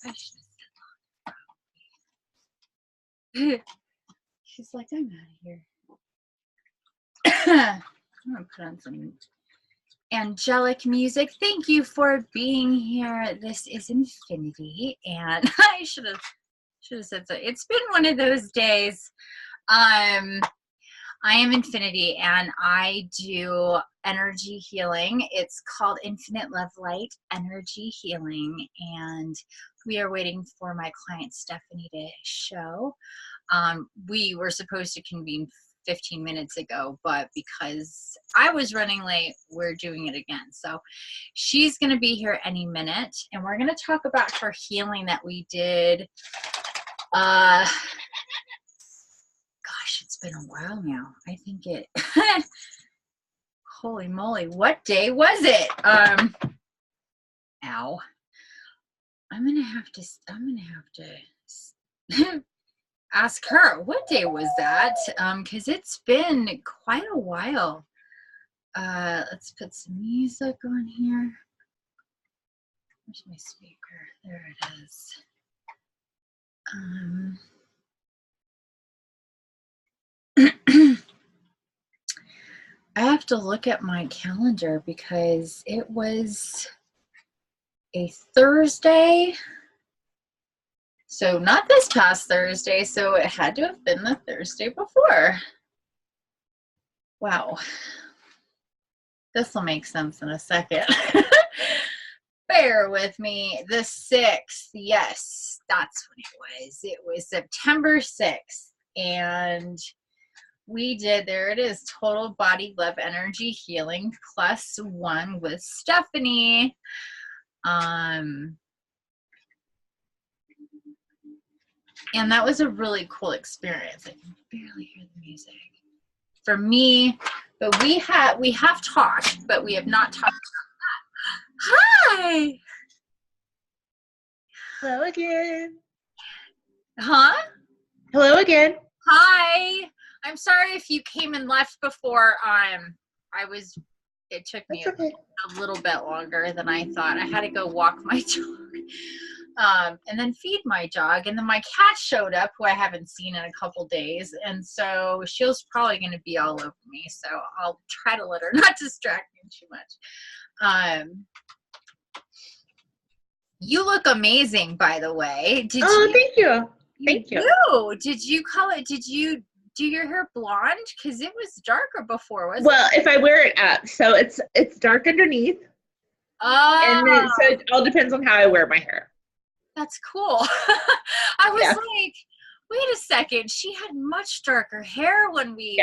I should have said she's like, I'm out of here. I'm going to put on some angelic music. Thank you for being here. This is Infinity, and I should have said so. It's been one of those days. I am Infinity, and I do energy healing. It's called Infinite Love Light Energy Healing, and we are waiting for my client Stephanie to show. We were supposed to convene 15 minutes ago, but because I was running late, we're doing it again. So she's going to be here any minute, and we're going to talk about her healing that we did. Gosh, it's been a while now. I think it, holy moly, what day was it? Ow. I'm going to have to ask her, what day was that? Because it's been quite a while. Let's put some music on here. Where's my speaker? There it is. I have to look at my calendar because it was a Thursday. So not this past Thursday, so it had to have been the Thursday before. Wow. This will make sense in a second. Bear with me. The 6th, yes, that's when it was. It was September 6th, and we did, there it is, Total Body Love Energy Healing +1 with Stephanie. And that was a really cool experience. I can barely hear the music. For me, but we have talked, but we have not talked. Hi. Hello again. Huh? Hello again. Hi. I'm sorry if you came and left before. It took me a little bit longer than I thought. I had to go walk my dog, and then feed my dog. And then my cat showed up, who I haven't seen in a couple days. And so she was probably going to be all over me. So I'll try to let her not distract me too much. You look amazing, by the way. Thank you. Thank you. Did you did you do your hair blonde? Because it was darker before, wasn't it? Well, if I wear it up, so it's dark underneath. Oh. And then, so it all depends on how I wear my hair. That's cool. I was like, wait a second. She had much darker hair when we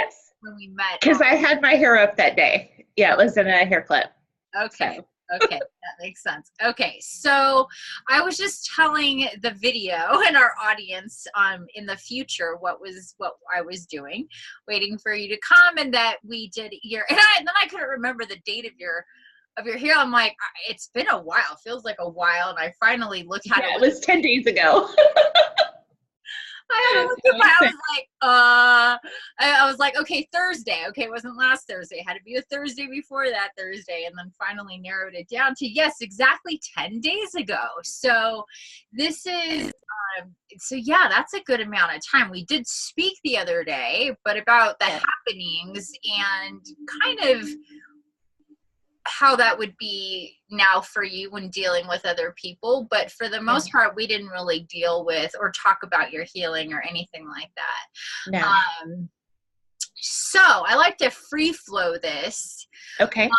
met. Because I had my hair up that day. Yeah, it was in a hair clip. Okay. So. Okay, that makes sense. Okay, so I was just telling the video and our audience in the future what I was doing, waiting for you to come, and that we did then I couldn't remember the date of your hair. I'm like, it's been a while, feels like a while, and I finally looked at it. It was 10 days ago. I was like, okay, Thursday. Okay, it wasn't last Thursday. It had to be a Thursday before that Thursday, and then finally narrowed it down to, yes, exactly 10 days ago. So this is, yeah, that's a good amount of time. We did speak the other day, but about the happenings and kind of how that would be now for you when dealing with other people. But for the most part, we didn't really deal with or talk about your healing or anything like that. No. So I like to free flow this. Okay.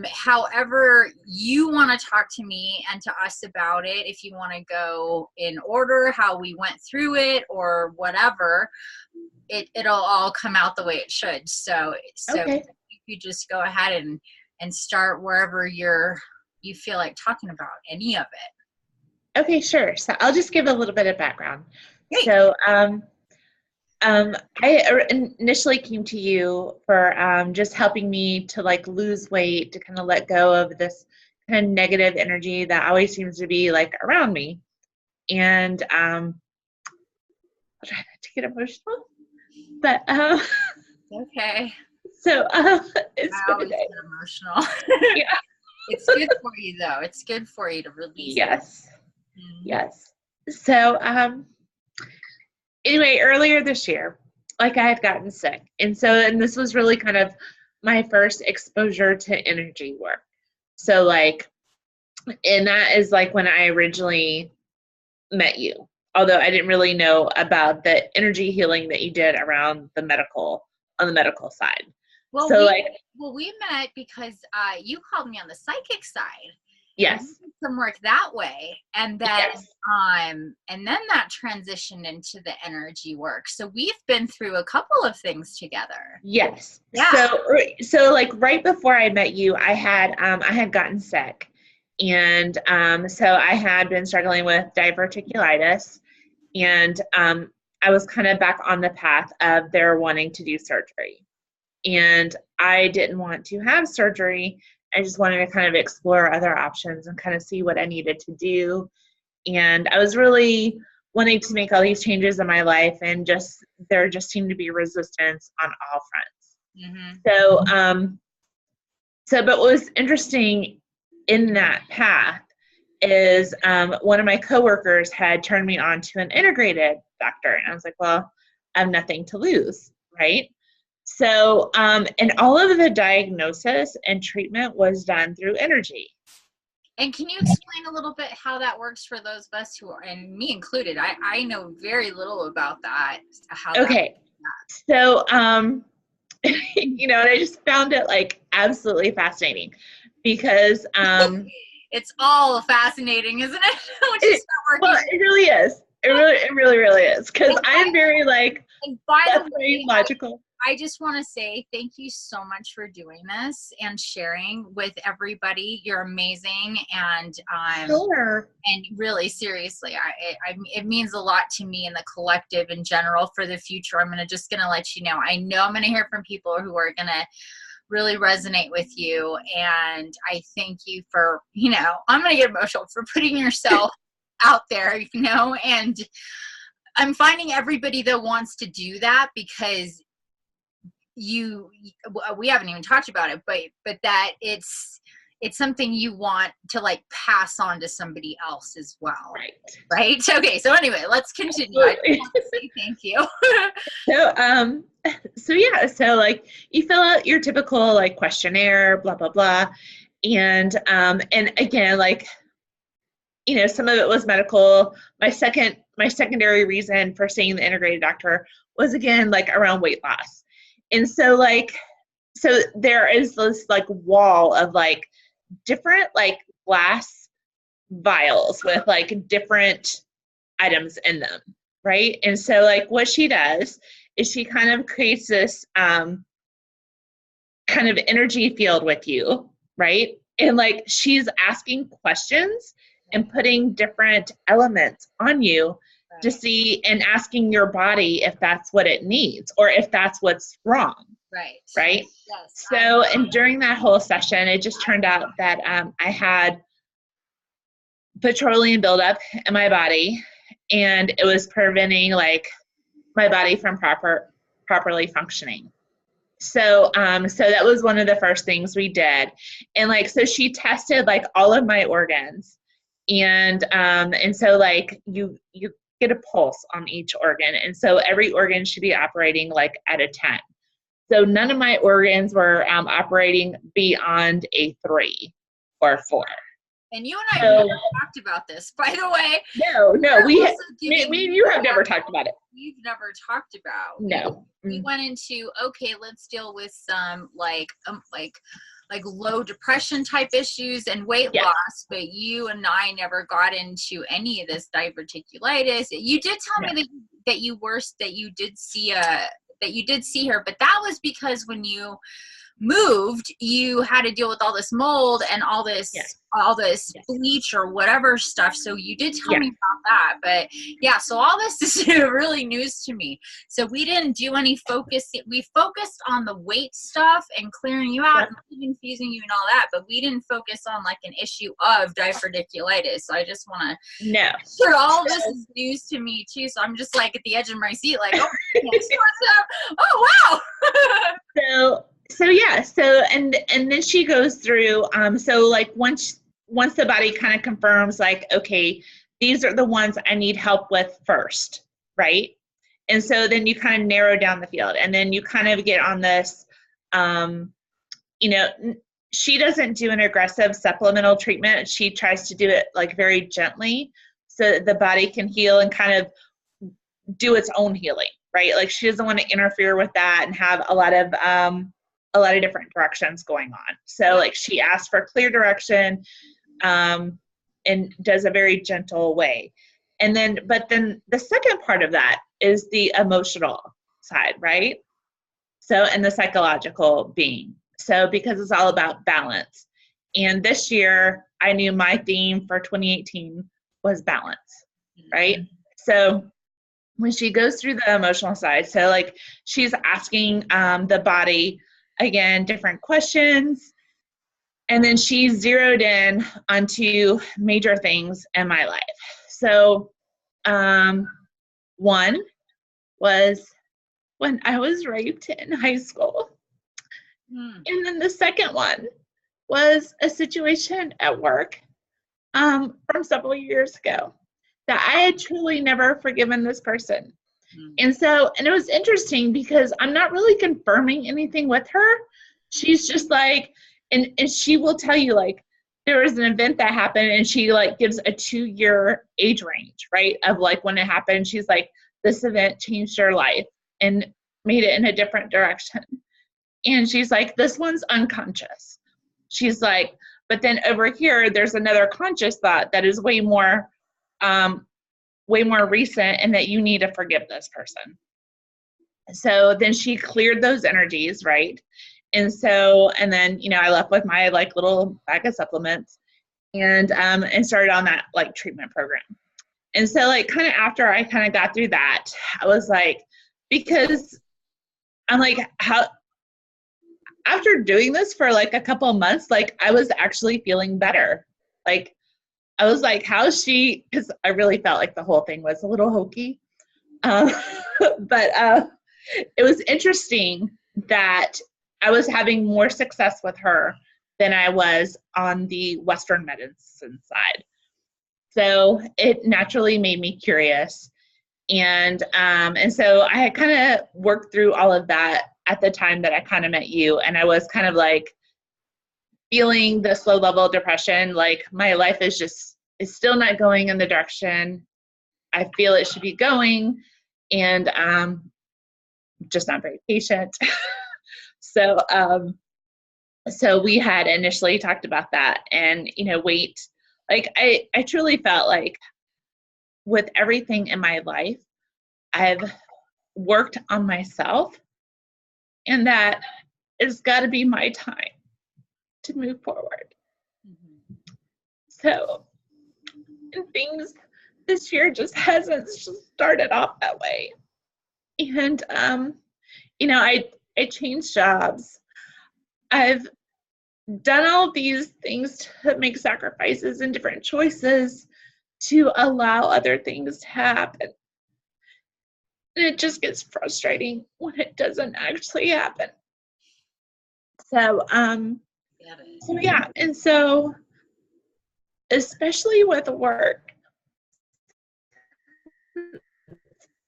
However you want to talk to me and to us about it, if you want to go in order, how we went through it or whatever, it'll all come out the way it should. So you just go ahead and start wherever you feel like talking about any of it. Okay, sure. So I'll just give a little bit of background. Great. So I initially came to you for just helping me to like lose weight, to kind of let go of this kind of negative energy that always seems to be like around me. And I'll try not to get emotional, but okay. So it's been emotional. Yeah. It's good for you though. It's good for you to release. Yes. Mm-hmm. Yes. So, anyway, earlier this year, like I had gotten sick. And this was really kind of my first exposure to energy work. So like, and that is like when I originally met you, although I didn't really know about the energy healing that you did around the medical, on the medical side. Well, So we met because you called me on the psychic side. yes. And we did some work that way. And then Yes. and then that transitioned into the energy work. So we've been through a couple of things together. Yes. Yeah. So like right before I met you, I had gotten sick. And so I had been struggling with diverticulitis, and I was kind of back on the path of their wanting to do surgery. And I didn't want to have surgery. I just wanted to kind of explore other options and kind of see what I needed to do. And I was really wanting to make all these changes in my life, and there just seemed to be resistance on all fronts. Mm-hmm. But what was interesting in that path is one of my coworkers had turned me on to an integrated doctor, and I was like, well, I have nothing to lose, right? So, and all of the diagnosis and treatment was done through energy. And can you explain a little bit how that works for those of us who are, and me included, I know very little about that. Okay. So, and I just found it like absolutely fascinating because, it's all fascinating, isn't it? Well, it really is. It really is. Cause I'm very like, and by that's the way, very logical. I just want to say thank you so much for doing this and sharing with everybody. You're amazing, and Sure. and really seriously, it means a lot to me and the collective in general for the future. I'm just gonna let you know. I know I'm gonna hear from people who are gonna really resonate with you, and I thank you for, I'm gonna get emotional for putting yourself out there, and I'm finding everybody that wants to do that, because we haven't even talked about it, but that it's something you want to like pass on to somebody else as well. Right. Okay. So anyway, let's continue. I just want to say thank you. So like you fill out your typical like questionnaire, blah, blah, blah. And again, like, some of it was medical. My secondary reason for seeing the integrated doctor was again, like around weight loss. And so there is this like wall of like different like glass vials with like different items in them, right? And so like what she does is she kind of creates this kind of energy field with you, right? And like she's asking questions and putting different elements on you to see, and asking your body if that's what it needs or if that's what's wrong. Right. Yes. So, and during that whole session, it just turned out that I had petroleum buildup in my body, and it was preventing like my body from properly functioning. So, so that was one of the first things we did. And like, so she tested like all of my organs, and so like you get a pulse on each organ. And so every organ should be operating like at a 10. So none of my organs were operating beyond a 3 or 4. And you and I have never talked about this, by the way. No, you have never talked about it. We've never talked about. No. We went into, okay, let's deal with some like low depression type issues and weight loss, but you and I never got into any of this diverticulitis. You did tell me that you did see her, but that was because when you moved, you had to deal with all this mold and all this bleach or whatever stuff. So you did tell me about that, but so all this is really news to me. So we didn't do any focus. We focused on the weight stuff and clearing you out and infusing you and all that, but we didn't focus on like an issue of diverticulitis. So I just want to sure all this is news to me too. So I'm just like at the edge of my seat, like, oh wow. So and then she goes through, so like once the body kind of confirms like, okay, these are the ones I need help with first, right? And so then you kind of narrow down the field, and then you kind of get on this, you know, she doesn't do an aggressive supplemental treatment. She tries to do it like very gently so that the body can heal and kind of do its own healing, right? Like she doesn't want to interfere with that and have a lot of different directions going on. So like she asks for clear direction, and does a very gentle way. And then, but then the second part of that is the emotional side, right? So, and the psychological being. So, because it's all about balance. And this year, I knew my theme for 2018 was balance, right? So, when she goes through the emotional side, so like she's asking the body, again, different questions. And then she zeroed in onto major things in my life. So one was when I was raped in high school. And then the second one was a situation at work from several years ago that I had truly never forgiven this person. And it was interesting because I'm not really confirming anything with her. She's just like, and she will tell you, like, there was an event that happened, and she like gives a 2-year age range, right, of like when it happened. She's like, this event changed her life and made it in a different direction. And she's like, this one's unconscious. She's like, but then over here, there's another conscious thought that is way more recent, and that you need to forgive this person. So then she cleared those energies, right? And then, you know, I left with my like little bag of supplements and started on that like treatment program. And so like kind of after I kind of got through that, I was like, because I'm like, how, after doing this for like a couple of months, like I was actually feeling better. Like I was like, how's she, because I really felt like the whole thing was a little hokey. But it was interesting that I was having more success with her than I was on the Western medicine side. So it naturally made me curious. And so I had kind of worked through all of that at the time that I kind of met you. And I was kind of like feeling this low level depression, like my life is still not going in the direction I feel it should be going. And just not very patient. So we had initially talked about that, and, you know, weight, like I truly felt like with everything in my life, I've worked on myself, and that it's got to be my time to move forward. So, and things this year just hasn't started off that way. And, you know, I changed jobs. I've done all these things to make sacrifices and different choices to allow other things to happen. And it just gets frustrating when it doesn't actually happen. So, yeah. And so, especially with work,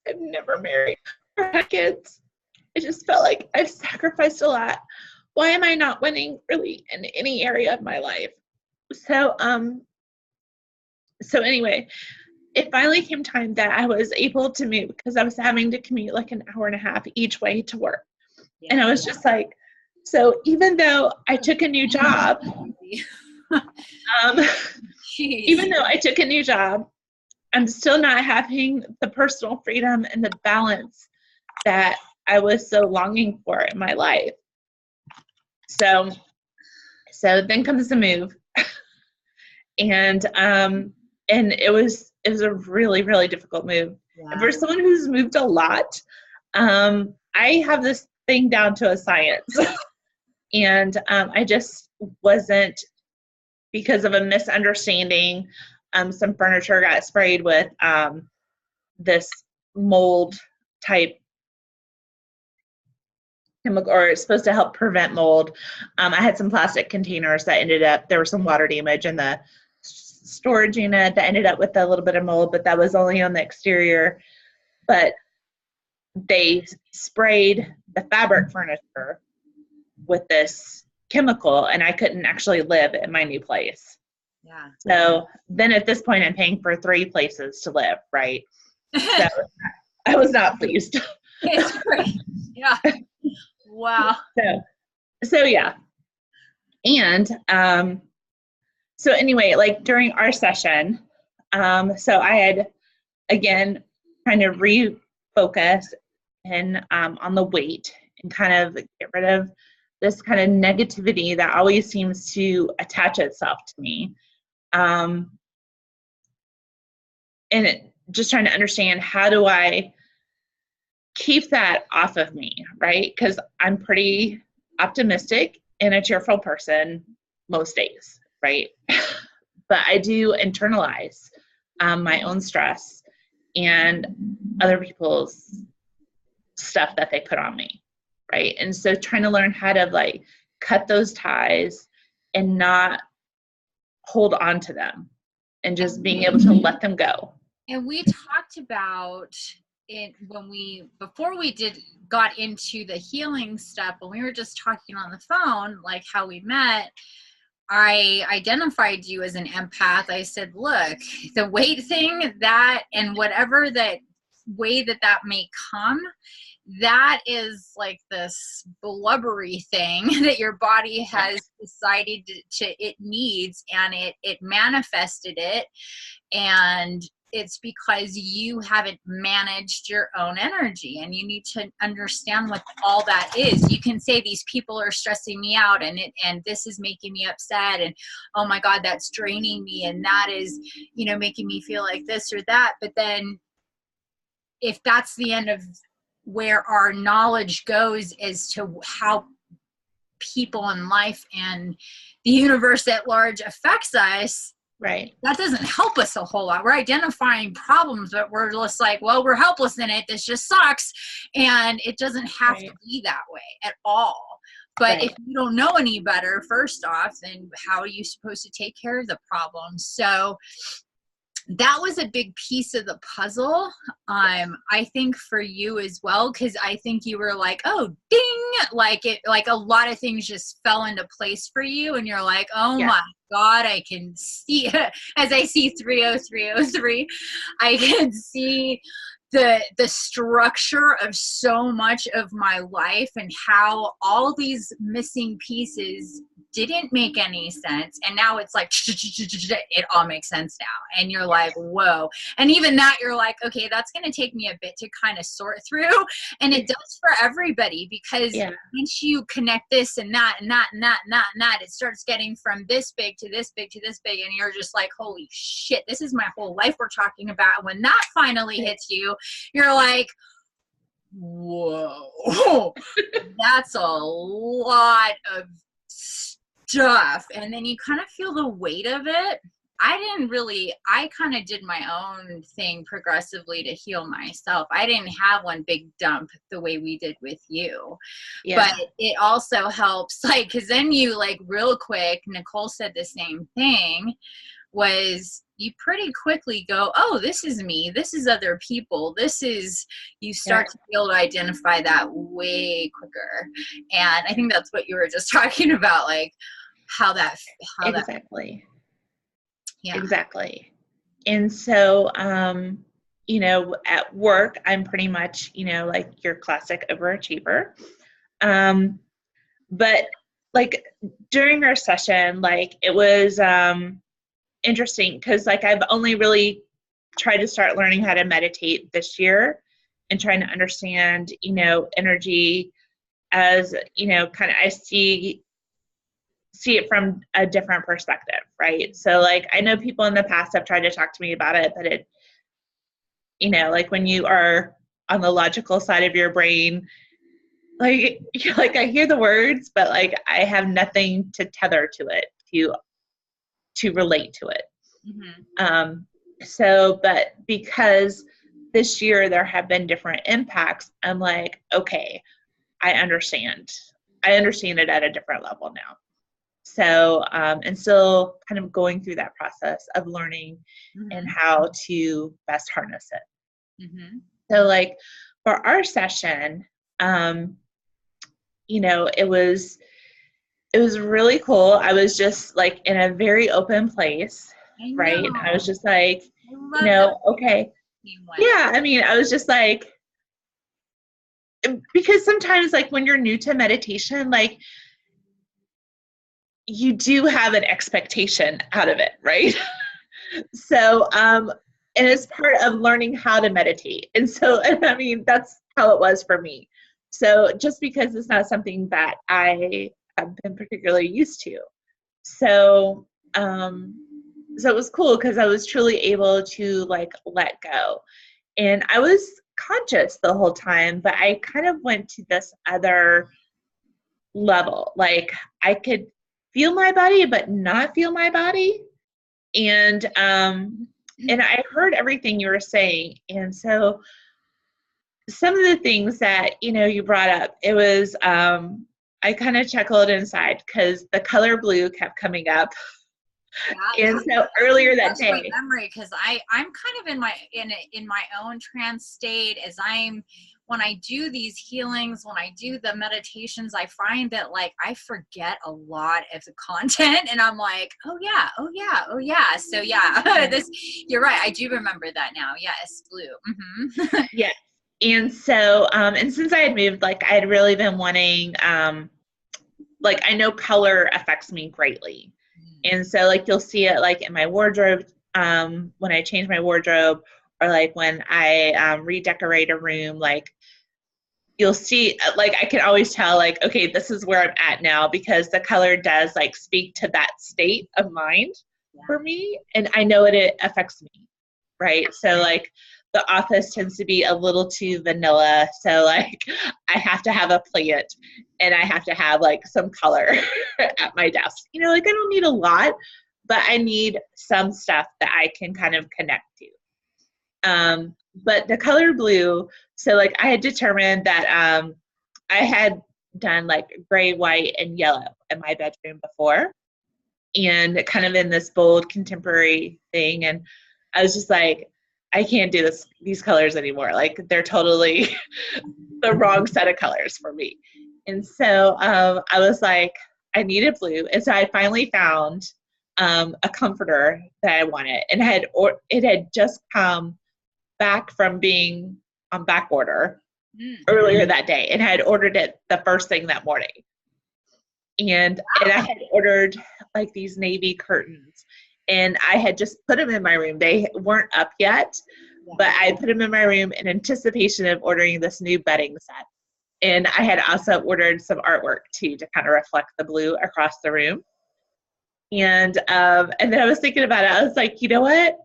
I've never married or had kids. I just felt like I've sacrificed a lot. Why am I not winning really in any area of my life? So anyway, it finally came time that I was able to move, because I was having to commute like an hour and a half each way to work. Yeah. And I was just like, so even though I took a new job, I'm still not having the personal freedom and the balance that I was so longing for in my life. So then comes the move. And it was a really, really difficult move. Wow. And for someone who's moved a lot, I have this thing down to a science. And I just wasn't, because of a misunderstanding, some furniture got sprayed with this mold type chemical, or it's supposed to help prevent mold. I had some plastic containers that ended up, there was some water damage, and the storage unit that ended up with a little bit of mold, but that was only on the exterior. But they sprayed the fabric furniture with this chemical, and I couldn't actually live in my new place. Yeah. So then at this point, I'm paying for 3 places to live, right? So I was not pleased. It's great. Yeah. Wow. So yeah. And so anyway, like during our session, so I had, again, kind of refocus and on the weight and kind of get rid of this kind of negativity that always seems to attach itself to me. And just trying to understand, how do I keep that off of me, right? Because I'm pretty optimistic and a cheerful person most days, right? But I do internalize my own stress and other people's stuff that they put on me, right? And so trying to learn how to like cut those ties and not hold on to them and just being able to let them go. And we talked about it before we got into the healing stuff, when we were just talking on the phone, like how we met, I identified you as an empath. I said, look, the weight thing, that, and whatever that way that may come, that is like this blubbery thing that your body has decided it needs, and it manifested it. And it's because you haven't managed your own energy, and you need to understand what all that is. You can say these people are stressing me out, and this is making me upset, and oh my God, that's draining me, and that is, making me feel like this or that. But then if that's the end of where our knowledge goes as to how people in life and the universe at large affects us, right, that doesn't help us a whole lot. We're identifying problems, but we're just like, well, we're helpless in it. This just sucks. And it doesn't have to be that way at all. But if you don't know any better, first off, then how are you supposed to take care of the problem? So that was a big piece of the puzzle, I think, for you as well, because I think you were like, oh, ding, like a lot of things just fell into place for you, and you're like, oh my God, I can see, as I see 30303, I can see the structure of so much of my life and how all these missing pieces didn't make any sense, and now it's like it all makes sense now, and you're like, whoa. And even that, you're like, okay, that's going to take me a bit to kind of sort through, and it does for everybody, because once you connect this and that and that and that and that and that, it starts getting from this big to this big to this big, and you're just like, holy shit, this is my whole life we're talking about. When that finally hits you, you're like, whoa, that's a lot of stuff. And then you kind of feel the weight of it. I kind of did my own thing progressively to heal myself. I didn't have one big dump the way we did with you. But it also helps, like, because then you, like, real quick, Nicole said the same thing, was you pretty quickly go, oh, this is me, this is other people, you start to be able to identify that way quicker. And I think that's what you were just talking about, like exactly. Exactly. And so, at work, I'm pretty much, like your classic overachiever. But like during our session, like it was interesting because like I've only really tried to start learning how to meditate this year and trying to understand, energy as, kind of I see it from a different perspective, right? So like I know people in the past have tried to talk to me about it, but it, like when you are on the logical side of your brain, like I hear the words, but like I have nothing to tether to it to relate to it. So, but because this year there have been different impacts, I'm like, okay, I understand it at a different level now. So, and still kind of going through that process of learning and how to best harness it. So like for our session, you know, it was really cool. I was just like in a very open place, right? And I was just like, you know, okay. Yeah, I mean, I was just like, because sometimes like when you're new to meditation, like you do have an expectation out of it, right? So, and it's part of learning how to meditate. And so, and I mean, that's how it was for me. So just because it's not something that I have been particularly used to. So, so it was cool because I was truly able to like let go. And I was conscious the whole time, but I kind of went to this other level. Like I could feel my body, but not feel my body. And I heard everything you were saying. And so some of the things that, you know, you brought up, it was, I kind of chuckled inside because the color blue kept coming up. Yeah, and so earlier that day, memory, because I'm kind of in my own trance state as when I do these healings, when I do the meditations, I find that like I forget a lot of the content, and I'm like, oh yeah. So yeah, you're right. I do remember that now. Yes, blue. Yeah, and so and since I had moved, like I had really been wanting, like I know color affects me greatly. And so like you'll see it like in my wardrobe, when I change my wardrobe, or like when I redecorate a room, like you'll see, like I can always tell like, okay, this is where I'm at now, because the color does like speak to that state of mind for me. And I know it affects me, right? So like the office tends to be a little too vanilla. So like I have to have a plant and I have to have like some color at my desk. You know, like I don't need a lot, but I need some stuff that I can kind of connect to. But the color blue, so like I had determined that I had done like gray, white, and yellow in my bedroom before, and kind of in this bold contemporary thing. And I was just like, I can't do these colors anymore. Like they're totally the wrong set of colors for me. And so I was like, I needed blue. And so I finally found a comforter that I wanted, and it had just come back from being on back order earlier that day, and I had ordered it the first thing that morning. And I had ordered like these navy curtains, and I had just put them in my room. They weren't up yet, but I put them in my room in anticipation of ordering this new bedding set. And I had also ordered some artwork too to kind of reflect the blue across the room. And then I was thinking about it. I was like, you know what?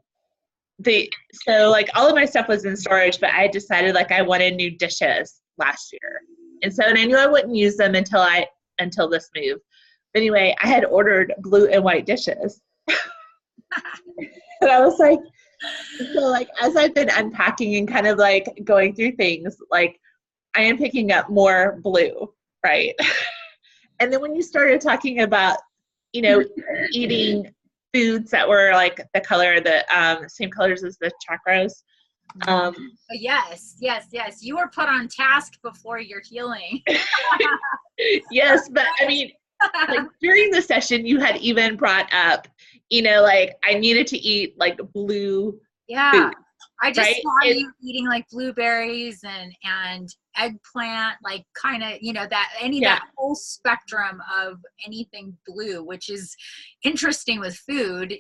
So like all of my stuff was in storage, but I decided like I wanted new dishes last year. And so, and I knew I wouldn't use them until this move. But anyway, I had ordered blue and white dishes. And I was like, so like as I've been unpacking and kind of like going through things, like I am picking up more blue, right? And then when you started talking about, you know, eating foods that were like the color, the same colors as the chakras. Yes. You were put on task before your healing. Yes, but I mean, like during the session, you had even brought up, you know, like I needed to eat like blue food. I just saw you eating like blueberries and eggplant, like kind of, you know, that whole spectrum of anything blue, which is interesting with food.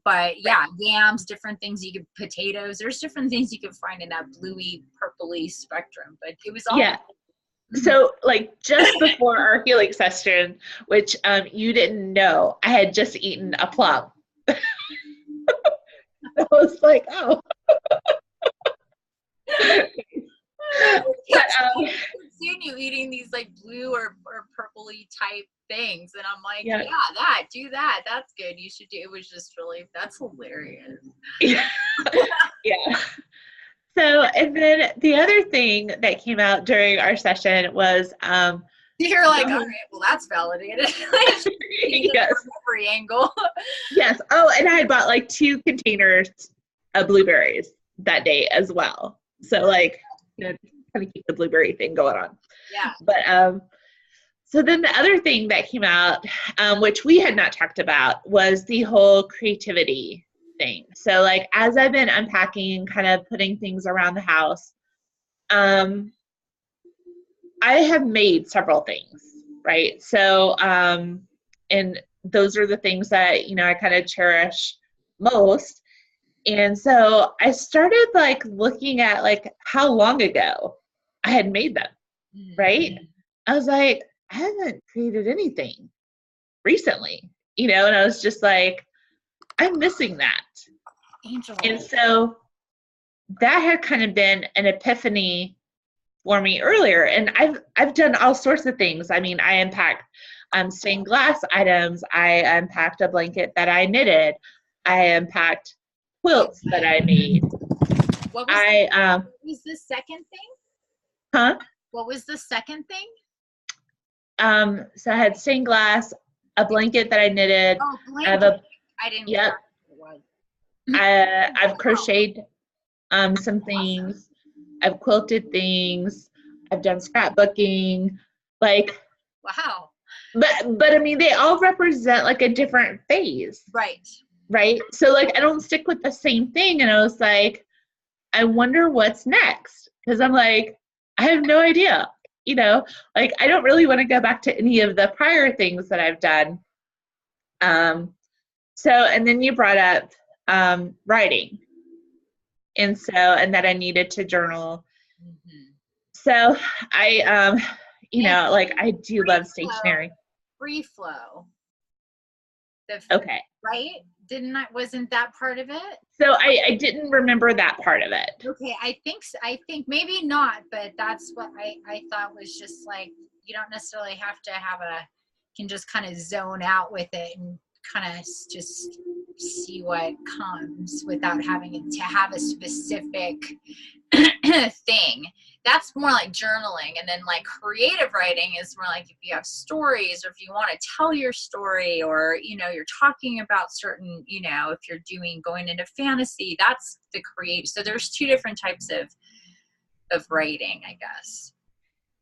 But yeah, yams, different things potatoes, there's different things you can find in that bluey, purpley spectrum, but it was all. Yeah. So like just before our healing session, which you didn't know, I had just eaten a plum. I was like, oh. But I've seen you eating these like blue or purpley type things, and I'm like, do that. That's good. You should do. It was just really, that's hilarious. Yeah. So, and then the other thing that came out during our session was You're like, all right, well, that's validated. Yes. From every angle. Yes. Oh, and I had bought like 2 containers of blueberries that day as well. So like, kind of keep the blueberry thing going on. Yeah. But so then the other thing that came out, which we had not talked about, was the whole creativity thing. So like, as I've been unpacking, kind of putting things around the house, I have made several things, right? So, and those are the things that, I kind of cherish most. And so I started like looking at like how long ago I had made them, right? I was like, I haven't created anything recently, and I was just like, I'm missing that. Angel. And so that had kind of been an epiphany for me earlier. And I've done all sorts of things. I mean, I unpacked stained glass items. I unpacked a blanket that I knitted. I unpacked quilts that I made. What was the second thing? Huh? What was the second thing? So I had stained glass, a blanket that I knitted. Oh, blanket. I didn't know what it was. I've crocheted some things. I've quilted things. I've done scrapbooking. Like, wow. But I mean, they all represent like a different phase. Right. So like, I don't stick with the same thing. And I was like, I wonder what's next. Because I'm like, I have no idea. Like, I don't really want to go back to any of the prior things that I've done. So, and then you brought up writing. And that I needed to journal. Mm-hmm. So I, like I do love stationery. Free flow. Okay. Right? Wasn't that part of it? So I didn't remember that part of it. Okay, I think maybe not, but that's what I thought was just like, you don't necessarily have to can just kind of zone out with it and kind of just see what comes without having to have a specific thing. That's more like journaling. And then like creative writing is more like if you have stories, or if you want to tell your story, or you're talking about certain, if you're going into fantasy, that's the creative. So there's 2 different types of writing, I guess.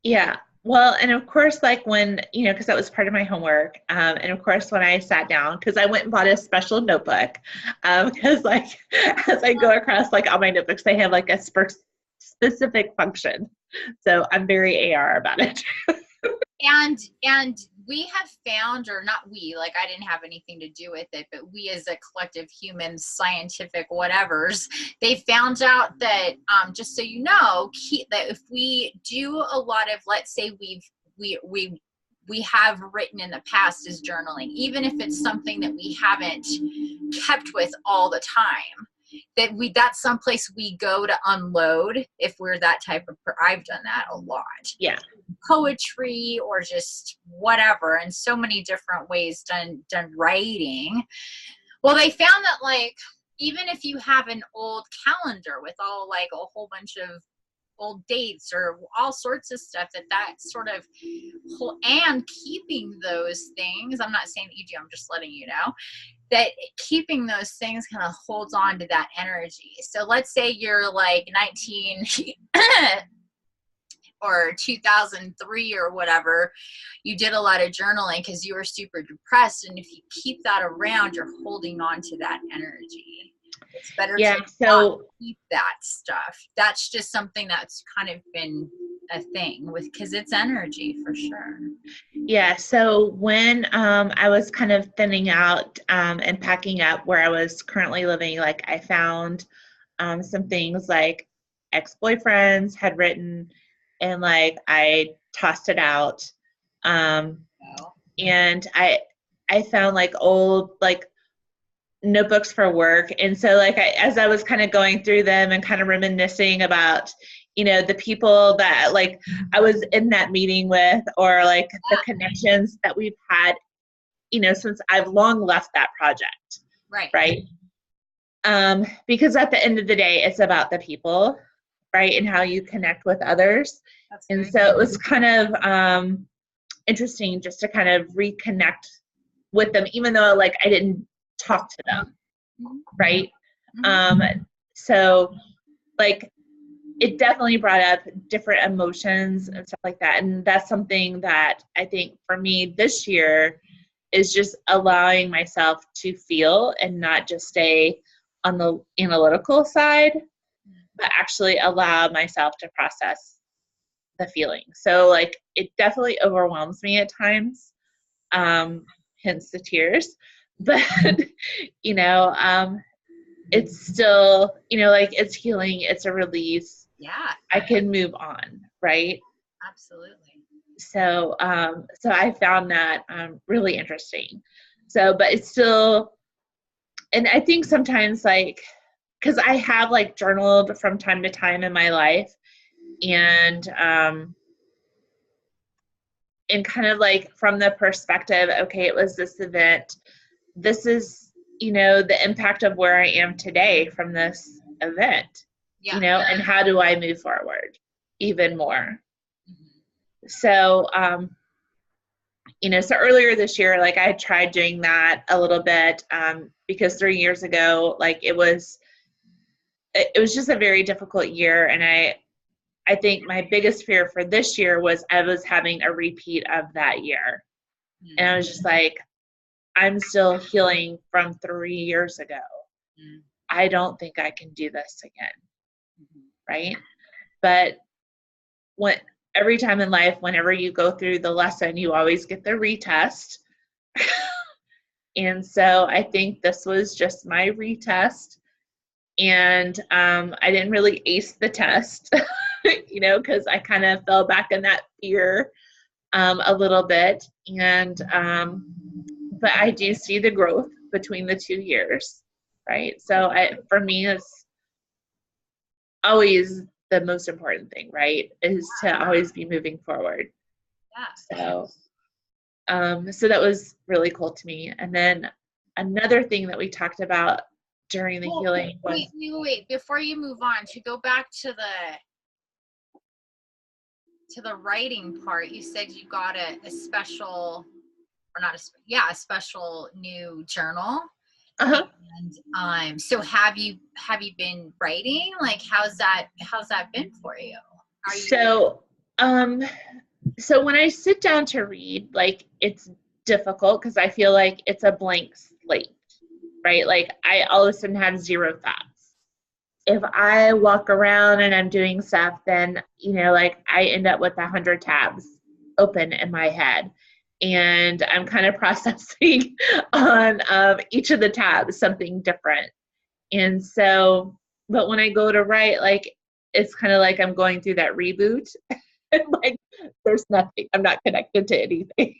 Yeah. Well, and of course, like when, because that was part of my homework. And of course, when I sat down, because I went and bought a special notebook, because like, as I go across like all my notebooks, they have like a specific function. So I'm very AR about it. And we have found, or not we, like I didn't have anything to do with it, but we as a collective human scientific whatevers, they found out that just so you know, that if we do a lot of, let's say we have written in the past as journaling, even if it's something that we haven't kept with all the time, that's someplace we go to unload if we're that type of I've done that a lot. Yeah. Poetry or just whatever, and so many different ways done writing. Well, they found that like even if you have an old calendar with all like a whole bunch of old dates or all sorts of stuff, that sort of and keeping those things, I'm not saying that you do, I'm just letting you know that keeping those things kind of holds on to that energy. So let's say you're like 19 or 2003 or whatever, you did a lot of journaling because you were super depressed, and if you keep that around, you're holding on to that energy. It's better to not keep that stuff. That's just something that's kind of been a thing because it's energy for sure. Yeah. So when I was kind of thinning out and packing up where I was currently living, like I found some things like ex-boyfriends had written, and like I tossed it out. And I found like old like notebooks for work. And so like as I was kind of going through them and kind of reminiscing about, the people that like I was in that meeting with, or like the connections that we've had, since I've long left that project. Right. Because at the end of the day, it's about the people, right? And how you connect with others. And so it was kind of, interesting just to kind of reconnect with them, even though like I didn't talk to them, right? So like it definitely brought up different emotions and stuff like that. And that's something that I think for me this year is just allowing myself to feel and not just stay on the analytical side, but actually allow myself to process the feeling. So like it definitely overwhelms me at times, hence the tears. But you know, it's still, you know, like it's healing, it's a release. Yeah. I can move on, right? Absolutely. So so I found that really interesting. So but it's still, and I think sometimes like, because I have like journaled from time to time in my life, and kind of like from the perspective, okay, it was this event, this is, you know, the impact of where I am today from this event, you know, and how do I move forward even more? So, you know, so earlier this year, like I tried doing that a little bit, because 3 years ago, like it was just a very difficult year. And I think my biggest fear for this year was I was having a repeat of that year. And I was just like, I'm still healing from 3 years ago. I don't think I can do this again. Right? But every time in life, whenever you go through the lesson, you always get the retest. And so I think this was just my retest. And I didn't really ace the test, you know, because I kind of fell back in that fear a little bit. And but I do see the growth between the 2 years, right? So for me, it's always the most important thing, right? Is to always be moving forward. So, so that was really cool to me. And then another thing that we talked about during the healing was— Wait, before you move on, to go back to the writing part, you said you got a special, or not a special new journal. And so have you been writing? Like how's that been for you? So when I sit down to read, like it's difficult because I feel like it's a blank slate, right? Like I all of a sudden have zero thoughts. If I walk around and I'm doing stuff, then, you know, like I end up with 100 tabs open in my head. And I'm kind of processing on each of the tabs something different. And so, but when I go to write, like, it's kind of like I'm going through that reboot. Like, there's nothing, I'm not connected to anything.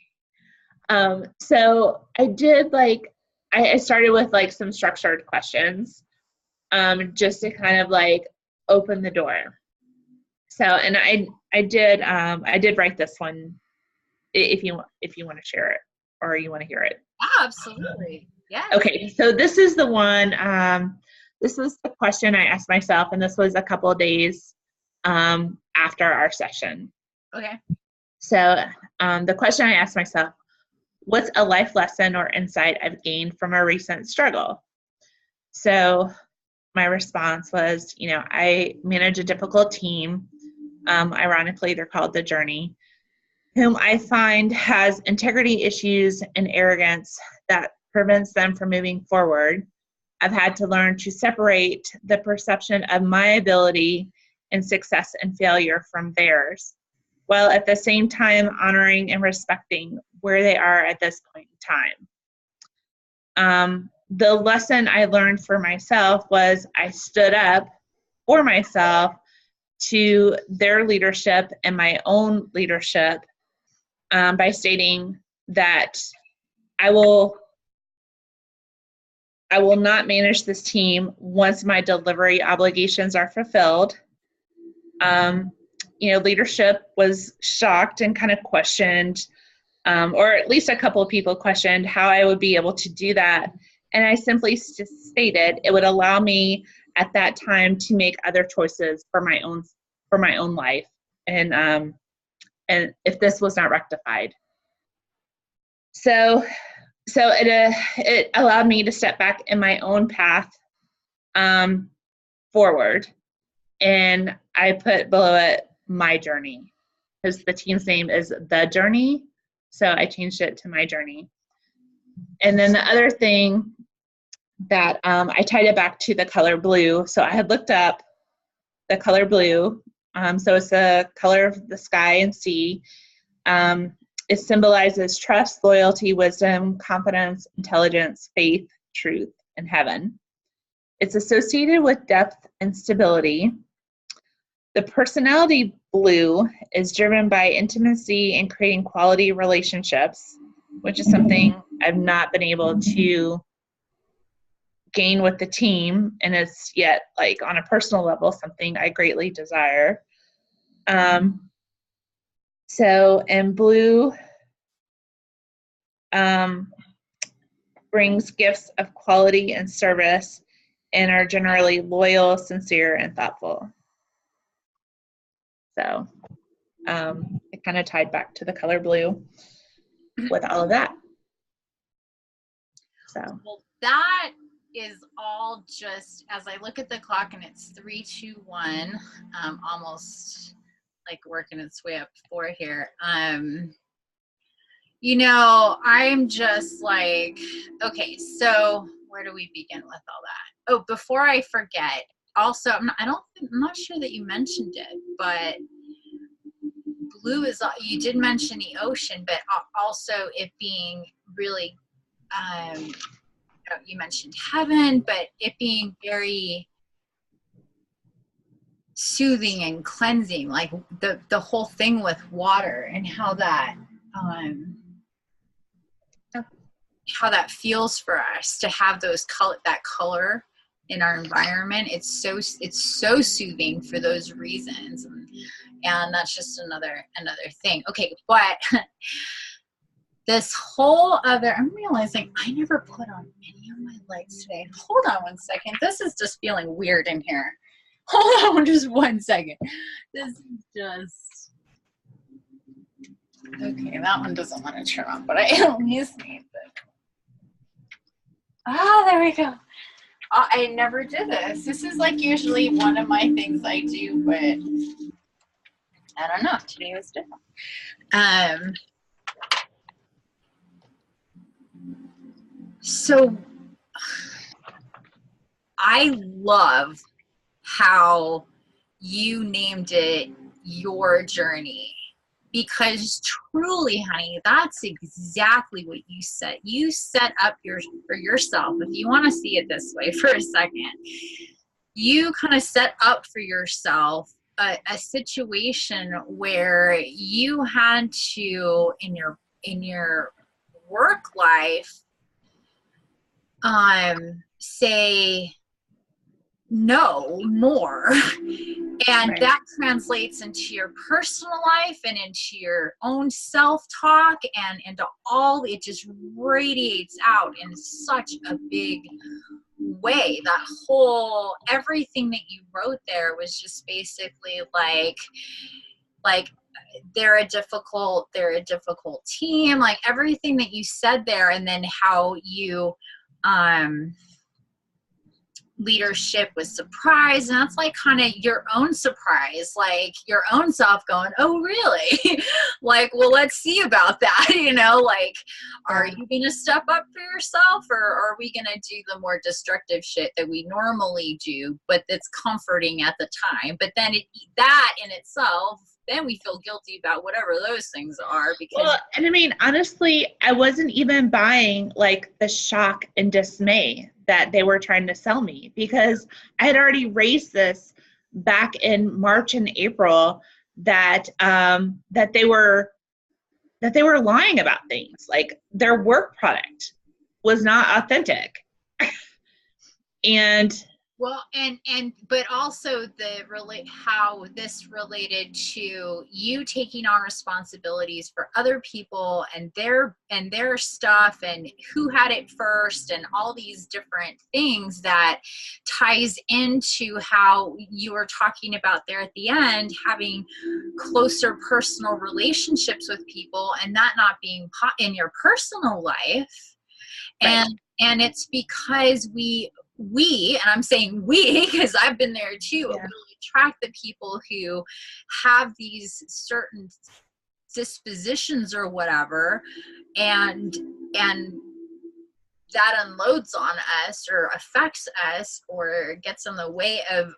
So I did like, I started with like some structured questions, just to kind of like open the door. So, and I did write this one, if you want to share it or you want to hear it. Oh, absolutely. Yeah. Okay. So this is the one, this was the question I asked myself, and this was a couple of days, after our session. Okay. So, the question I asked myself: what's a life lesson or insight I've gained from a recent struggle? So my response was, you know, I manage a difficult team. Ironically, they're called The Journey, whom I find has integrity issues and arrogance that prevents them from moving forward. I've had to learn to separate the perception of my ability and success and failure from theirs, while at the same time honoring and respecting where they are at this point in time. The lesson I learned for myself was I stood up for myself to their leadership and my own leadership, by stating that I will not manage this team once my delivery obligations are fulfilled. You know, leadership was shocked and kind of questioned, or at least a couple of people questioned how I would be able to do that. And I simply just stated it would allow me at that time to make other choices for my own life. And if this was not rectified. So it allowed me to step back in my own path forward, and I put below it my journey, because the team's name is The Journey, so I changed it to my journey. And then the other thing that I tied it back to the color blue. So I had looked up the color blue. So it's the color of the sky and sea. It symbolizes trust, loyalty, wisdom, confidence, intelligence, faith, truth, and heaven. It's associated with depth and stability. The personality blue is driven by intimacy and creating quality relationships, which is something I've not been able to gain with the team, and it's yet, like, on a personal level, something I greatly desire. So, and blue brings gifts of quality and service, and are generally loyal, sincere, and thoughtful. So it kind of tied back to the color blue with all of that. So well, that is all just, as I look at the clock and it's 3, 2, 1, almost like working its way up to 4 here. You know, I'm just like, okay, so where do we begin with all that? Oh, before I forget, also, I'm not sure that you mentioned it, but blue is, you did mention the ocean, but also it being really, you mentioned heaven, but it being very soothing and cleansing, like the whole thing with water and how that feels for us to have that color in our environment. It's so soothing for those reasons, and that's just another thing. Okay, but this whole other, I'm realizing I never put on any of my lights today. Hold on one second. This is just feeling weird in here. Hold on just 1 second. This is just, okay, that one doesn't want to turn on, but I at least need this. There we go. I never did this. This is like usually one of my things I do, but I don't know. Today was different. So I love how you named it Your Journey, because truly, honey, that's exactly what you said. You set up for yourself, if you want to see it this way for a second, you kind of set up for yourself a situation where you had to, in your work life, say no more. And right. That translates into your personal life and into your own self-talk and into all, it just radiates out in such a big way. That whole, everything that you wrote there was just basically like they're a difficult team, like everything that you said there, and then how you leadership was surprise, and that's like kind of your own surprise, like your own self going, oh really? Like, well, let's see about that. You know, like, are you gonna step up for yourself, or are we gonna do the more destructive shit that we normally do, but that's comforting at the time, but then that in itself, then we feel guilty about whatever those things are. Because, well, and I mean, honestly, I wasn't even buying like the shock and dismay that they were trying to sell me, because I had already raised this back in March and April that that they were lying about things, like their work product was not authentic. And Well, but also how this related to you taking on responsibilities for other people and their stuff and who had it first and all these different things that ties into how you were talking about there at the end, having closer personal relationships with people and that not being in your personal life. Right. And it's because we, and I'm saying we, because I've been there too, Yeah. will attract the people who have these certain dispositions or whatever, and that unloads on us or affects us or gets in the way of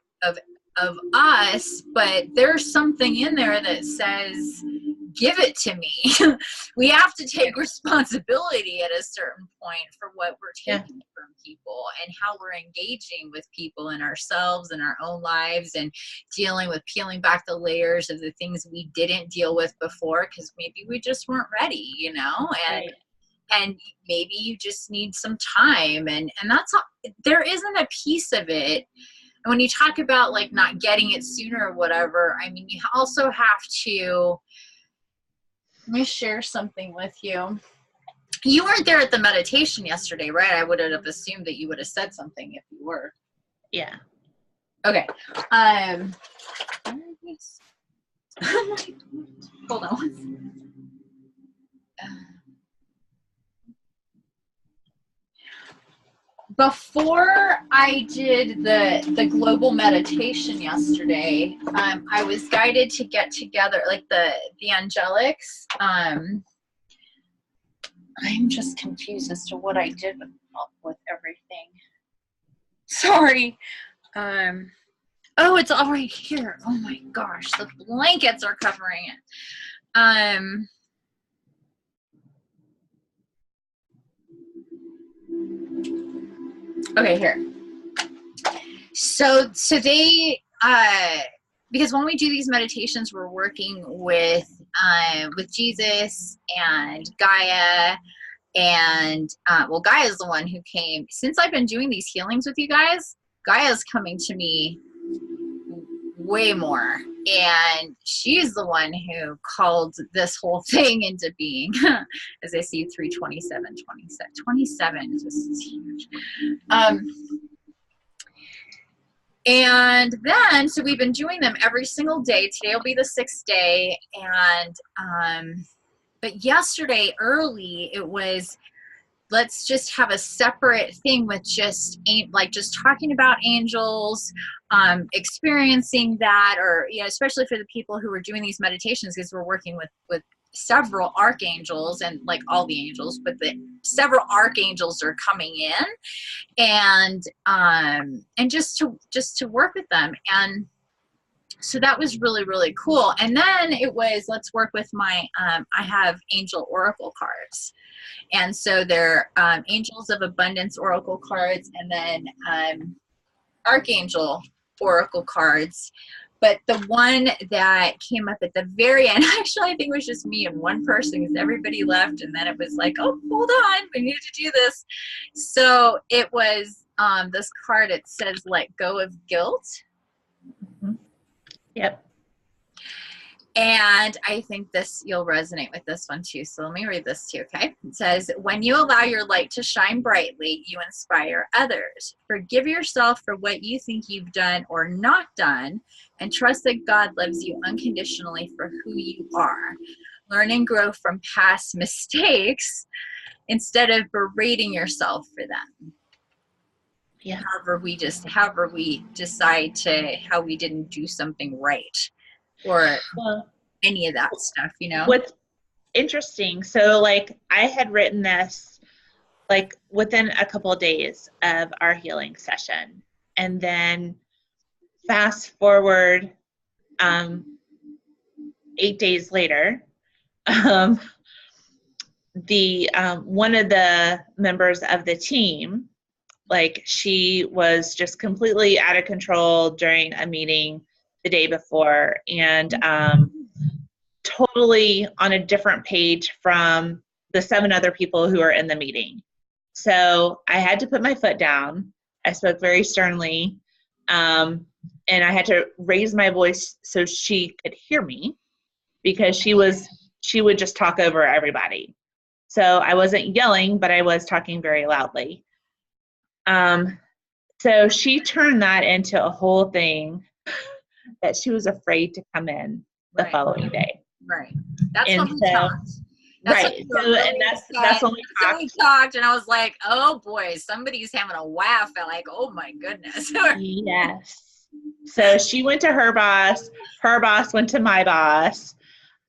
us. But there's something in there that says, give it to me. We have to take responsibility at a certain point for what we're taking from people and how we're engaging with people and ourselves and our own lives and dealing with peeling back the layers of the things we didn't deal with before because maybe we just weren't ready, you know, and maybe you just need some time, and that's all. There isn't a piece of it. And when you talk about like not getting it sooner or whatever, I mean, you also have to. Let me share something with you. You weren't there at the meditation yesterday, right? I would have assumed that you would have said something if you were. Yeah. Okay. Hold on. Before I did the global meditation yesterday, I was guided to get together, like the angelics. I'm just confused as to what I did with everything. Sorry. Oh, it's all right here. Oh my gosh, the blankets are covering it. Okay, here. So they, because when we do these meditations, we're working with Jesus and Gaia, and well, Gaia is the one who came. Since I've been doing these healings with you guys, Gaia's coming to me way more, and she's the one who called this whole thing into being. As I see 327, 27 is just huge. And then, so we've been doing them every single day. Today will be the 6th day. And, but yesterday early, it was, let's just have a separate thing with just talking about angels, experiencing that, or, you know, especially for the people who are doing these meditations, because we're working with several archangels and like all the angels, but the several archangels are coming in, and just to work with them. And so that was really, really cool. And then it was, let's work with my, I have angel oracle cards. And so they're angels of abundance oracle cards, and then archangel oracle cards. But the one that came up at the very end, actually I think it was just me and one person, because everybody left, and then it was like, oh, hold on, we need to do this. So it was this card, it says, let go of guilt. Mm-hmm. Yep. And I think you'll resonate with this one too. So let me read this too, okay? It says, when you allow your light to shine brightly, you inspire others. Forgive yourself for what you think you've done or not done, and trust that God loves you unconditionally for who you are. Learn and grow from past mistakes instead of berating yourself for them. Yeah. However we decide how we didn't do something right, or any of that stuff, you know. What's interesting, so like I had written this like within a couple of days of our healing session, and then fast forward 8 days later, the one of the members of the team, like, she was just completely out of control during a meeting the day before, and totally on a different page from the 7 other people who are in the meeting. So I had to put my foot down. I spoke very sternly. And I had to raise my voice so she could hear me, because she would just talk over everybody. So I wasn't yelling, but I was talking very loudly. So she turned that into a whole thing that she was afraid to come in the following day. Right. That's And when we so, talked. That's right. So, and that's when we talked, and I was like, oh boy, somebody's having a laugh. I'm like, oh my goodness. Yes. So she went to her boss went to my boss.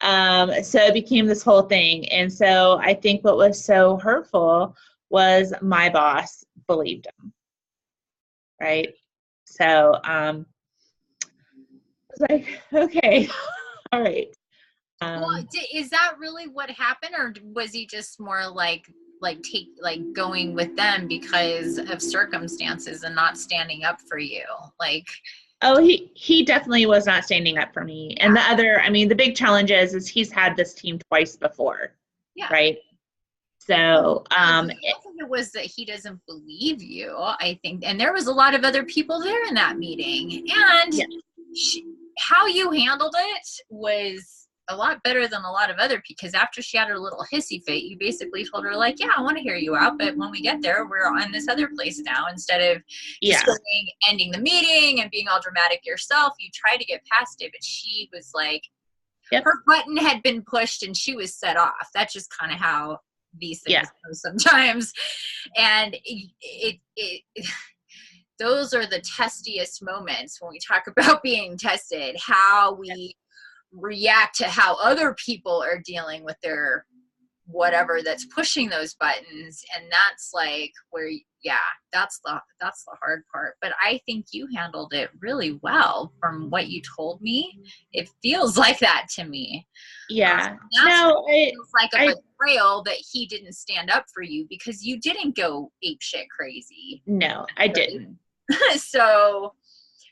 So it became this whole thing. And so I think what was so hurtful was my boss believed him. Right. So I was like, okay, all right. Well, is that really what happened, or was he just more like going with them because of circumstances and not standing up for you? Like, oh, he definitely was not standing up for me. And the big challenge is he's had this team twice before. Yeah. Right. So I think it was that he doesn't believe you, I think. And there was a lot of other people there in that meeting. And how you handled it was a lot better than a lot of other people, because after she had her little hissy fit, you basically told her, like, yeah, I want to hear you out, but when we get there, we're on this other place now. Instead of just ending the meeting and being all dramatic yourself, you tried to get past it, but she was like, her button had been pushed and she was set off. That's just kind of how these things go sometimes. And those are the testiest moments when we talk about being tested, how we react to how other people are dealing with their whatever that's pushing those buttons. And that's like where, that's the hard part. But I think you handled it really well from what you told me. It feels like that to me. Yeah. It feels like a betrayal that he didn't stand up for you, because you didn't go apeshit crazy. No, I didn't. So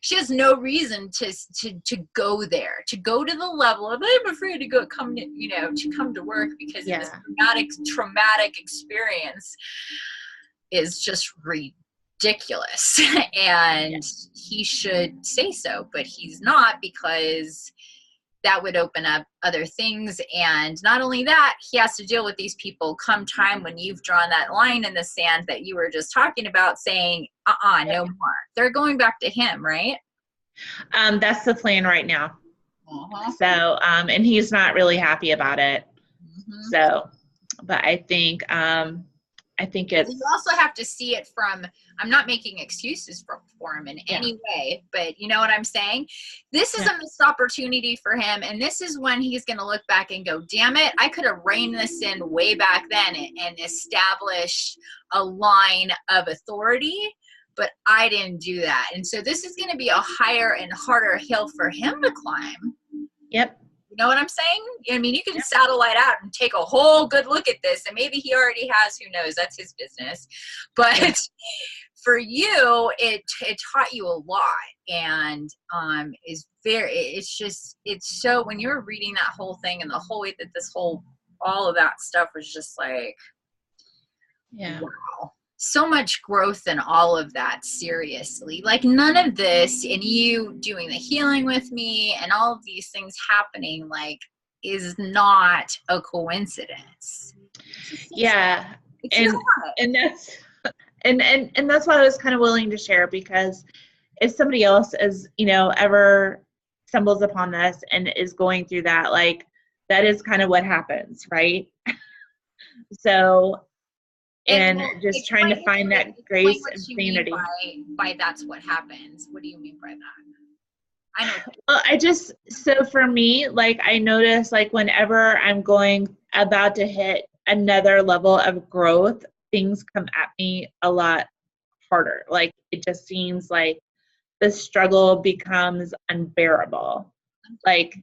she has no reason to go there, to go to the level of, I'm afraid to come to work because of this traumatic experience is just ridiculous. And he should say so, but he's not, because that would open up other things. And not only that, he has to deal with these people come time when you've drawn that line in the sand that you were just talking about, saying, no more. They're going back to him, right? That's the plan right now. So, and he's not really happy about it. So, but I think it's. You also have to see it from, I'm not making excuses for him in any way, but you know what I'm saying? This is a missed opportunity for him. And this is when he's going to look back and go, damn it, I could have reined this in way back then and established a line of authority, but I didn't do that. And so this is going to be a higher and harder hill for him to climb. Yep. You know what I'm saying? I mean, you can satellite out and take a whole good look at this, and maybe he already has, who knows, that's his business. But for you, it taught you a lot, and it's so, when you're reading that whole thing and the whole way that all of that stuff was just like, wow. So much growth in all of that, seriously. Like, none of this, and you doing the healing with me and all of these things happening, like, is not a coincidence. Yeah. And that's why I was kind of willing to share, because if somebody else is, ever stumbles upon this and is going through that, like, that is kind of what happens, right? So, and just trying to find that grace and sanity. By that's what happens. What do you mean by that? I know. Well, so for me, like, I notice, like, whenever I'm about to hit another level of growth, things come at me a lot harder. Like, it just seems like the struggle becomes unbearable. Like,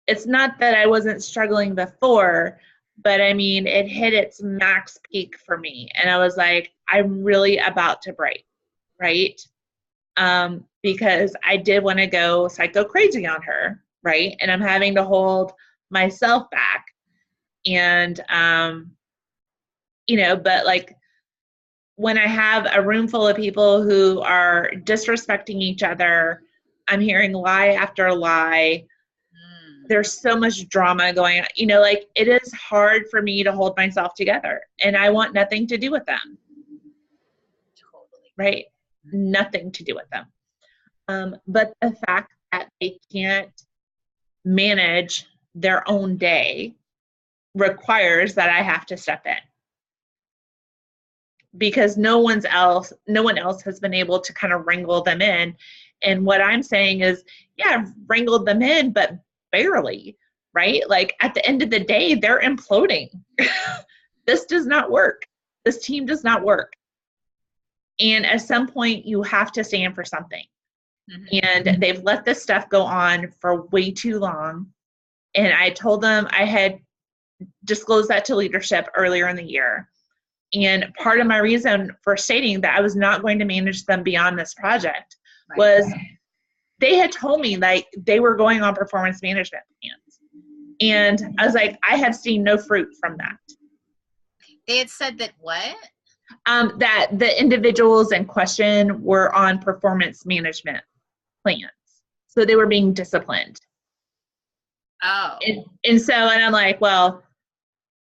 it's not that I wasn't struggling before, but I mean, it hit its max peak for me. And I was like, I'm really about to break, right? Because I did want to go psycho crazy on her, right? And I'm having to hold myself back. And, but like, when I have a room full of people who are disrespecting each other, I'm hearing lie after lie. There's so much drama going on. You know, like, it is hard for me to hold myself together, and I want nothing to do with them. Totally. Right? Nothing to do with them. But the fact that they can't manage their own day requires that I have to step in, because no one else has been able to kind of wrangle them in. And what I'm saying is, yeah, I've wrangled them in, but barely, right? Like, at the end of the day, they're imploding. This does not work. This team does not work. And at some point, you have to stand for something. Mm-hmm. And they've let this stuff go on for way too long. And I told them, I had disclosed that to leadership earlier in the year. And part of my reason for stating that I was not going to manage them beyond this project was they had told me, like, they were going on performance management plans. And I was like, I have seen no fruit from that. They had said that what? That the individuals in question were on performance management plans. So they were being disciplined. Oh. And I'm like, well,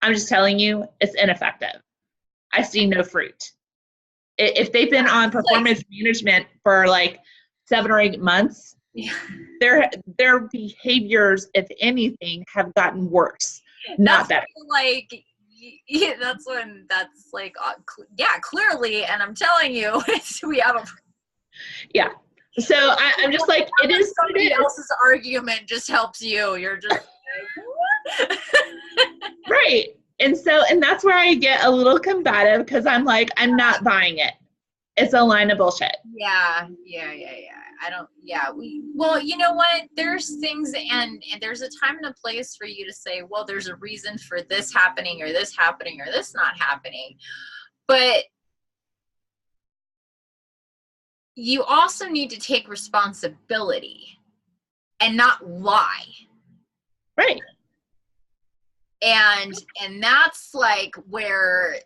I'm just telling you, it's ineffective. I see no fruit. If they've been on performance management for like 7 or 8 months, their behaviors, if anything, have gotten worse, not better. Like, yeah, that's like, clearly, and I'm telling you, we have a. Yeah. So I'm just like, it is somebody else's argument just helps you. You're just like, what? Right. And that's where I get a little combative, because I'm like, I'm not buying it. It's a line of bullshit. Yeah. Well, you know what? There's things, and there's a time and a place for you to say, well, there's a reason for this happening or this happening or this not happening. But you also need to take responsibility and not lie. Right. And that's like where,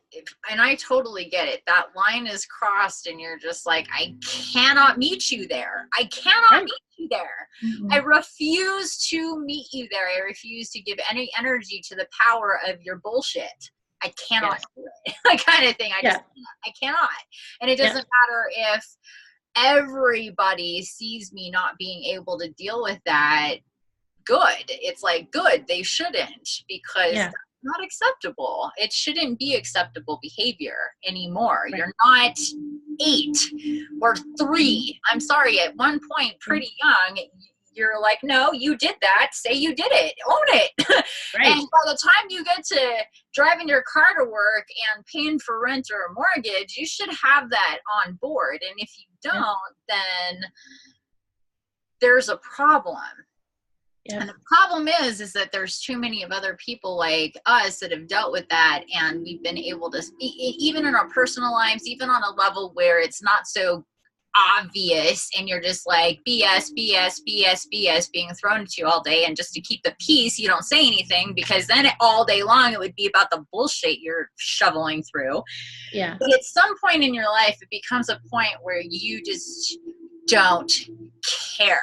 and I totally get it. That line is crossed and you're just like, I cannot meet you there. I cannot meet you there. Mm-hmm. I refuse to meet you there. I refuse to give any energy to the power of your bullshit. I cannot do it. That kind of thing. I cannot. And it doesn't matter if everybody sees me not being able to deal with that. Good. It's like, good. They shouldn't, because that's not acceptable. It shouldn't be acceptable behavior anymore. Right. You're not 8 or 3. I'm sorry. At one point, pretty young, you're like, no, you did that. Say you did it. Own it. Right. And by the time you get to driving your car to work and paying for rent or a mortgage, you should have that on board. And if you don't, then there's a problem. Yeah. And the problem is that there's too many of other people like us that have dealt with that, and we've been able to speak, even in our personal lives, even on a level where it's not so obvious, and you're just like BS being thrown at you all day, and just to keep the peace, you don't say anything, because then all day long it would be about the bullshit you're shoveling through. Yeah. But at some point in your life, it becomes a point where you just don't care.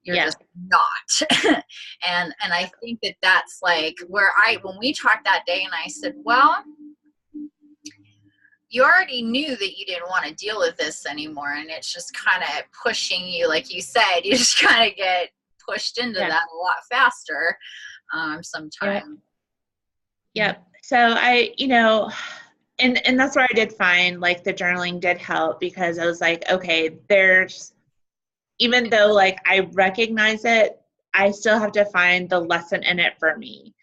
You're just not. and I think that's like where when we talked that day, and I said, well, you already knew that you didn't want to deal with this anymore. And it's just kind of pushing you, like you said, you just kind of get pushed into that a lot faster sometimes. Yep. So and that's where I did find, like, the journaling did help, because I was like, okay, even though, like, I recognize it, I still have to find the lesson in it for me.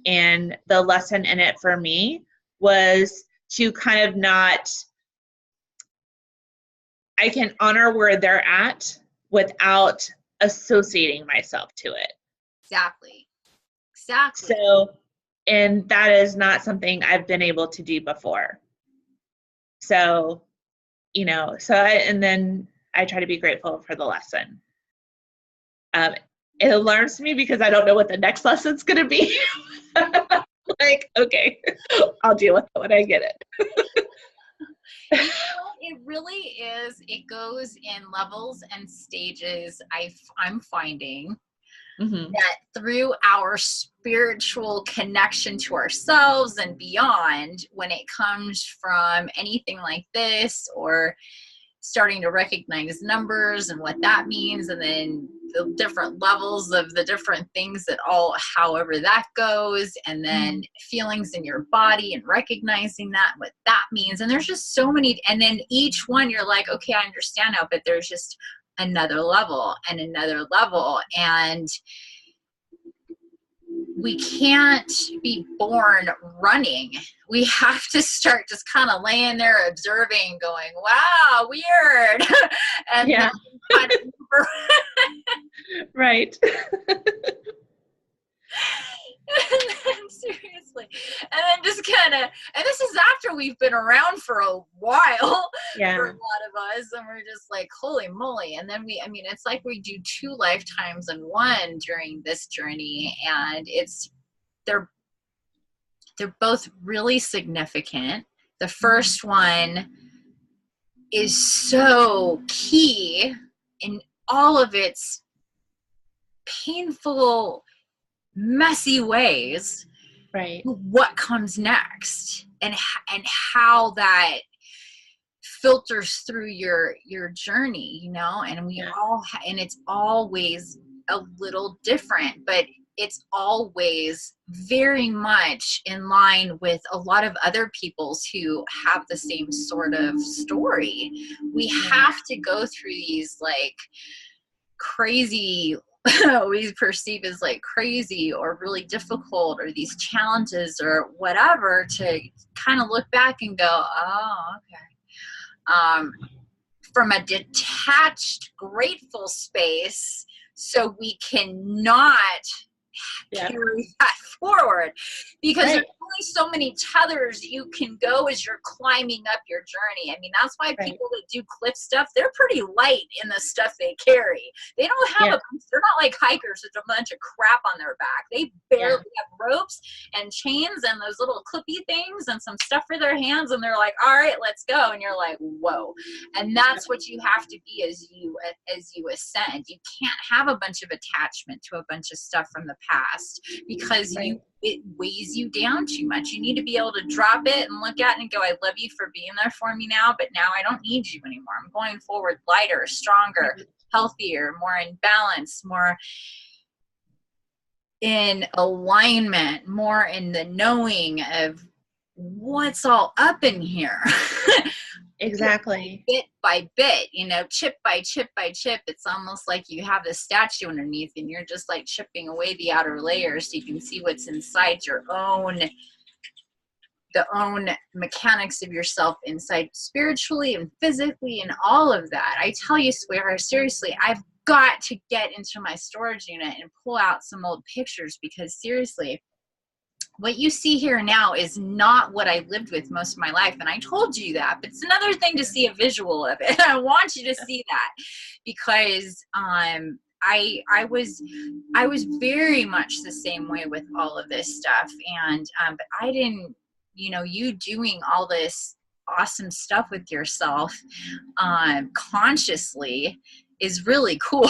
And the lesson in it for me was to kind of I can honor where they're at without associating myself to it. Exactly. So, and that is not something I've been able to do before. So, and then I try to be grateful for the lesson. It alarms me because I don't know what the next lesson's going to be. Like, okay, I'll deal with it when I get it. You know what? It really is. It goes in levels and stages. I'm finding that through our spiritual connection to ourselves and beyond, when it comes from anything like this, or starting to recognize numbers and what that means, and then the different levels of the different things that all, however that goes, and then feelings in your body and recognizing that, what that means. And there's just so many, and then each one you're like, okay, I understand now, but there's just another level and another level. And we can't be born running. We have to start just kind of laying there observing, going, wow, weird. And yeah. then kind of Right. seriously. And then just kind of, and this is after we've been around for a while, Yeah. for a lot of us, and we're just like, holy moly. And then it's like we do 2 lifetimes in one during this journey, and they're both really significant. The first one is so key in all of its painful, messy ways. Right. What comes next, and how that filters through your journey, and we all and it's always a little different, but it's always very much in line with a lot of other people's who have the same sort of story. We have to go through these like crazy, we perceive as like crazy or really difficult, or these challenges or whatever, to kind of look back and go, oh, okay. From a detached, grateful space, so we cannot carry that forward, because there's only so many tethers you can go as you're climbing up your journey. I mean, that's why people that do cliff stuff, they're pretty light in the stuff they carry. They don't have they're not like hikers with a bunch of crap on their back. They barely have ropes and chains and those little clippy things and some stuff for their hands, and they're like, all right, let's go. And you're like, whoa. And that's what you have to be as you ascend. You can't have a bunch of attachment to a bunch of stuff from the past, because it weighs you down too much. You need to be able to drop it and look at it and go, I love you for being there for me now, but now I don't need you anymore. I'm going forward lighter, stronger, healthier, more in balance, more in alignment, more in the knowing of what's all up in here. Exactly. Bit by bit, chip by chip by chip. It's almost like you have the statue underneath and you're just like chipping away the outer layers so you can see what's inside the own mechanics of yourself inside, spiritually and physically and all of that. I tell you, sweetheart, seriously, I've got to get into my storage unit and pull out some old pictures, because seriously, what you see here now is not what I lived with most of my life. And I told you that, but it's another thing to see a visual of it. I want you to see that, because I was very much the same way with all of this stuff. And but I didn't, you doing all this awesome stuff with yourself consciously is really cool.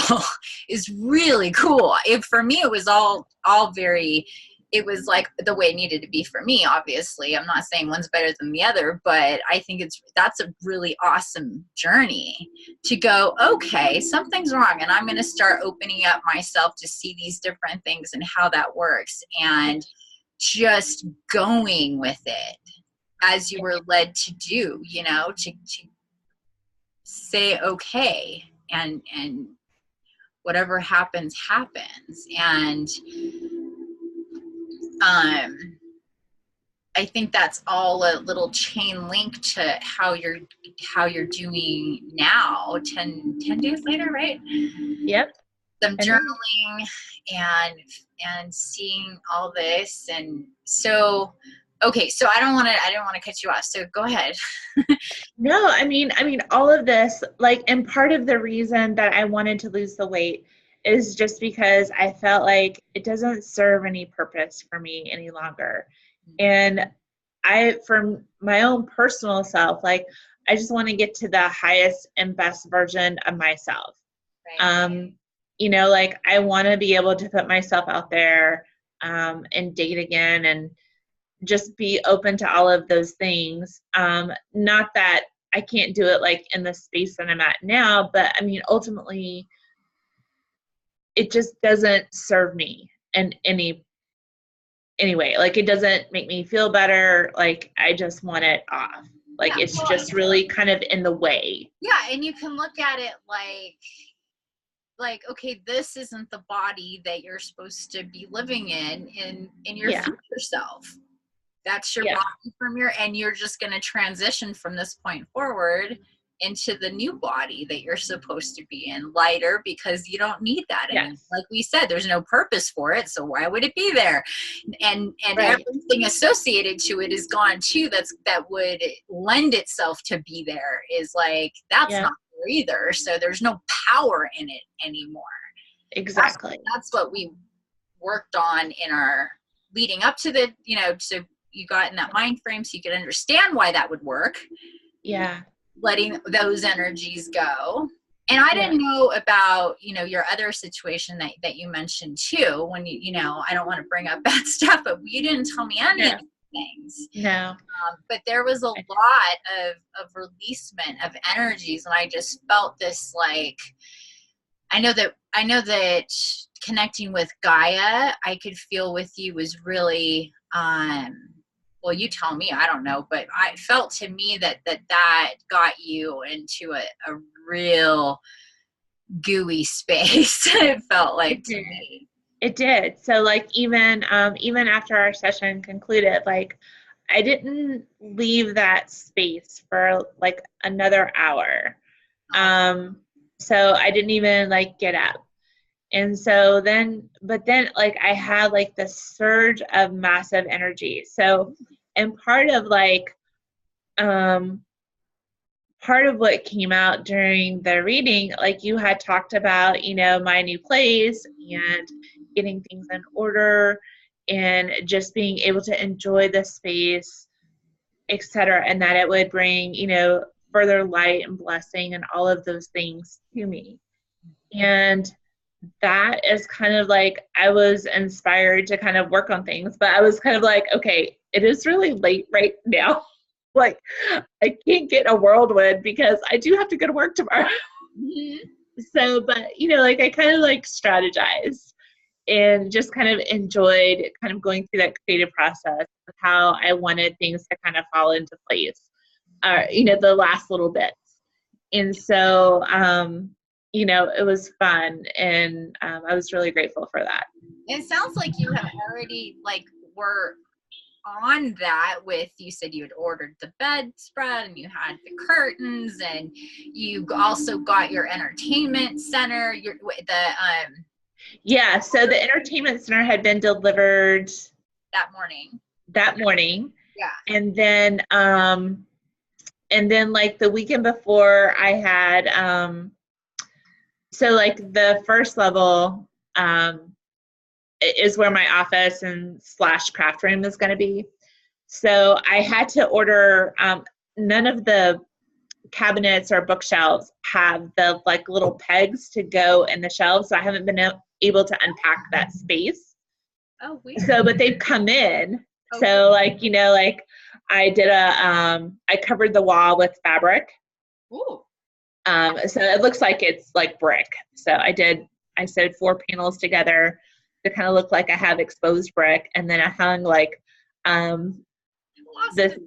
Is really cool. For me, it was all very, it was like the way it needed to be for me. Obviously, I'm not saying one's better than the other, but I think that's a really awesome journey to go, okay, something's wrong, and I'm going to start opening up myself to see these different things and how that works, and just going with it as you were led to do, to say okay, and whatever happens. And I think that's all a little chain link to how you're doing now, 10 days later, right? Yep. Some journaling and seeing all this. And so, okay, so I didn't want to cut you off, so go ahead. No, I mean, all of this, like, and part of the reason that I wanted to lose the weight is just because I felt like it doesn't serve any purpose for me any longer. And for my own personal self, like, I just want to get to the highest and best version of myself. Right. You know, like I want to be able to put myself out there and date again and just be open to all of those things. Not that I can't do it like in the space that I'm at now, but I mean, ultimately, it just doesn't serve me in any way. Like it doesn't make me feel better. Like I just want it off. Like Yeah. it's just really kind of in the way. Yeah, and you can look at it like, okay, this isn't the body that you're supposed to be living in your Yeah. future self. That's your Yeah. body and you're just going to transition from this point forward into the new body that you're supposed to be in, lighter, because you don't need that anymore. Yes. Like we said, there's no purpose for it, so why would it be there? And Right. everything associated to it is gone too. That would lend itself to be there is like, that's not there either. So there's no power in it anymore. Exactly. That's what we worked on in our leading up to the, so you got in that mind frame so you could understand why that would work. Yeah. Letting those energies go. And I didn't know about, your other situation that you mentioned too, when I don't want to bring up bad stuff, but you didn't tell me any of these things. No. But there was a lot of releasement of energies. And I just felt this, like, I know that connecting with Gaia, I could feel with you was really, well, you tell me, I don't know, but I felt to me that got you into a real gooey space. It felt like to me. It did. So like even after our session concluded, like I didn't leave that space for like another hour. So I didn't even like get up. And so then like I had like this surge of massive energy. So, and part of what came out during the reading, like you had talked about, my new place and getting things in order and just being able to enjoy the space, etc., and that it would bring, further light and blessing and all of those things to me. And that is kind of like, I was inspired to kind of work on things, but I was kind of like, okay, it is really late right now. Like, I can't get a whirlwind because I do have to go to work tomorrow. So, but, like I kind of like strategized and just kind of enjoyed kind of going through that creative process of how I wanted things to kind of fall into place, the last little bits. And so, it was fun, and I was really grateful for that. It sounds like you have already were on that with, you said you had ordered the bedspread and you had the curtains and you also got your entertainment center, yeah, so the entertainment center had been delivered that morning. Yeah. And then like the weekend before I had so like the first level is where my office and / craft room is going to be. So I had to order, none of the cabinets or bookshelves have the like little pegs to go in the shelves. So I haven't been able to unpack that space. Oh, weird. So, but they've come in. Okay. So like, like I did I covered the wall with fabric. Ooh. So it looks like it's like brick. So I sewed 4 panels together to kind of look like I have exposed brick. And then I hung like this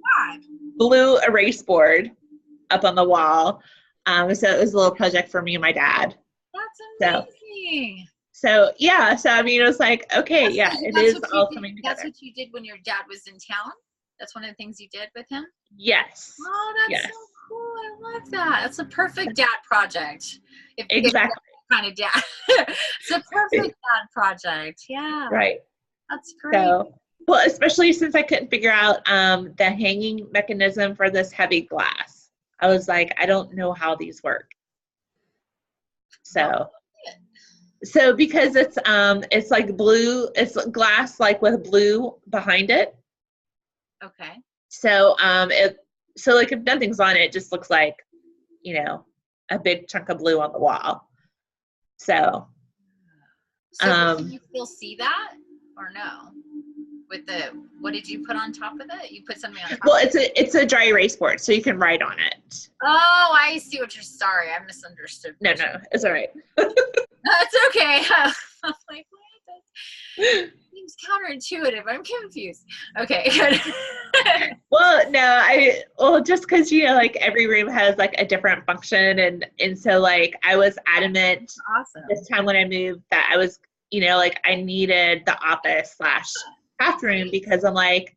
blue erase board up on the wall. So it was a little project for me and my dad. That's amazing. So yeah, so I mean, it was like, okay, it is all coming together. That's what you did when your dad was in town? That's one of the things you did with him? Yes. Oh, that's so cool. I love that. That's a perfect dad project. Exactly. Kind of dad. It's a perfect dad project. Yeah. Right. That's great. So, well, especially since I couldn't figure out the hanging mechanism for this heavy glass. I was like, I don't know how these work. So because it's like blue, it's glass like with blue behind it. Okay. So so like if nothing's on it, it just looks like, you know, a big chunk of blue on the wall. So can you still see that or no? With what did you put on top of it? You put something on top well, of it? it's a dry erase board, so you can write on it. Oh, I see what you're, sorry, I misunderstood. No, it's all right. That's okay. I'm like, what? Seems counterintuitive. I'm confused. Okay, good. Well, just because, you know, like every room has like a different function, and so like I was adamant this time when I moved that I was, you know, like I needed the office / bathroom, because I'm like,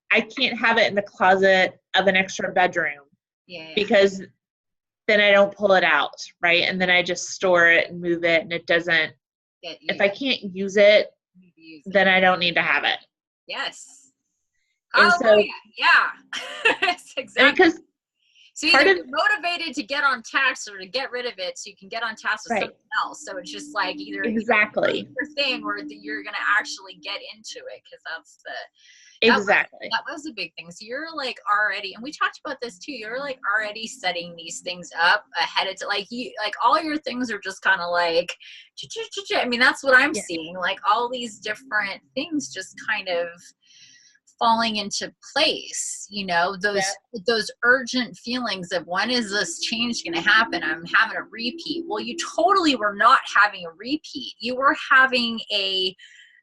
I can't have it in the closet of an extra bedroom. Yeah. Because then I don't pull it out, right? And then I just store it and move it, and it doesn't, if I can't use it, then I don't need to have it. Yes. And so, yeah. Exactly. Because so either you're motivated to get on task or to get rid of it so you can get on task with something else. So it's just like either exactly your thing or you're going to actually get into it, because that's exactly. That was a big thing. So you're like already, and we talked about this too, you're like already setting these things up ahead of time. Like all your things are just kind of like, I mean, that's what I'm seeing. Like all these different things just kind of falling into place, you know, those urgent feelings of when is this change going to happen? I'm having a repeat. Well, you totally were not having a repeat. You were having a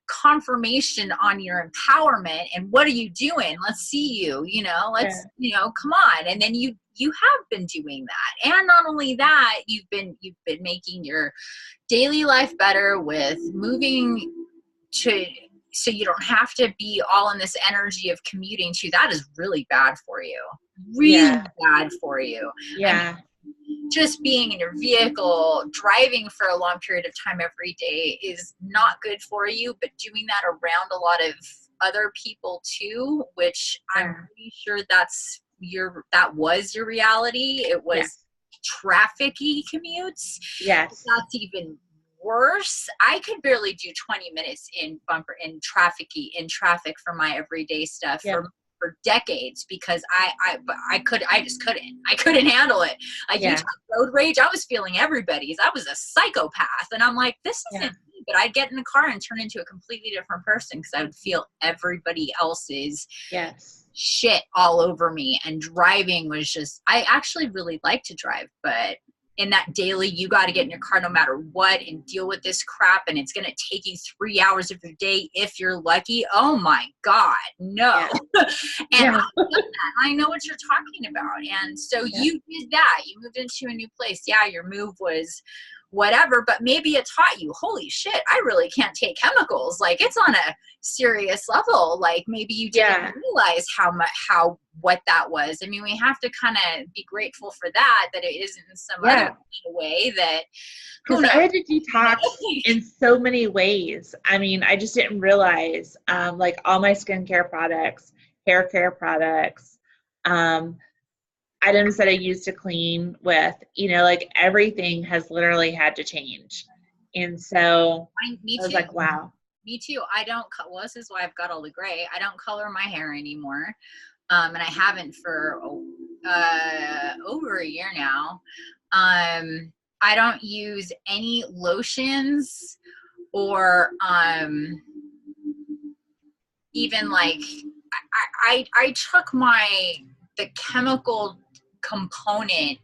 confirmation on your empowerment. And what are you doing? Let's see you, you know, you know, come on. And then you have been doing that. And not only that, you've been making your daily life better with moving to, so you don't have to be all in this energy of commuting to. That is really bad for you. Really bad for you. Yeah. I mean, just being in your vehicle, driving for a long period of time every day is not good for you, but doing that around a lot of other people too, which I'm pretty sure that was your reality. It was trafficy commutes. Yes. That's even worse. I could barely do 20 minutes in traffic for my everyday stuff for decades, because I couldn't handle it. Like you talk road rage, I was feeling everybody's. I was a psychopath, and I'm like, this isn't me. But I'd get in the car and turn into a completely different person because I would feel everybody else's shit all over me. And driving was just, I actually really like to drive, but in that daily, you got to get in your car no matter what and deal with this crap, and it's going to take you 3 hours of your day if you're lucky. Oh my God, no. And I know what you're talking about. And so you did that. You moved into a new place. Yeah, your move was whatever, but maybe it taught you, holy shit, I really can't take chemicals. Like, it's on a serious level. Like, maybe you didn't realize what that was. I mean, we have to kind of be grateful for that it isn't in some other way that, because I had to detox in so many ways. I mean, I just didn't realize, like all my skincare products, hair care products, items that I used to clean with, you know, like everything has literally had to change. And so I was like, wow. Me too. I don't, well, this is why I've got all the gray. I don't color my hair anymore. And I haven't for over a year now. I don't use any lotions or even like, I took the chemical component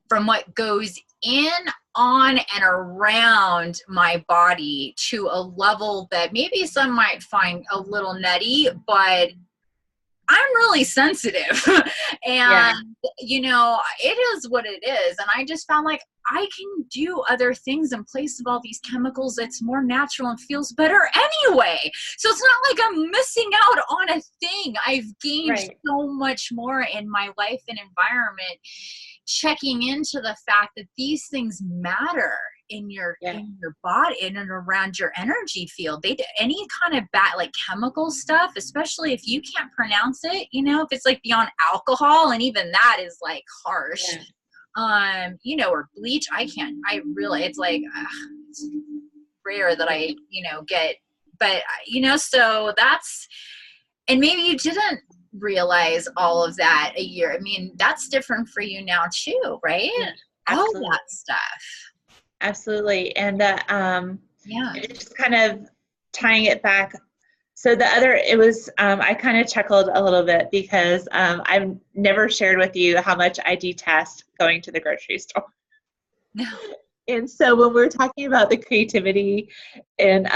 from what goes in, on, and around my body to a level that maybe some might find a little nutty, but I'm really sensitive. And, you know, it is what it is. And I just found like I can do other things in place of all these chemicals that's more natural and feels better anyway. So it's not like I'm missing out on a thing. I've gained so much more in my life and environment, checking into the fact that these things matter in your body and around your energy field. Any kind of bad, like chemical stuff, especially if you can't pronounce it, you know, if it's like beyond alcohol, and even that is like harsh, you know, or bleach, it's like, it's rare that I, you know, get, but you know, so that's, and maybe you didn't realize all of that a year. I mean, that's different for you now too, right? Yeah, All absolutely. that stuff. Absolutely. And Yeah. just kind of tying it back. So the other, it was, I kind of chuckled a little bit because I've never shared with you how much I detest going to the grocery store. No. And so when we're talking about the creativity, and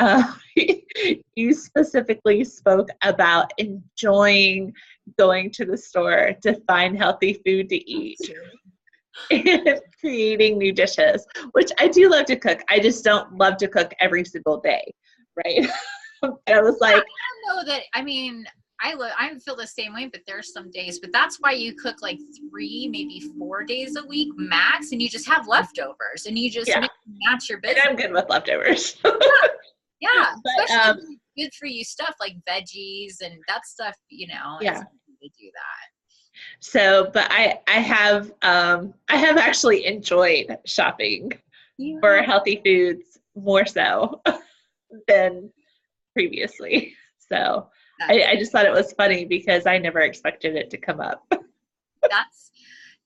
you specifically spoke about enjoying going to the store to find healthy food to eat and creating new dishes, which I do love to cook. I just don't love to cook every single day, right? And I was like, I don't know that, I mean, I feel the same way, but there's some days, but that's why you cook like 3, maybe 4 days a week max, and you just have leftovers and you just yeah, mix and match your and business. I'm good with leftovers. Yeah, But, especially good for you stuff like veggies and that stuff, you know, yeah. it's good to do that. So, but I have actually enjoyed shopping for Yeah. healthy foods more so than previously. So I just thought it was funny because I never expected it to come up.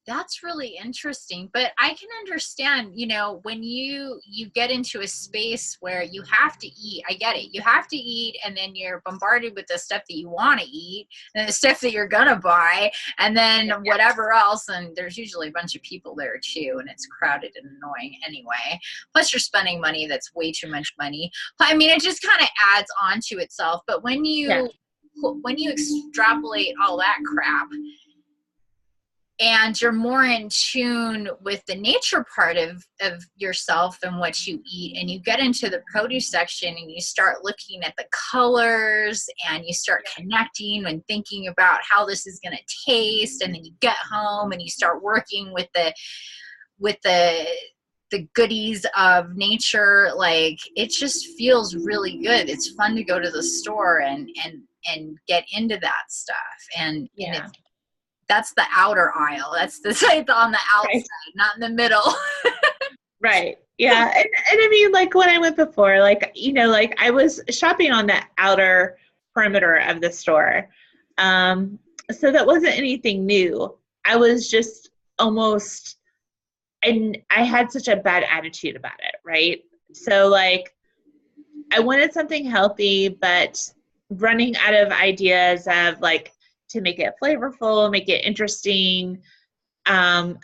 That's really interesting, but I can understand, you know, when you get into a space where you have to eat. I get it, you have to eat, and then you're bombarded with the stuff that you want to eat and the stuff that you're gonna buy, and then whatever else, and there's usually a bunch of people there too, and it's crowded and annoying anyway, plus you're spending money that's way too much money. I mean, it just kind of adds on to itself. But when you extrapolate all that crap and you're more in tune with the nature part of yourself and what you eat, and you get into the produce section and you start looking at the colors and you start connecting and thinking about how this is going to taste, and then you get home and you start working with the goodies of nature, like it just feels really good. It's fun to go to the store and get into that stuff, and that's the outer aisle. That's the side on the outside, right, not in the middle. Right. Yeah. And I mean, like when I went before, like, you know, like I was shopping on the outer perimeter of the store. So that wasn't anything new. I was just almost, and I had such a bad attitude about it. Right. So like I wanted something healthy, but running out of ideas of like, to make it flavorful, make it interesting,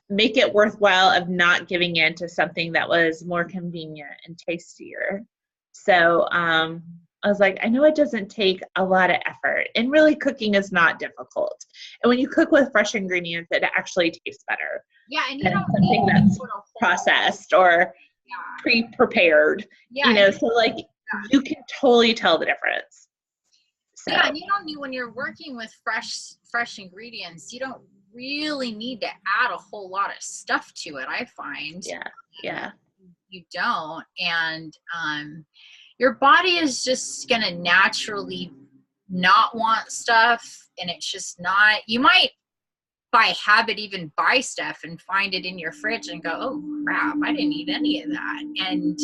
make it worthwhile of not giving in to something that was more convenient and tastier. So I was like, I know it doesn't take a lot of effort, and really cooking is not difficult. And when you cook with fresh ingredients, it actually tastes better. Yeah, and you don't something that's processed or pre-prepared. Yeah, you know, so like you can totally tell the difference. So. Yeah, and you don't need, when you're working with fresh ingredients, you don't really need to add a whole lot of stuff to it, I find. Yeah. You don't, and your body is just gonna naturally not want stuff, and it's just not. You might by habit even buy stuff and find it in your fridge and go, oh crap, I didn't eat any of that. And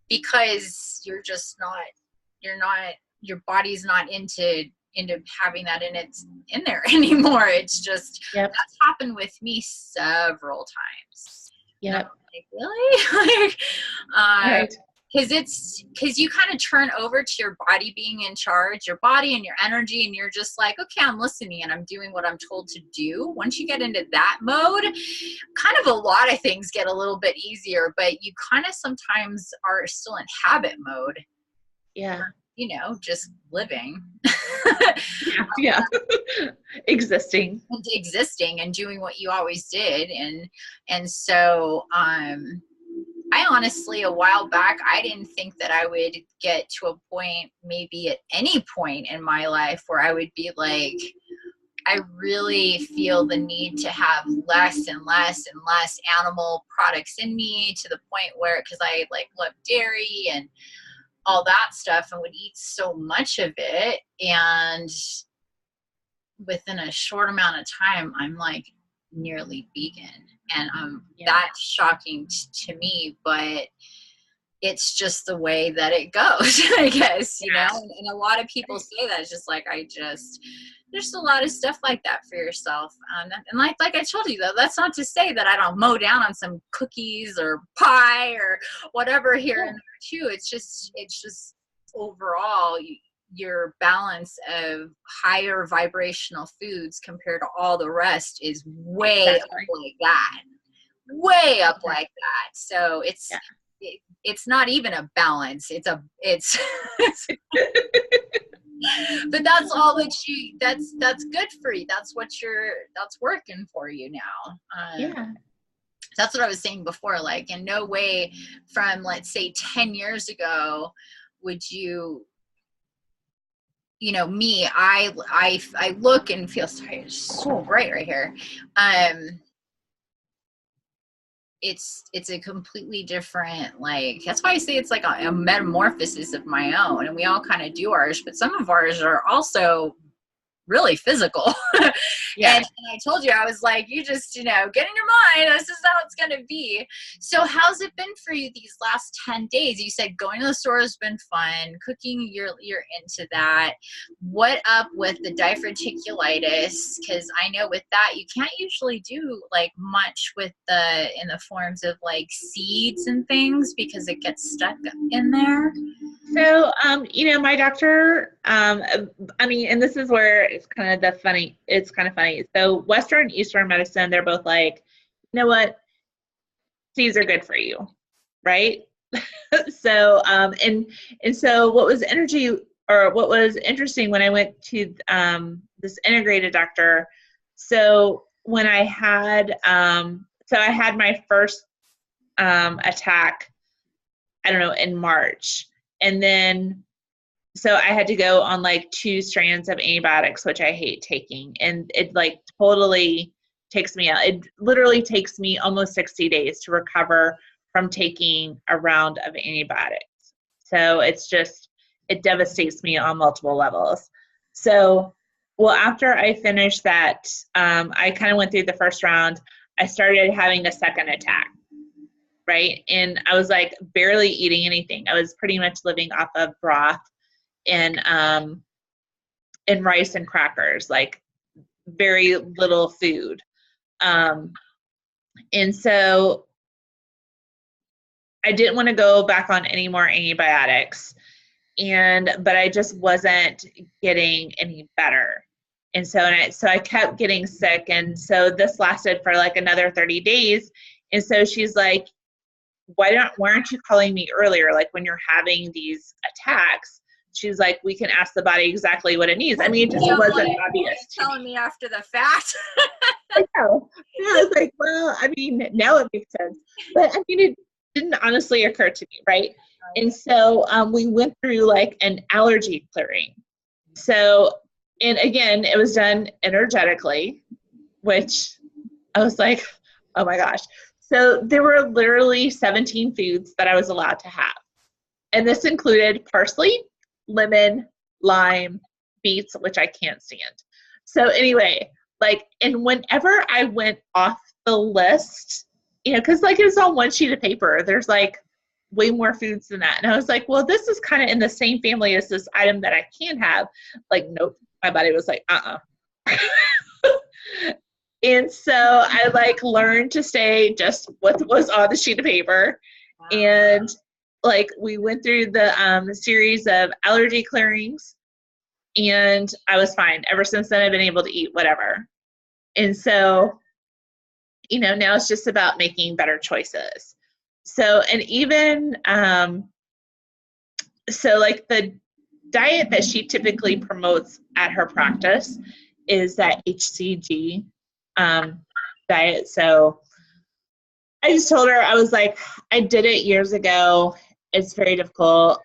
because you're just not, your body's not into having that in there anymore. It's just, that's happened with me several times. Like, really? Right. Because you kind of turn over to your body being in charge, your body and your energy, and you're just like, okay, I'm listening and I'm doing what I'm told to do. Once you get into that mode, kind of a lot of things get a little bit easier, but you kind of sometimes are still in habit mode. Yeah. You know, just living. Existing and doing what you always did. And so, I honestly, a while back, I didn't think that I would get to a point, maybe at any point in my life, where I would be like, I really feel the need to have less and less and less animal products in me, to the point where, because I like love dairy and all that stuff and would eat so much of it. And within a short amount of time, I'm like nearly vegan. And that's shocking to me, but it's just the way that it goes, I guess, you know, and a lot of people say that. It's just like, there's a lot of stuff like that for yourself. And like I told you, though, that's not to say that I don't mow down on some cookies or pie or whatever here and there too. It's just overall, your balance of higher vibrational foods compared to all the rest is way up like that. Way up like that. So it's not even a balance. It's but that's all that's good for you. That's working for you now. That's what I was saying before. Like, in no way from, let's say, 10 years ago would you know, me, I look and feel, sorry, it's so bright right here. It's a completely different, like, that's why I say it's like a metamorphosis of my own, and we all kind of do ours, but some of ours are also really physical. And I told you, I was like, you just, you know, get in your mind, this is how it's going to be. So how's it been for you these last 10 days? You said going to the store has been fun, cooking, you're into that. What up with the diverticulitis? Because I know with that, you can't usually do like much with in the forms of like seeds and things, because it gets stuck in there. So, you know, my doctor, I mean, and this is where it's kind of funny. So Western, Eastern medicine, they're both like, you know what? Seeds are good for you. Right. So, and so what was interesting when I went to, this integrated doctor. So when I had, I had my first, attack, I don't know, in March. And then, so I had to go on like 2 strands of antibiotics, which I hate taking. And it like totally takes me out. It literally takes me almost 60 days to recover from taking a round of antibiotics. So it's just, it devastates me on multiple levels. So, well, after I finished that, I kind of went through the first round. I started having a second attack. Right. And I was like barely eating anything. I was pretty much living off of broth and rice and crackers, like very little food. And so I didn't want to go back on any more antibiotics, but I just wasn't getting any better. And so, I kept getting sick. And so this lasted for like another 30 days. And so she's like, why aren't you calling me earlier? Like when you're having these attacks, she's like, we can ask the body exactly what it needs. I mean, it just wasn't obvious. Telling me after the fact. I know. Yeah, I was like, well, I mean, now it makes sense. But I mean, it didn't honestly occur to me, right? And so we went through like an allergy clearing. So, and again, it was done energetically, which I was like, oh my gosh. So there were literally 17 foods that I was allowed to have. And this included parsley, lemon, lime, beets, which I can't stand. So anyway, like, and whenever I went off the list, you know, because like it was on one sheet of paper, there's like way more foods than that. And I was like, well, this is kind of in the same family as this item that I can have. Like, nope. My body was like, And so I like learned to stay just what was on the sheet of paper. Wow. And like we went through the series of allergy clearings, and I was fine. Ever since then, I've been able to eat whatever. And so, you know, now it's just about making better choices. So, and even, so like the diet that she typically promotes at her practice is that Hcg diet. So I just told her, I was like, I did it years ago. It's very difficult.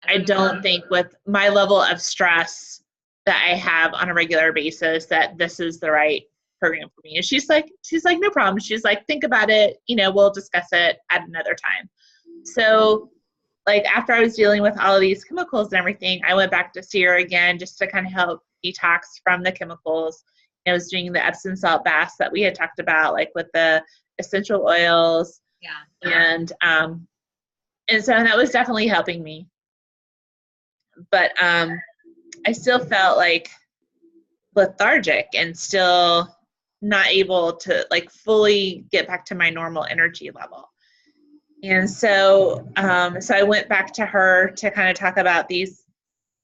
I don't think with my level of stress that I have on a regular basis that this is the right program for me. And she's like, no problem. She's like, think about it. You know, we'll discuss it at another time. So like after I was dealing with all of these chemicals and everything, I went back to see her again just to kind of help detox from the chemicals. I was doing the Epsom salt baths that we had talked about, like with the essential oils. Yeah. And And so that was definitely helping me. But I still felt like lethargic and still not able to like fully get back to my normal energy level. And so, so I went back to her to kind of talk about these,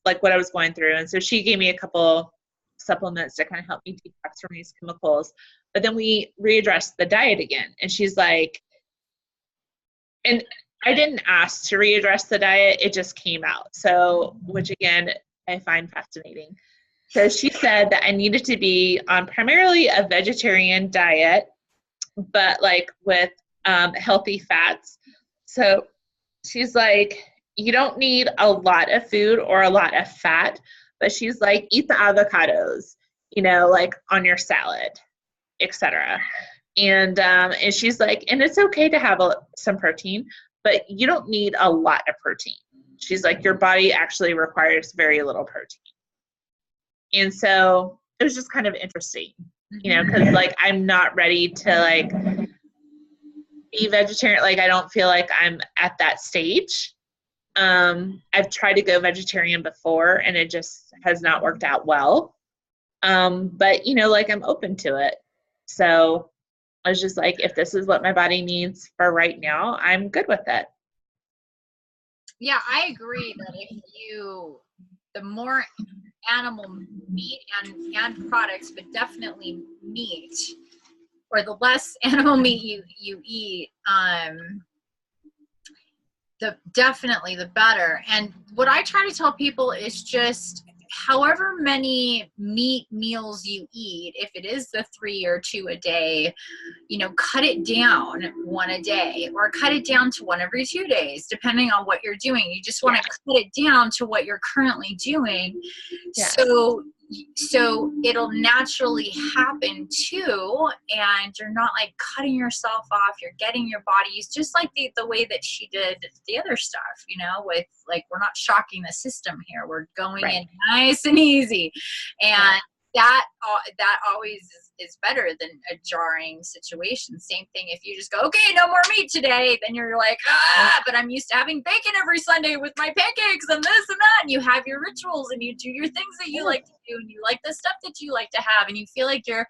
like what I was going through. And so she gave me a couple supplements to kind of help me detox from these chemicals. But then we readdressed the diet again. And she's like, and I didn't ask to readdress the diet. It just came out. So, which again, I find fascinating. So she said that I needed to be on primarily a vegetarian diet, but like with healthy fats. So she's like, you don't need a lot of food or a lot of fat, but she's like, eat the avocados, you know, like on your salad, etc. And she's like, and it's okay to have some protein, but you don't need a lot of protein. She's like, your body actually requires very little protein. And so it was just kind of interesting, you know, because like I'm not ready to like be vegetarian. Like I don't feel like I'm at that stage. I've tried to go vegetarian before and it just has not worked out well. But you know, like I'm open to it. So I was just like, if this is what my body needs for right now, I'm good with it. Yeah, I agree that the more animal meat and products, but definitely meat, or the less animal meat you eat, definitely the better. And what I try to tell people is just however many meat meals you eat, if it is the 3 or 2 a day, you know, cut it down 1 a day or cut it down to 1 every 2 days, depending on what you're doing. You just want to cut it down to what you're currently doing. Yeah. So it'll naturally happen too, and you're not like cutting yourself off. You're getting your body used, just like the way that she did the other stuff, you know, with like, we're not shocking the system here. We're going in nice and easy. And that always is better than a jarring situation. Same thing if you just go, okay, no more meat today, then you're like, but I'm used to having bacon every Sunday with my pancakes and this and that, and you have your rituals and you do your things that you like to do and you like the stuff that you like to have, and you feel like you're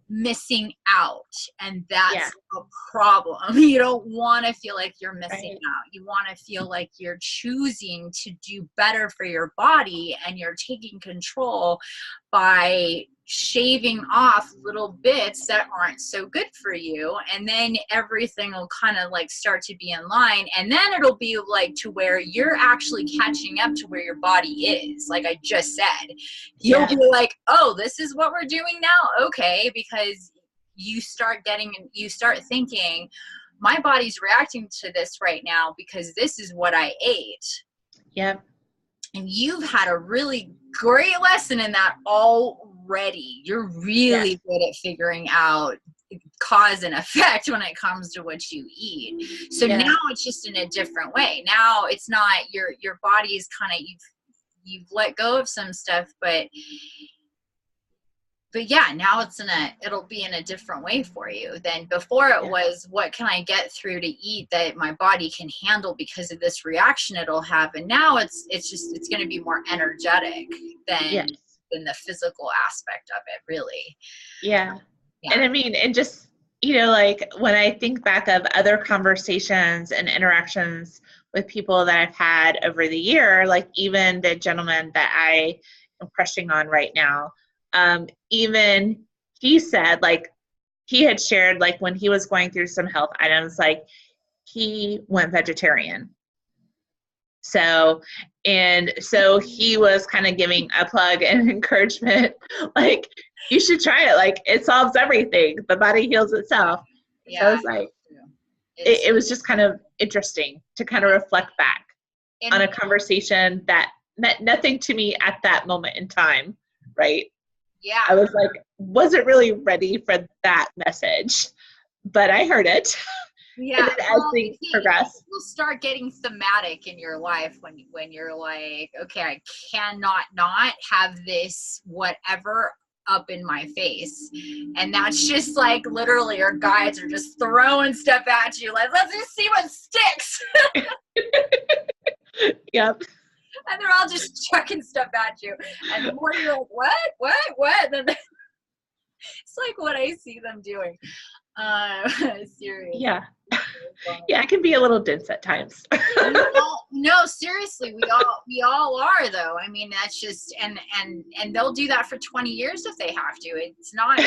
missing out, and that's a problem. You don't want to feel like you're missing out. You want to feel like you're choosing to do better for your body, and you're taking control by shaving off little bits that aren't so good for you, and then everything will kind of like start to be in line, and then it'll be like to where you're actually catching up to where your body is. Like I just said, you'll be like, oh, this is what we're doing now, okay, because you start thinking, my body's reacting to this right now because this is what I ate. Yep. And you've had a really great lesson in that already. You're really good at figuring out cause and effect when it comes to what you eat. So now it's just in a different way. Now it's not your body is kind of, you've let go of some stuff, but yeah, now it'll be in a different way for you than before. It was, what can I get through to eat that my body can handle because of this reaction it'll have? And now it's going to be more energetic than the physical aspect of it, really. Yeah. And I mean, and just, you know, like when I think back of other conversations and interactions with people that I've had over the year, like even the gentleman that I am crushing on right now, even he said, like, he had shared, like, when he was going through some health items, like, he went vegetarian. So he was kind of giving a plug and encouragement, like, you should try it. Like, it solves everything. The body heals itself. Yeah. So I was like, it was just kind of interesting to kind of reflect back on a conversation that meant nothing to me at that moment in time, right? Yeah. I was like, wasn't really ready for that message, but I heard it. Yeah. And then as things progress, you'll start getting thematic in your life when you're like, okay, I cannot not have this whatever up in my face. And that's just like literally our guides are just throwing stuff at you. Like, let's just see what sticks. Yep. And they're all just chucking stuff at you. And the more you're like, what? And then it's like what I see them doing. Seriously. Yeah. Yeah, it can be a little dense at times. No, seriously, we all are though. I mean, that's just and they'll do that for 20 years if they have to. It's not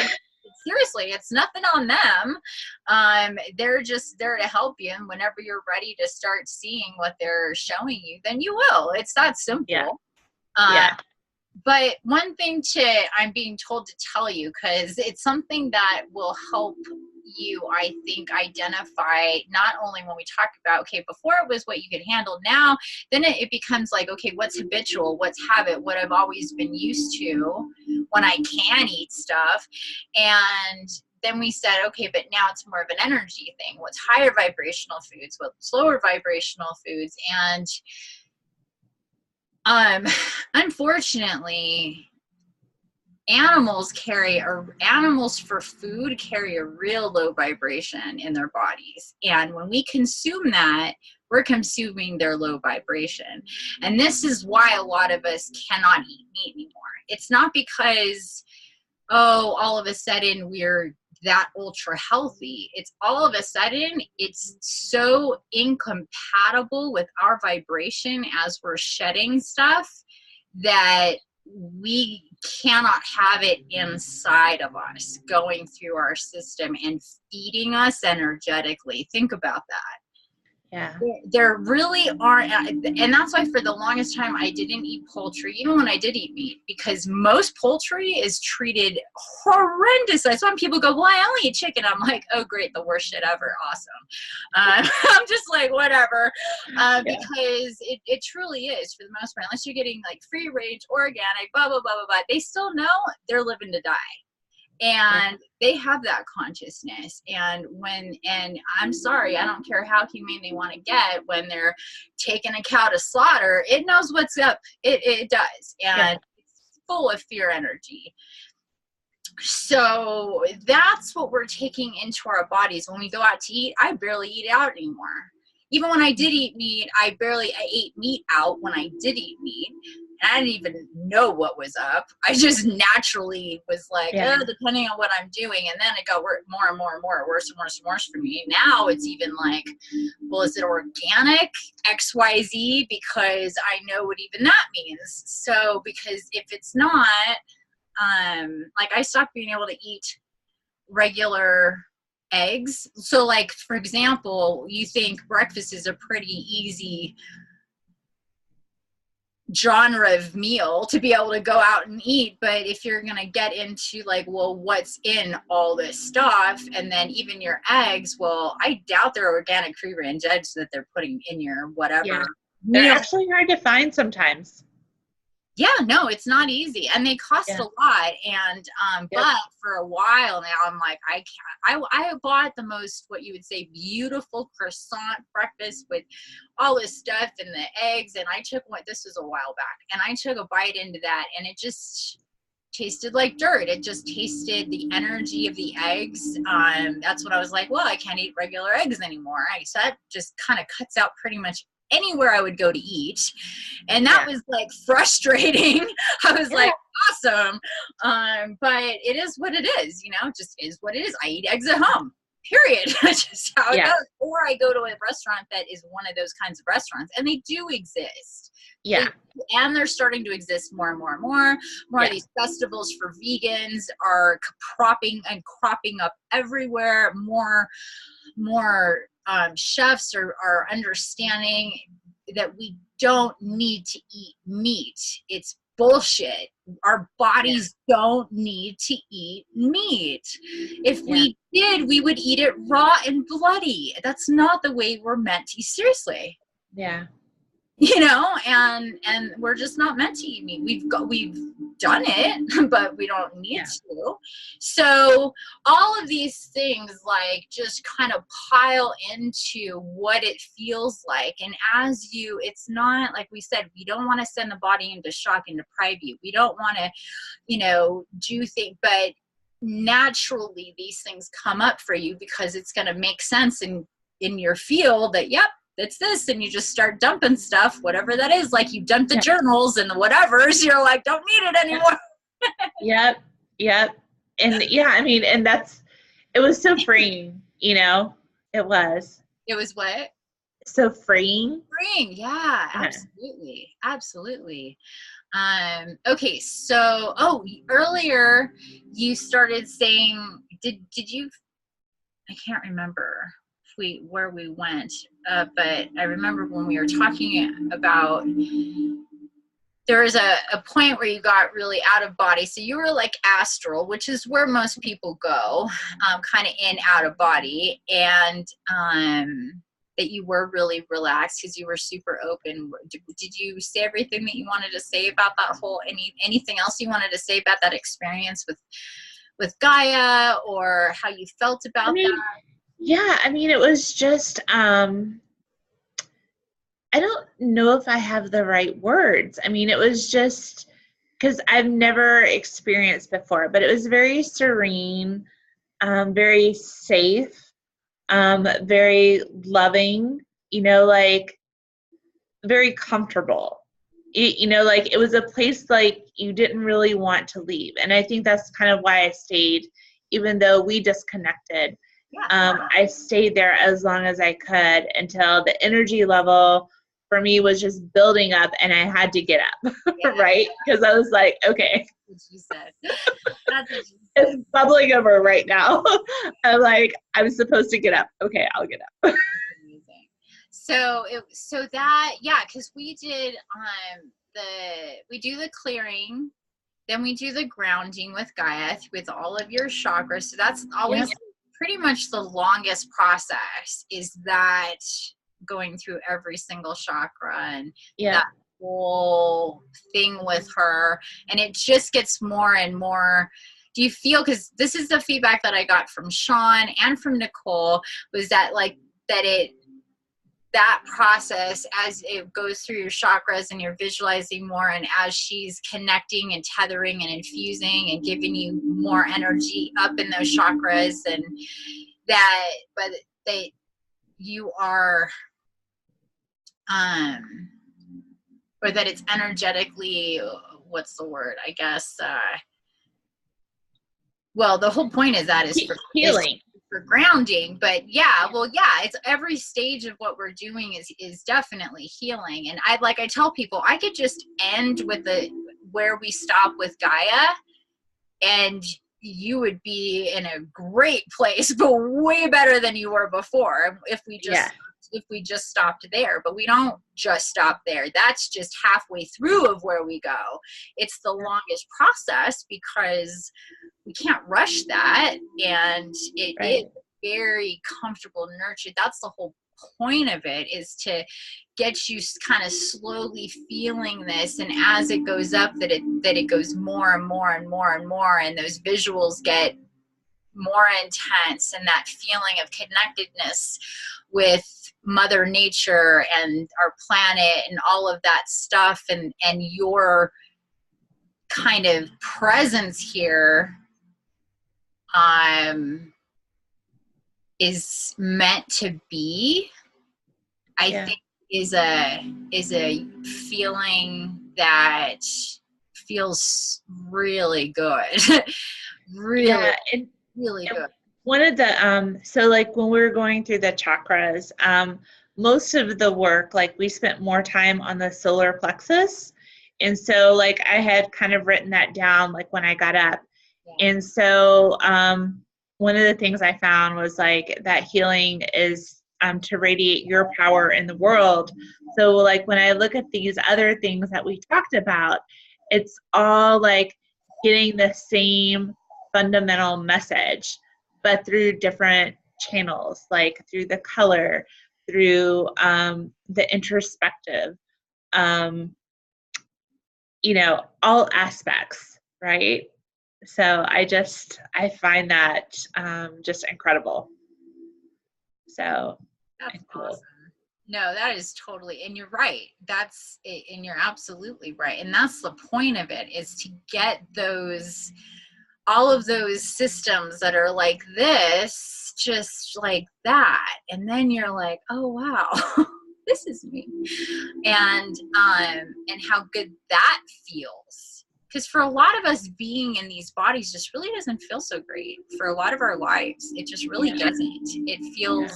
seriously, it's nothing on them. They're just there to help you, and whenever you're ready to start seeing what they're showing you, then you will. It's that simple. Yeah. But one thing I'm being told to tell you, because it's something that will help you, I think, identify not only when we talk about, okay, before it was what you could handle, now, then it becomes like, okay, what's habitual, what's habit, what I've always been used to when I can eat stuff. And then we said, okay, but now it's more of an energy thing. What's higher vibrational foods, what's lower vibrational foods. And unfortunately, animals for food carry a real low vibration in their bodies. And when we consume that, we're consuming their low vibration. And this is why a lot of us cannot eat meat anymore. It's not because, all of a sudden we're that ultra healthy. It's all of a sudden it's so incompatible with our vibration as we're shedding stuff that we cannot have it inside of us going through our system and feeding us energetically. Think about that. Yeah. There really aren't, and that's why for the longest time I didn't eat poultry, even when I did eat meat, because most poultry is treated horrendous. That's when people go, well, I only eat chicken. I'm like, oh great, the worst shit ever. Awesome. I'm just like, whatever, because it truly is, for the most part, unless you're getting like free range, organic, blah, blah, blah, blah, blah, they still know they're living to die. And they have that consciousness. And I'm sorry, I don't care how humane they want to get, when they're taking a cow to slaughter, it knows what's up. It does. And it's full of fear energy. So that's what we're taking into our bodies. When we go out to eat, I barely eat out anymore. Even when I did eat meat, I ate meat out when I did eat meat. I didn't even know what was up. I just naturally was like, depending on what I'm doing. And then it got more and more and more, worse and worse and worse for me. Now it's even like, well, is it organic XYZ? Because I know what even that means. So, because if it's not, like I stopped being able to eat regular eggs. So like, for example, you think breakfast is a pretty easy genre of meal to be able to go out and eat, but if you're going to get into like, well, what's in all this stuff, and then even your eggs, well, I doubt they're organic free range eggs that they're putting in your whatever. They're actually hard to find sometimes. Yeah, no, it's not easy, and they cost a lot. And but for a while now, I'm like, I bought the most, what you would say, beautiful croissant breakfast with all this stuff and the eggs, and I took this was a while back, and I took a bite into that, and it just tasted like dirt. It just tasted the energy of the eggs. That's when I was like, well, I can't eat regular eggs anymore. So that just kind of cuts out pretty much anywhere I would go to eat. And that was like frustrating. I was like, awesome. But it is what it is, it just is what it is. I eat eggs at home, period. That's just how it goes. Or I go to a restaurant that is one of those kinds of restaurants, and they do exist. Yeah. And they're starting to exist more and more and more. More of these festivals for vegans are cropping up everywhere. More chefs are understanding that we don't need to eat meat. It's bullshit. Our bodies don't need to eat meat. If we did, we would eat it raw and bloody. That's not the way we're meant to. Seriously. Yeah. and we're just not meant to eat meat. We've done it, but we don't need to. So all of these things like just kind of pile into what it feels like. And it's not like we said, we don't want to send the body into shock and deprive you. We don't want to, do things, but naturally these things come up for you because it's going to make sense in your field that, yep, it's this, and you just start dumping stuff, whatever that is, like you dump the journals and the whatevers, you're like, don't need it anymore. Yep. And and it was so freeing, it was. It was what? So freeing. Yeah, absolutely. Okay, so earlier you started saying, did you, I can't remember where we went, but I remember when we were talking about, there was a point where you got really out of body. So you were like astral, which is where most people go, kind of in, out of body, and that you were really relaxed because you were super open. Did you say everything that you wanted to say about that whole, anything else you wanted to say about that experience with Gaia, or how you felt about that? Yeah, it was just, I don't know if I have the right words. It was just, because I've never experienced before, but it was very serene, very safe, very loving, very comfortable. It was a place like you didn't really want to leave. And I think that's kind of why I stayed, even though we disconnected. I stayed there as long as I could until the energy level for me was just building up and I had to get up, right? Because I was like, okay. That's what you said. That's what you said. It's bubbling over right now. I'm like, I'm supposed to get up. Okay, I'll get up. Amazing. So that, because we did we do the clearing, then we do the grounding with Gaia with all of your chakras. So that's always pretty much the longest process, is that going through every single chakra and that whole thing with her. And it just gets more and more. Do you feel, because this is the feedback that I got from Sean and from Nicole, was that that process, as it goes through your chakras and you're visualizing more, and as she's connecting and tethering and infusing and giving you more energy up in those chakras, and that, but that you are, or that it's energetically, what's the word, I guess, well, the whole point is that is for healing, for grounding. But it's every stage of what we're doing is definitely healing. And I tell people, I could just end with where we stop with Gaia, and you would be in a great place, but way better than you were before if we just stopped there. But we don't just stop there. That's just halfway through of where we go. It's the longest process because we can't rush that, and it is very comfortable, nurtured. That's the whole point of it, is to get you kind of slowly feeling this, and as it goes up, that it goes more and more and more and more, and those visuals get more intense, and that feeling of connectedness with Mother Nature and our planet and all of that stuff, and your kind of presence here is meant to be, I think, is a feeling that feels really good. Really good. One of the so like when we were going through the chakras, most of the work, like we spent more time on the solar plexus, and so like I had kind of written that down like when I got up. And so one of the things I found was like that healing is to radiate your power in the world. So like when I look at these other things that we talked about, it's all like getting the same fundamental message, but through different channels, like through the color, through the introspective, all aspects, right? So I find that just incredible. So That's it's cool. awesome. No, that is totally, and you're right. That's it, and you're absolutely right. And that's the point of it, is to get all of those systems that are like this, just like that. And then you're like, oh, wow, this is me. And how good that feels. Because for a lot of us, being in these bodies just really doesn't feel so great for a lot of our lives. It just really doesn't. It feels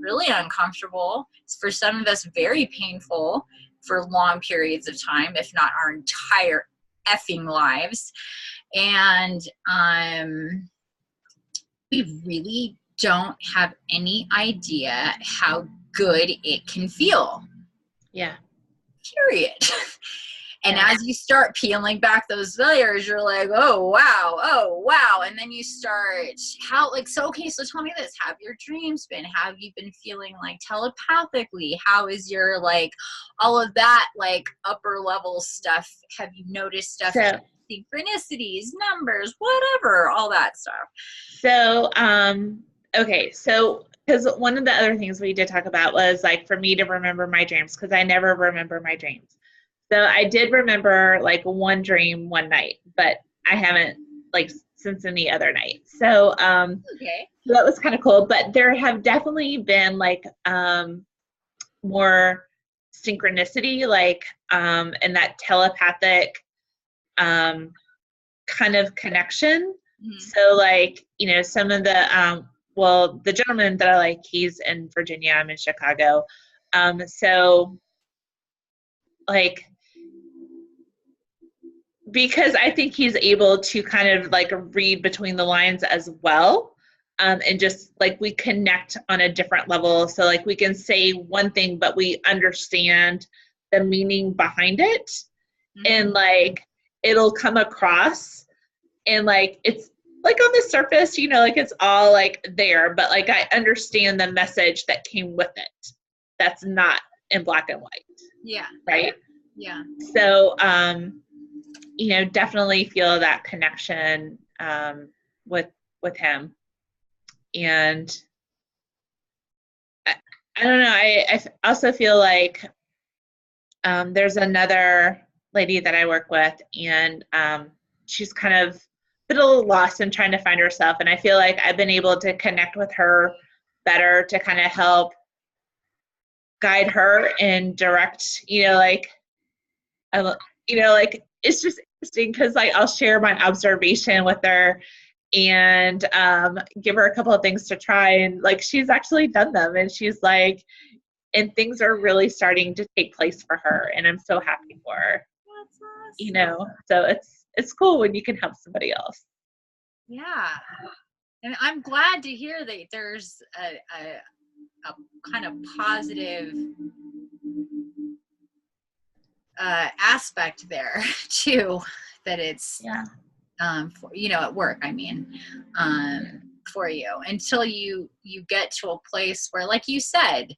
really uncomfortable. It's for some of us very painful for long periods of time, if not our entire effing lives. And we really don't have any idea how good it can feel. Yeah. Period. And as you start peeling back those layers, you're like, oh wow. And then you start, so tell me this, have your dreams been? Have you been feeling like telepathically? How is your, like, all of that, like, upper level stuff? Have you noticed stuff, synchronicities, numbers, whatever, all that stuff? So, okay. So, because one of the other things we did talk about was, like, for me to remember my dreams, because I never remember my dreams. So I did remember, like, one dream one night, but I haven't, like, since any other night. So, Okay. So that was kind of cool. But there have definitely been, like, more synchronicity, like, and that telepathic kind of connection. Mm-hmm. So, like, some of the the gentleman that I like, he's in Virginia, I'm in Chicago. So, like, because I think he's able to kind of, like, read between the lines as well. And just, like, we connect on a different level. So, like, we can say one thing, but we understand the meaning behind it. Mm-hmm. And, like, it'll come across, and, like, it's, like, on the surface, like, it's all, like, there, but, like, I understand the message that came with it. That's not in black and white. Yeah. Right? Yeah. So, definitely feel that connection with him. And I don't know, I also feel like there's another lady that I work with, and she's kind of been a little lost and trying to find herself. And I feel like I've been able to connect with her better to kind of help guide her and direct, like, it's just interesting because, like, I'll share my observation with her and give her a couple of things to try, and, like, she's actually done them, and she's like, and things are really starting to take place for her, and I'm so happy for her. That's awesome. So it's cool when you can help somebody else. Yeah, and I'm glad to hear that there's a kind of positive aspect there too, that it's for, at work, I mean, for you, until you get to a place where, like you said,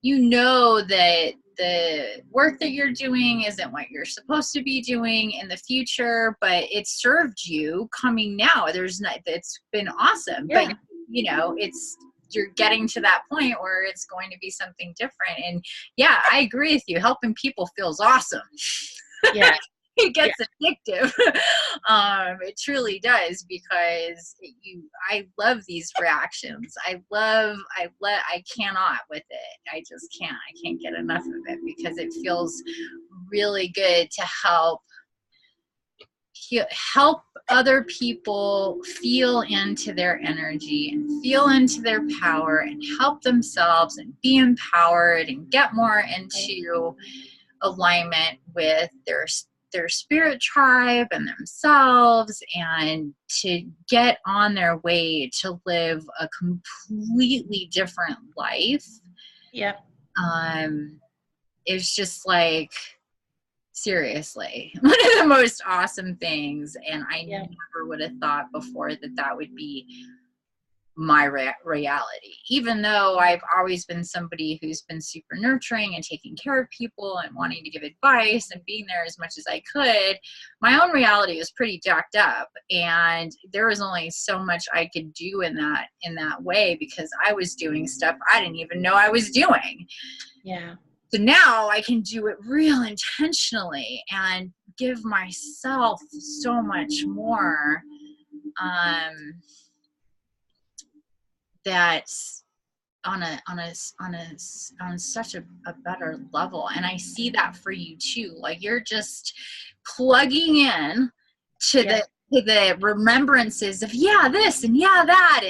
that the work that you're doing isn't what you're supposed to be doing in the future, but it served you coming now. It's been awesome, but you're getting to that point where it's going to be something different. And yeah, I agree with you. Helping people feels awesome. Yeah. It gets addictive. It truly does, because I love these reactions. I cannot with it. I just can't. I can't get enough of it, because it feels really good to help other people feel into their energy and feel into their power and help themselves and be empowered and get more into alignment with their spirit tribe and themselves, and to get on their way to live a completely different life. Yep. It's just, like, seriously, one of the most awesome things. And I never would have thought before that would be my reality, even though I've always been somebody who's been super nurturing and taking care of people and wanting to give advice and being there as much as I could. My own reality was pretty jacked up, and there was only so much I could do in that way, because I was doing stuff I didn't even know I was doing. Yeah. So now I can do it real intentionally and give myself so much more, that's on such a better level. And I see that for you too. Like, you're just plugging in to the remembrances of this and that,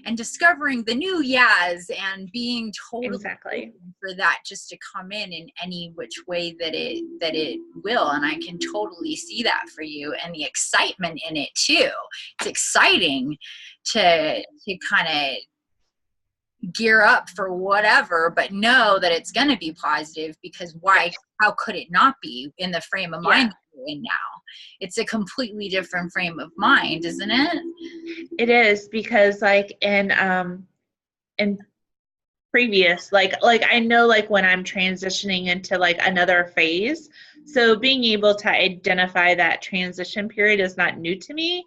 and discovering the new and being totally Exactly. for that just to come in any which way that it will. And I can totally see that for you, and the excitement in it too. It's exciting to kind of gear up for whatever, but know that it's going to be positive, because how could it not be in the frame of mind you're in now? It's a completely different frame of mind, isn't it? It is, because like in previous, like I know, like when I'm transitioning into like another phase, so being able to identify that transition period is not new to me,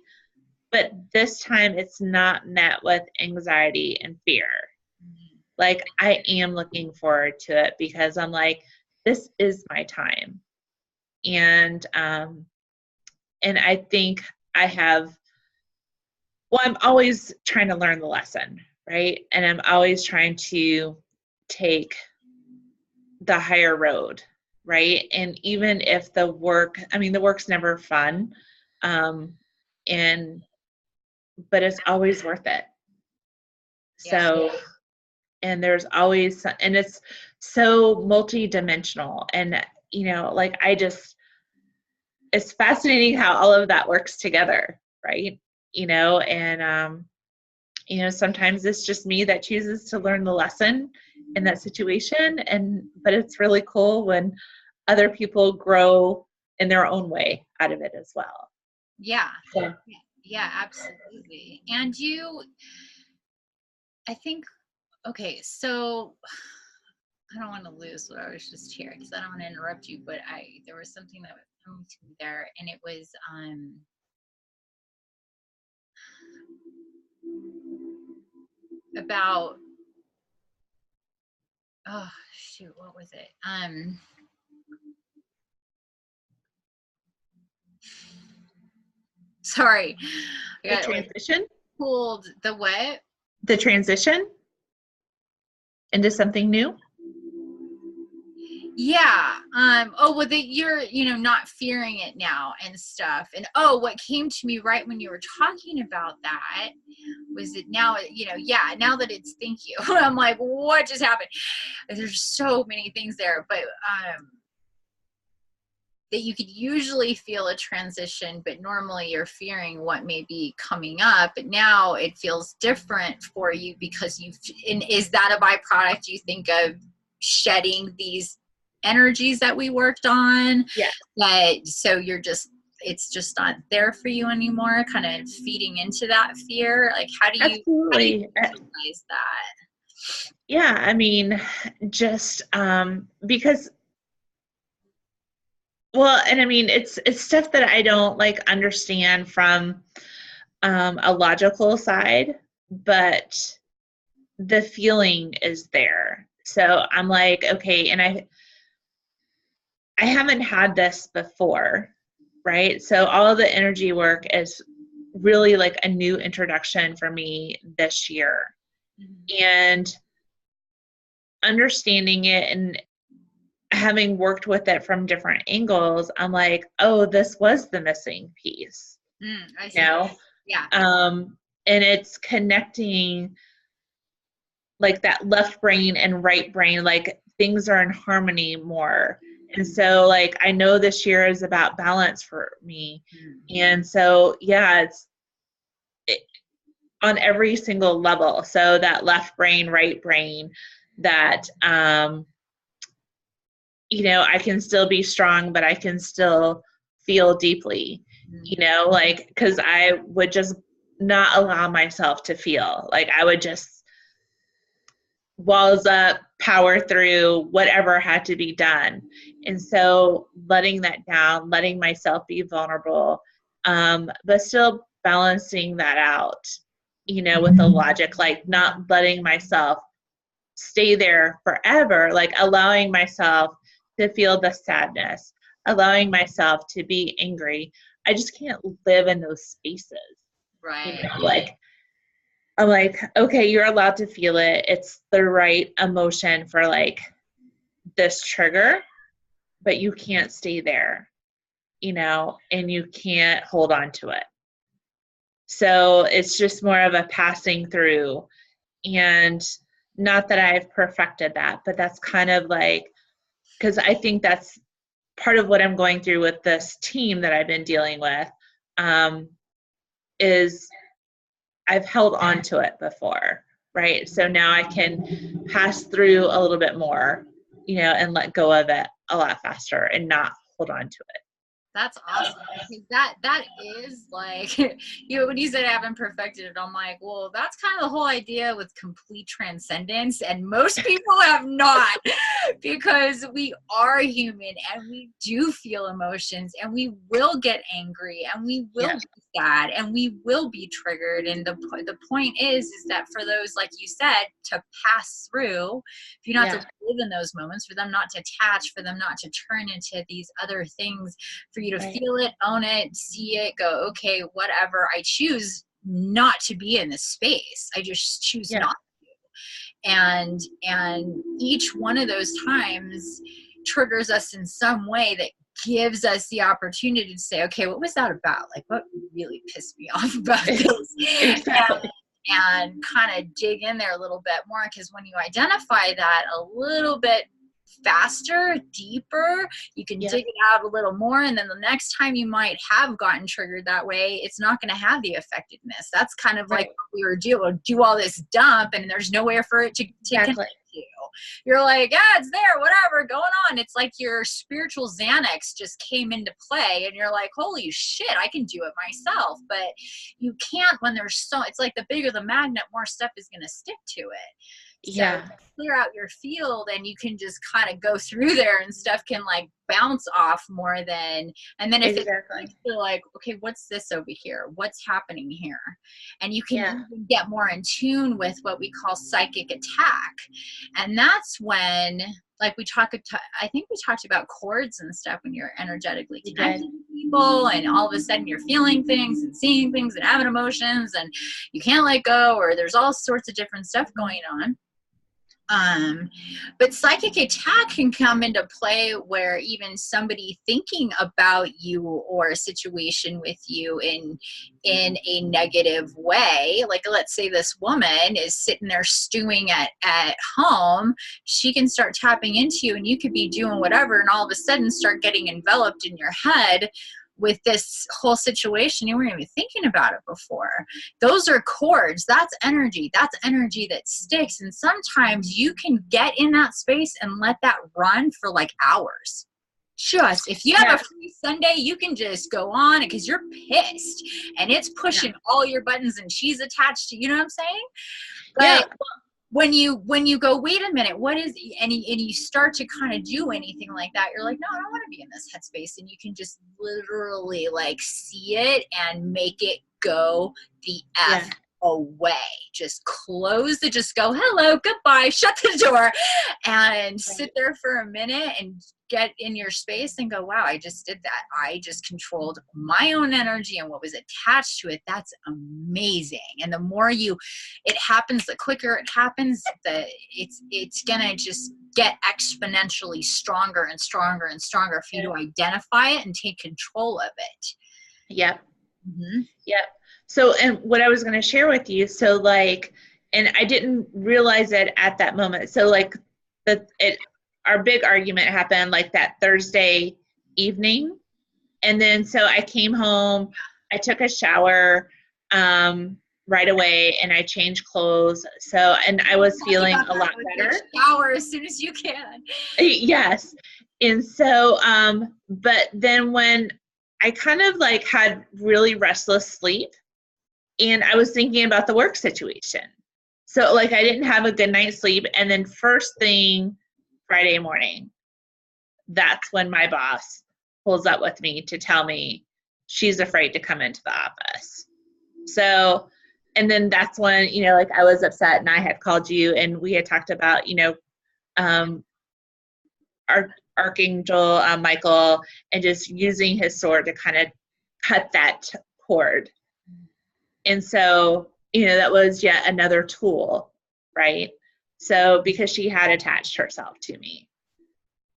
but this time it's not met with anxiety and fear. Like, I am looking forward to it, because I'm like, this is my time. And I think I have, I'm always trying to learn the lesson, right? And I'm always trying to take the higher road, right? And even if the work's never fun, but it's always worth it. So, and there's always, and it's so multi-dimensional, and like, it's fascinating how all of that works together, right? And sometimes it's just me that chooses to learn the lesson in that situation, but it's really cool when other people grow in their own way out of it as well. Yeah. So. Yeah, absolutely. And I think, okay, so I don't want to lose what I was just here, because I don't want to interrupt you, but there was something that was coming to me there, and it was about, oh shoot, what was it? Sorry. The transition? Pulled the what? The transition into something new? Yeah. Well, that you're, not fearing it now and stuff. And what came to me right when you were talking about that was that now, now that it's, thank you. I'm like, what just happened? There's so many things there, but that you could usually feel a transition, but normally you're fearing what may be coming up. But now it feels different for you, because is that a byproduct, you think, of shedding these energies that we worked on? Yeah. So it's just not there for you anymore, kind of feeding into that fear. Like, how do you recognize that? Yeah, I mean, just because, well, and I mean, it's stuff that I don't like understand from a logical side, but the feeling is there. So I'm like, okay, and I haven't had this before, right? So all of the energy work is really like a new introduction for me this year. Mm-hmm. And understanding it and having worked with it from different angles, I'm like, oh, this was the missing piece. I see. Yeah. And it's connecting like that left brain and right brain, like things are in harmony more. And so like, I know this year is about balance for me. And so, yeah, it's on every single level. So that left brain, right brain, that, I can still be strong, but I can still feel deeply, like, because I would just not allow myself to feel. Like I would just walls up, power through whatever had to be done. And so letting that down, letting myself be vulnerable, but still balancing that out, with the logic, like not letting myself stay there forever, like allowing myself to feel the sadness, allowing myself to be angry. I just can't live in those spaces. Right. Like I'm like, okay, you're allowed to feel it. It's the right emotion for like this trigger, but you can't stay there, and you can't hold on to it. So it's just more of a passing through. And not that I've perfected that, but that's kind of like, because I think that's part of what I'm going through with this team that I've been dealing with, is I've held on to it before, right? So now I can pass through a little bit more, and let go of it a lot faster and not hold on to it. That's awesome. Because that is like, when you said I haven't perfected it, I'm like, well, that's kind of the whole idea with complete transcendence. And most people have not, because we are human and we do feel emotions and we will get angry and we will be sad and we will be triggered. And the point is that for those, like you said, to pass through, for you not to live in those moments, for them not to attach, for them not to turn into these other things, for you to feel it, own it, see it, go, okay, whatever. I choose not to be in this space. I just choose not to. And each one of those times triggers us in some way that gives us the opportunity to say, okay, what was that about? Like, what really pissed me off about this? Exactly. And kind of dig in there a little bit more, because when you identify that a little bit faster, deeper, you can dig it out a little more, and then the next time you might have gotten triggered that way, it's not going to have the effectiveness. That's kind of like what we were do all this dump and there's nowhere for it to connect to. You're like, yeah, it's there, whatever, going on. It's like your spiritual Xanax just came into play and you're like, holy shit, I can do it myself. But you can't when there's it's like the bigger the magnet, more stuff is going to stick to it. So clear out your field and you can just kind of go through there and stuff can like bounce off more than, and then if it's you're like, okay, what's this over here? What's happening here? And you can even get more in tune with what we call psychic attack. And that's when, like I think we talked about cords and stuff when you're energetically connected to people and all of a sudden you're feeling things and seeing things and having emotions and you can't let go, or there's all sorts of different stuff going on. But psychic attack can come into play where even somebody thinking about you or a situation with you in a negative way, like let's say this woman is sitting there stewing at home, she can start tapping into you and you could be doing whatever and all of a sudden start getting enveloped in your head with this whole situation. You weren't even thinking about it before. Those are cords. That's energy that sticks. And sometimes you can get in that space and let that run for like hours. Just if you have a free Sunday, you can just go on because you're pissed and it's pushing all your buttons and she's attached to, you know what I'm saying? But when you go, wait a minute, what is, and you start to kind of do anything like that, you're like, no, I don't want to be in this headspace. And you can just literally like see it and make it go the F away. Just close it, just go, hello, goodbye, shut the door, and sit there for a minute and get in your space and go, wow, I just did that. I just controlled my own energy and what was attached to it. That's amazing. And the more it happens, the quicker it happens, it's gonna just get exponentially stronger and stronger and stronger for you to identify it and take control of it. Yep. So, and what I was going to share with you, so like, and I didn't realize it at that moment. So like our big argument happened like that Thursday evening. And then, so I came home, I took a shower, right away and I changed clothes. So, and I was feeling a lot better. Shower as soon as you can. Yes. And so, but then when I kind of like had really restless sleep, And I was thinking about the work situation. So like I didn't have a good night's sleep. And then first thing Friday morning, that's when my boss pulls up with me to tell me she's afraid to come into the office. So, and then that's when, you know, like I was upset and I had called you and we had talked about, you know, Archangel Michael and just using his sword to kind of cut that cord. And so, you know, that was yet another tool, right? So because she had attached herself to me.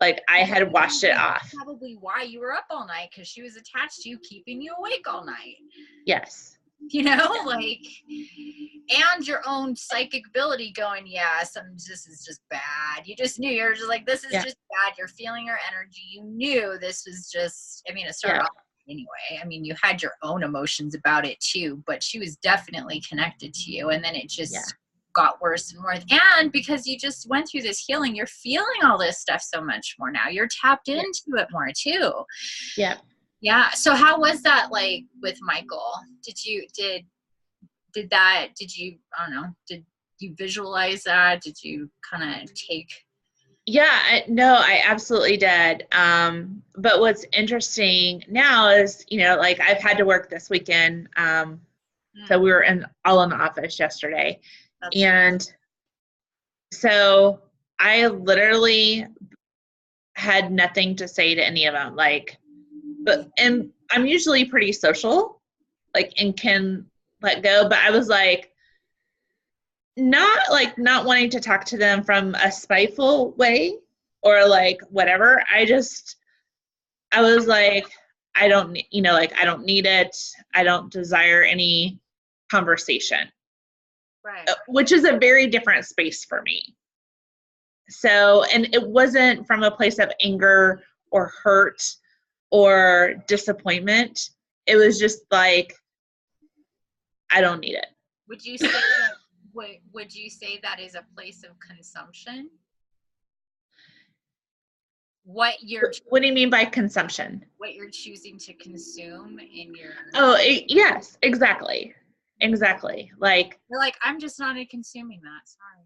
Like I had washed it off. Probably why you were up all night, because she was attached to you, keeping you awake all night. Yes. You know, like, and your own psychic ability going, yeah, this is just bad. You just knew, you're just like, this is just bad. You're feeling her energy. You knew this was just, I mean, it started off anyway. I mean, you had your own emotions about it too, but she was definitely connected to you. And then it just got worse and worse. And because you just went through this healing, you're feeling all this stuff so much more now. You're tapped into it more too. Yeah. Yeah. So how was that like with Michael? Did you I don't know, did you visualize that? Did you kind of take? Yeah, no, I absolutely did. But what's interesting now is, you know, like I've had to work this weekend. So we were all in the office yesterday. And so I literally had nothing to say to any of them. Like, and I'm usually pretty social, like, and can let go. But I was like, not wanting to talk to them from a spiteful way or like whatever. I was like, I don't, you know, like I don't need it. I don't desire any conversation. Right. Which is a very different space for me. So, and it wasn't from a place of anger or hurt or disappointment. It was just like, I don't need it. Would you say that, would you say that is a place of consumption? What do you mean by consumption? What you're choosing to consume in your... Yes, exactly. Exactly. Like, you're like, I'm just not consuming that. Sorry.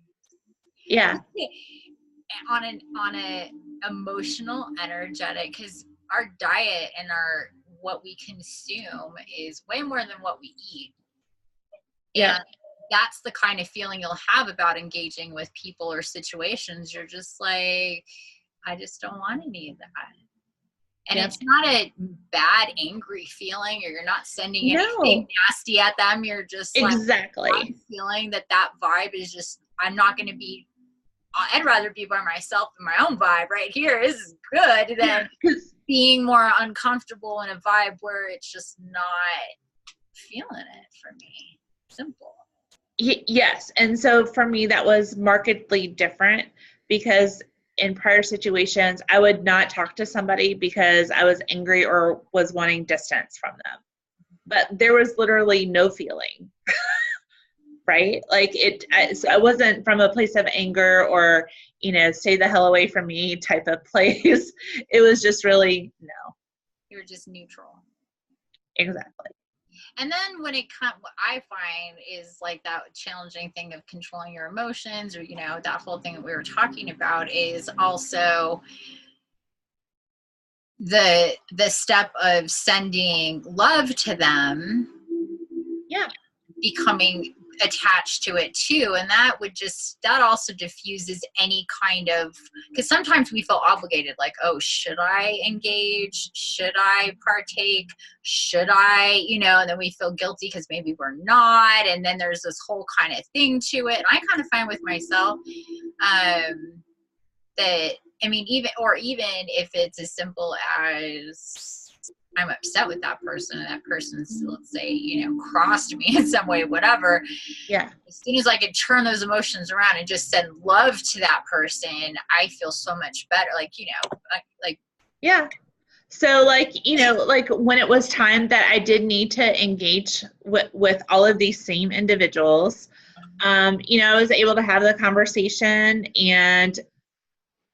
Yeah. On a emotional, energetic, because our diet and what we consume is way more than what we eat. Yeah. And that's the kind of feeling you'll have about engaging with people or situations. You're just like, I just don't want any of that. And it's not a bad, angry feeling, or you're not sending anything nasty at them. You're just like, feeling that vibe is just, I'm not going to be, I'd rather be by myself in my own vibe right here. This is good than being more uncomfortable in a vibe where it's just not feeling it for me. Simple. Yes. And so for me, that was markedly different because in prior situations, I would not talk to somebody because I was angry or was wanting distance from them. But there was literally no feeling, right? Like so I wasn't from a place of anger or, you know, stay the hell away from me type of place. It was just really, no. You were just neutral. Exactly. And then when it comes, what I find is like that challenging thing of controlling your emotions, or, you know, that whole thing that we were talking about is also the step of sending love to them. Yeah. Becoming attached to it too. And that also diffuses any kind of, because sometimes we feel obligated, like, oh, should I engage? Should I partake? Should I, you know, and then we feel guilty because maybe we're not. And then there's this whole kind of thing to it. And I kind of find with myself that, I mean, even if it's as simple as I'm upset with that person and that person's, let's say, you know, crossed me in some way, whatever. Yeah. As soon as I could turn those emotions around and just send love to that person, I feel so much better. Like, you know, like. Yeah. So like, you know, like when it was time that I did need to engage with all of these same individuals, you know, I was able to have the conversation, and,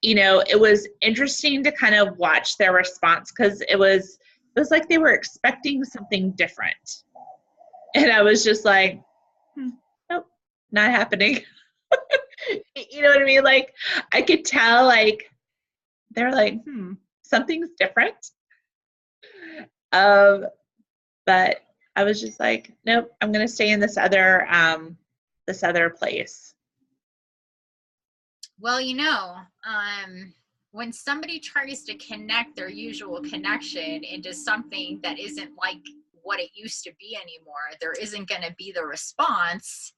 you know, it was interesting to kind of watch their response because it was like they were expecting something different. And I was just like, nope, not happening. You know what I mean? Like, I could tell, like, they're like, something's different. But I was just like, nope, I'm going to stay in this other place. Well, when somebody tries to connect their usual connection into something that isn't like what it used to be anymore, there isn't going to be the response.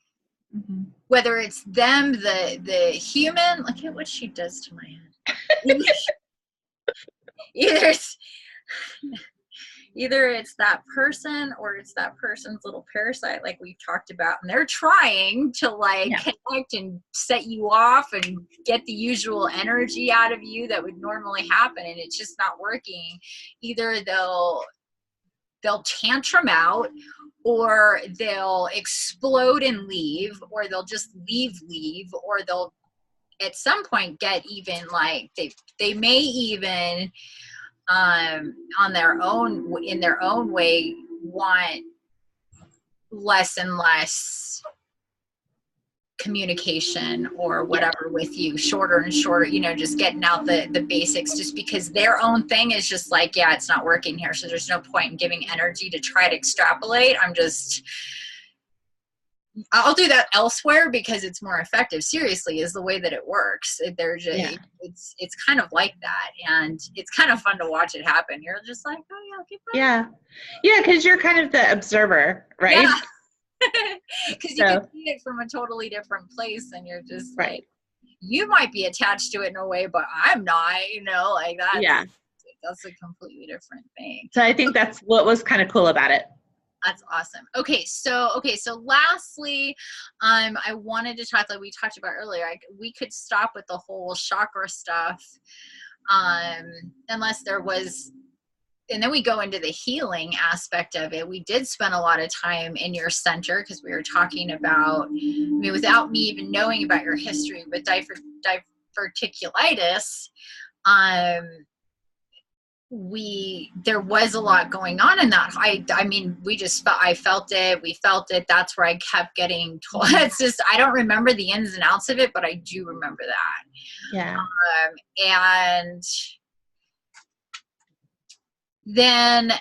Mm-hmm. Whether it's them, the human, look at what she does to my head. Either it's that person or it's that person's little parasite, like we've talked about, and they're trying to connect and set you off and get the usual energy out of you that would normally happen, and it's just not working. Either they'll tantrum out, or they'll explode and leave, or they'll just leave, or they'll at some point get even like they may even in their own way want less and less communication or whatever with you, shorter and shorter, just getting out the basics, just because their own thing is just like, yeah, it's not working here, so there's no point in giving energy to try to extrapolate. I'll do that elsewhere because it's more effective. Seriously, is the way that it works. It's kind of like that, and it's kind of fun to watch it happen. You're just like, oh yeah, keep going. Yeah, because you're kind of the observer, right? Yeah. Because you can see it from a totally different place, and you're just like, you might be attached to it in a way, but I'm not. Like that. Yeah, that's a completely different thing. So I think that's what was kind of cool about it. That's awesome. Okay, so lastly, I wanted to talk, like we talked about earlier, we could stop with the whole chakra stuff, unless there was, and then we go into the healing aspect of it. We did spend a lot of time in your center because we were talking about, without me even knowing about your history with diverticulitis, there was a lot going on in that. I felt it. We felt it. That's where I kept getting told. It's just, I don't remember the ins and outs of it, but I do remember that. Yeah. And then,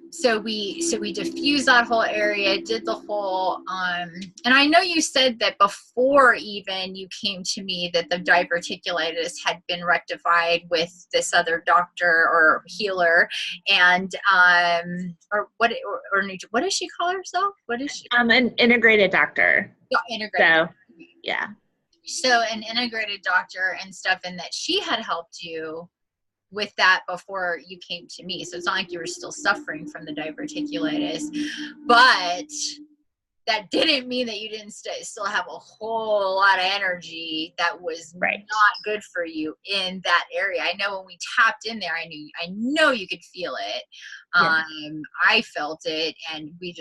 so we diffused that whole area, did the whole, and I know you said that before even you came to me that the diverticulitis had been rectified with this other doctor or healer, and, what does she call herself? What is she? An integrated doctor. Yeah, integrated. So, yeah. So an integrated doctor and stuff, and that she had helped you with that before you came to me. So it's not like you were still suffering from the diverticulitis, but that didn't mean that you didn't still have a whole lot of energy that was not good for you in that area. I know when we tapped in there, I know you could feel it. I felt it, and we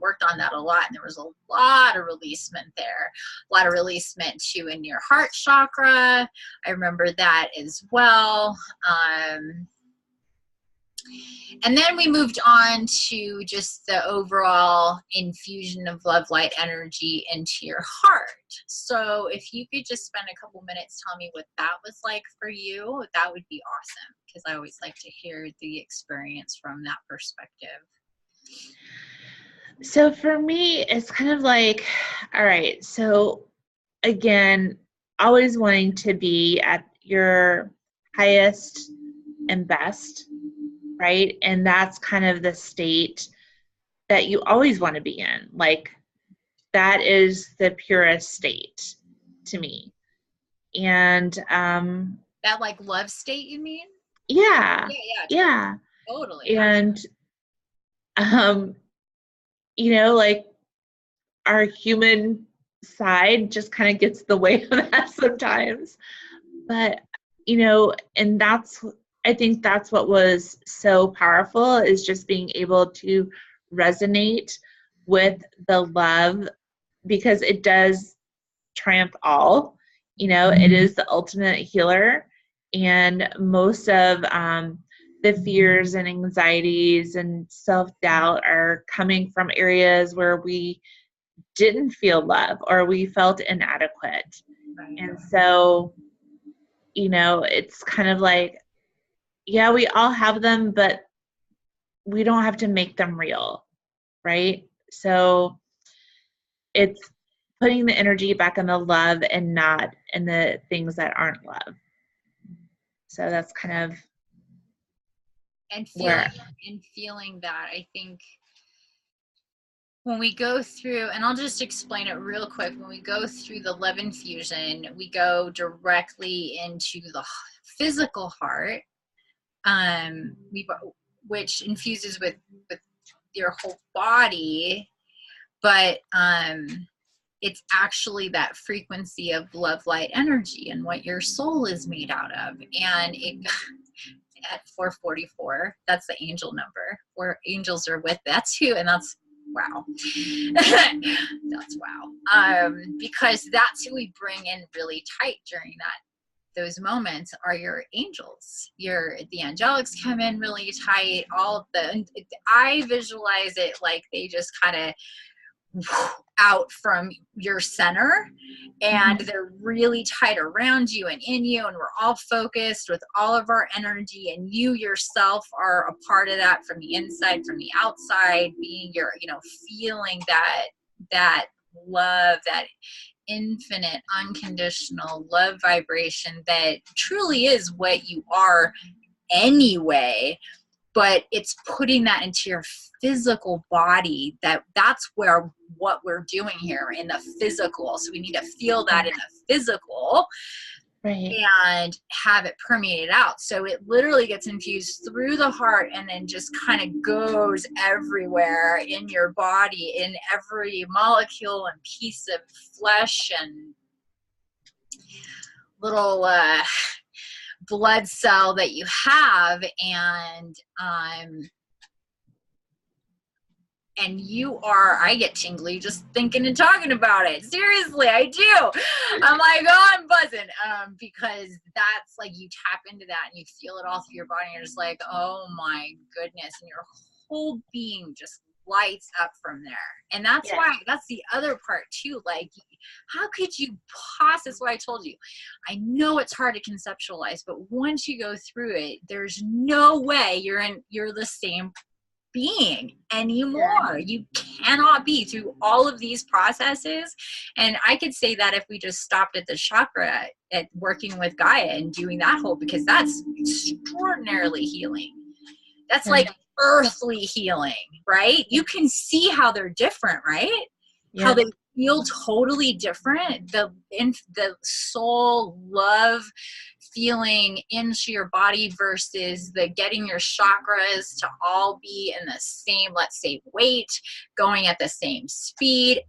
worked on that a lot, and there was a lot of releasement there, a lot of releasement too in your heart chakra. I remember that as well. And then we moved on to just the overall infusion of love, light, energy into your heart. So if you could just spend a couple minutes telling me what that was like for you, that would be awesome, because I always like to hear the experience from that perspective. So for me, it's kind of like, all right, so again, always wanting to be at your highest and best, right? And that's kind of the state that you always want to be in. Like, that is the purest state to me. And that like love state, you mean? Yeah. Totally. And like, our human side just kind of gets the way of that sometimes. But and I think that's what was so powerful, is just being able to resonate with the love, because it does triumph all. It is the ultimate healer, and most of the fears and anxieties and self-doubt are coming from areas where we didn't feel love or we felt inadequate. Right. And so, you know, it's kind of like, yeah, we all have them, but we don't have to make them real, right? So it's putting the energy back in the love and not in the things that aren't love. So that's kind of where. And feeling that, I think when we go through, and I'll just explain it real quick, when we go through the love infusion, we go directly into the physical heart, which infuses with your whole body, but it's actually that frequency of love, light, energy, and what your soul is made out of. And it at 444, that's the angel number, where angels are with that too, and that's wow. That's wow. Because that's who we bring in really tight during those moments are your angels. The angelics come in really tight. I visualize it like they just kind of out from your center, and they're really tight around you and in you, and we're all focused with all of our energy, and you yourself are a part of that from the inside, from the outside, being feeling that love, that infinite unconditional love vibration that truly is what you are anyway. But it's putting that into your physical body. That's where what we're doing here in the physical. So we need to feel that in the physical, right, and have it permeate out. So it literally gets infused through the heart and then just kind of goes everywhere in your body, in every molecule and piece of flesh and little blood cell that you have, and I get tingly just thinking and talking about it. Seriously, I do. I'm like, oh, I'm buzzing. Because that's like, you tap into that and you feel it all through your body, and you're just like, oh my goodness, and your whole being just lights up from there. And that's why, that's the other part too. Like, how could you that's why I told you, I know it's hard to conceptualize, but once you go through it, there's no way you're the same being anymore. You cannot be through all of these processes. And I could say that if we just stopped at the chakra, at working with Gaia and doing that whole, because that's extraordinarily healing. That's like earthly healing, right? You can see how they're different, right? Yeah. How they feel totally different. The soul love feeling into your body versus the getting your chakras to all be in the same, let's say, weight, going at the same speed,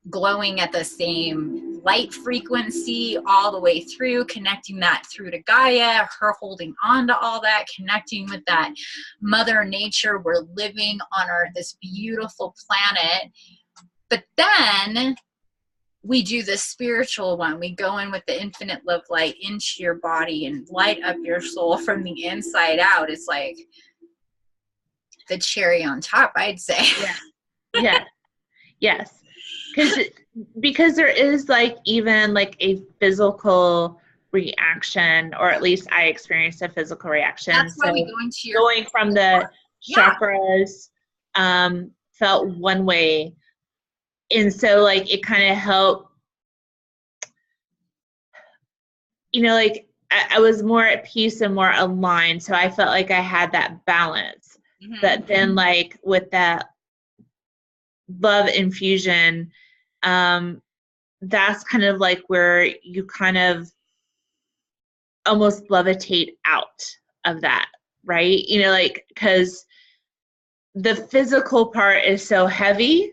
glowing at the same light frequency all the way through, connecting that through to Gaia, her holding on to all that, connecting with that Mother Nature. We're living on this beautiful planet. But then we do the spiritual one. We go in with the infinite love light into your body and light up your soul from the inside out. It's like the cherry on top, I'd say. Yeah. Yes. Because there is like even like a physical reaction, or at least I experienced a physical reaction. That's why we go into your going from the chakras felt one way. And so like it kind of helped, like I was more at peace and more aligned. So I felt like I had that balance. But then like with that love infusion, that's kind of like where you kind of almost levitate out of that, right? Like, because the physical part is so heavy,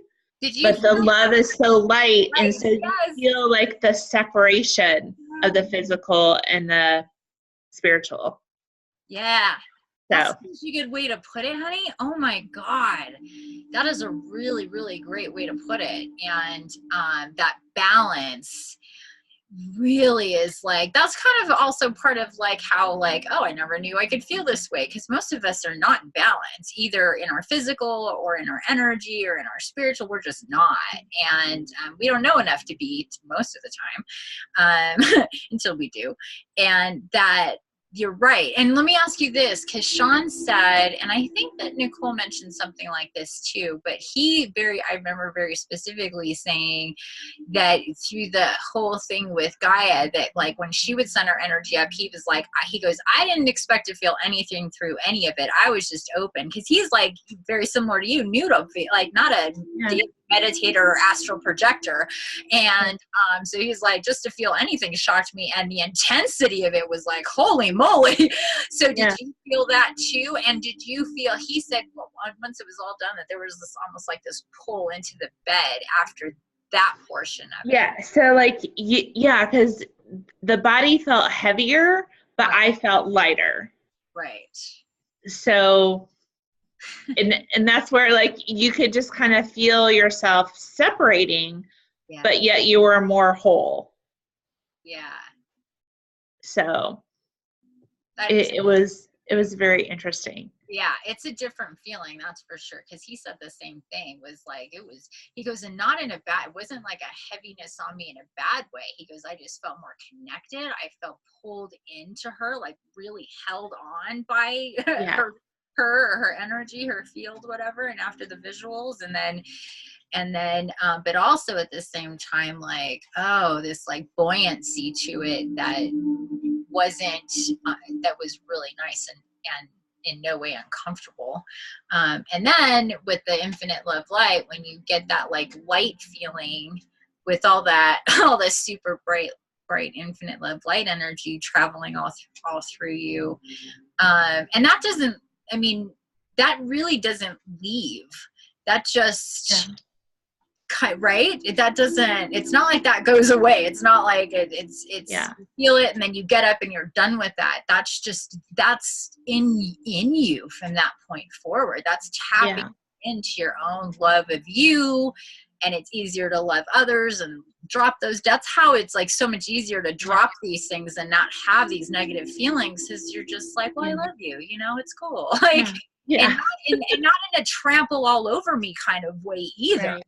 but the love is so light, right? And so you feel like the separation of the physical and the spiritual. Yeah. So. That's such a good way to put it, honey. Oh my God. That is a really, really great way to put it. And that balance, really is like, that's kind of also part of like how like, oh, I never knew I could feel this way, because most of us are not in balance either in our physical or in our energy or in our spiritual. We're just not, and we don't know enough to be most of the time, until we do. And that, you're right. And let me ask you this, because Sean said, and I think that Nicole mentioned something like this too, but I remember very specifically saying that through the whole thing with Gaia, that like when she would send her energy up, he was like, he goes, I didn't expect to feel anything through any of it. I was just open. Because he's like very similar to you, noodle, like not a meditator or astral projector. And so he's like, just to feel anything shocked me, and the intensity of it was like, holy moly. So did you feel that too? And did you feel, he said, well, once it was all done, that there was this almost like this pull into the bed after that portion of it? Yeah. So like, because the body felt heavier, but I felt lighter. Right. So, and that's where like you could just kind of feel yourself separating, but yet you were more whole. Yeah. So it was very interesting. Yeah, it's a different feeling, that's for sure. Because he said the same thing, was like, he goes, and not in a bad, it wasn't like a heaviness on me in a bad way. He goes, I just felt more connected. I felt pulled into her, like really held on by her energy, her field, whatever. And after the visuals, and then but also at the same time, like, oh, this like buoyancy to it that wasn't that was really nice and in no way uncomfortable. And then with the infinite love light, when you get that like light feeling with all this super bright infinite love light energy traveling all through you, and that doesn't, I mean, that really doesn't leave. That just right, that doesn't, it's not like that goes away. It's not like it's you feel it and then you get up and you're done with that. That's in you from that point forward. That's tapping into your own love of you, and it's easier to love others and drop those. That's how it's like so much easier to drop these things and not have these negative feelings, because you're just like, well, I love you, it's cool. Like, and not in a trample all over me kind of way either.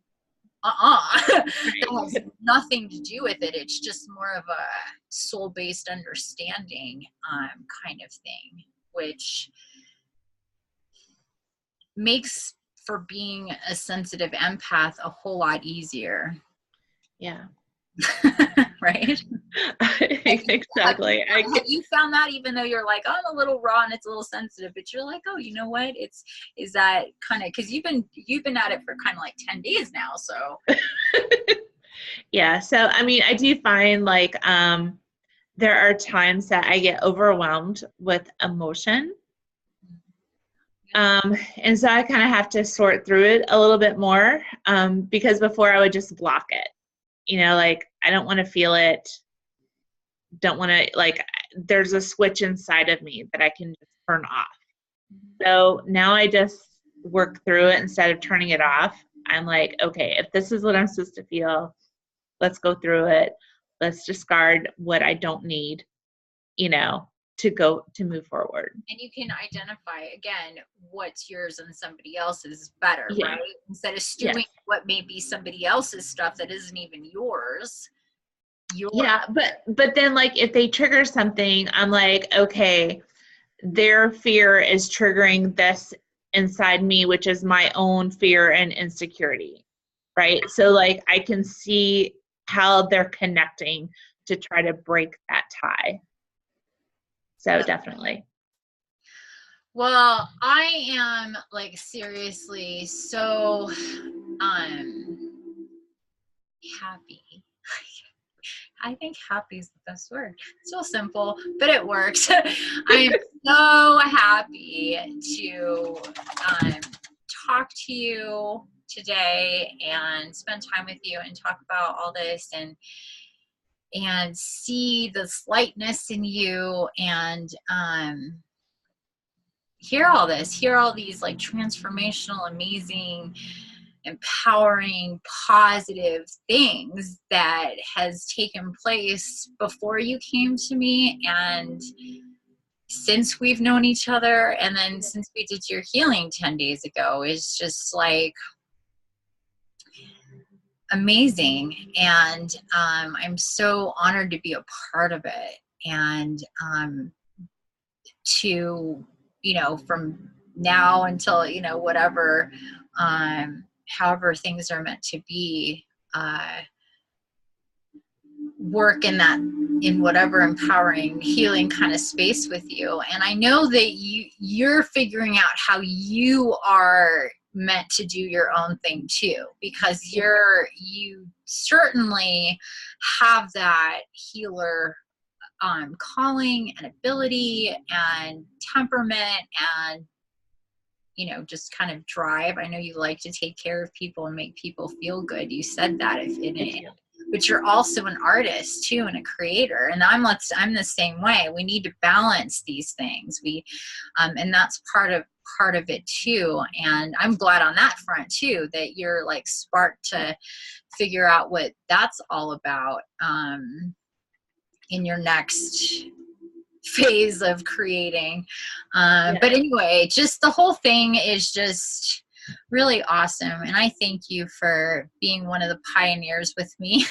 That has nothing to do with it. It's just more of a soul-based understanding kind of thing, which makes for being a sensitive empath a whole lot easier. Yeah. Right? Exactly. Have you found that, even though you're like, oh, I'm a little raw and it's a little sensitive, but you're like, oh, you know what? Is that kind of, because you've been at it for kind of like 10 days now, so. Yeah. So, I mean, I do find like there are times that I get overwhelmed with emotion. And so I kind of have to sort through it a little bit more, because before I would just block it. Like, I don't want to feel it. Don't want to, like, there's a switch inside of me that I can just turn off. So now I just work through it instead of turning it off. I'm like, okay, if this is what I'm supposed to feel, let's go through it. Let's discard what I don't need, to move forward. And you can identify, again, what's yours and somebody else's is better, right? Instead of stewing what may be somebody else's stuff that isn't even yours. But then, like, if they trigger something, I'm like, okay, their fear is triggering this inside me, which is my own fear and insecurity, right? So, like, I can see how they're connecting to try to break that tie. So definitely. Well, I am like seriously so happy. I think happy is the best word. It's so simple, but it works. I am so happy to talk to you today and spend time with you and talk about all this and see the slightness in you and hear all these like transformational, amazing empowering, positive things that has taken place before you came to me, and since we've known each other, and then since we did your healing 10 days ago, is just like amazing. And I'm so honored to be a part of it, and to, you know, from now until, you know, whatever, however things are meant to be, work in that, in whatever empowering healing kind of space with you. And I know that you're figuring out how you are meant to do your own thing too, because you certainly have that healer calling and ability and temperament and, you know, just kind of drive. I know you like to take care of people and make people feel good. You said that, but you're also an artist too, and a creator. And I'm the same way. We need to balance these things. And that's part of it too. And I'm glad on that front too, that you're like sparked to figure out what that's all about in your next phase of creating. But anyway, just the whole thing is just really awesome. And I thank you for being one of the pioneers with me.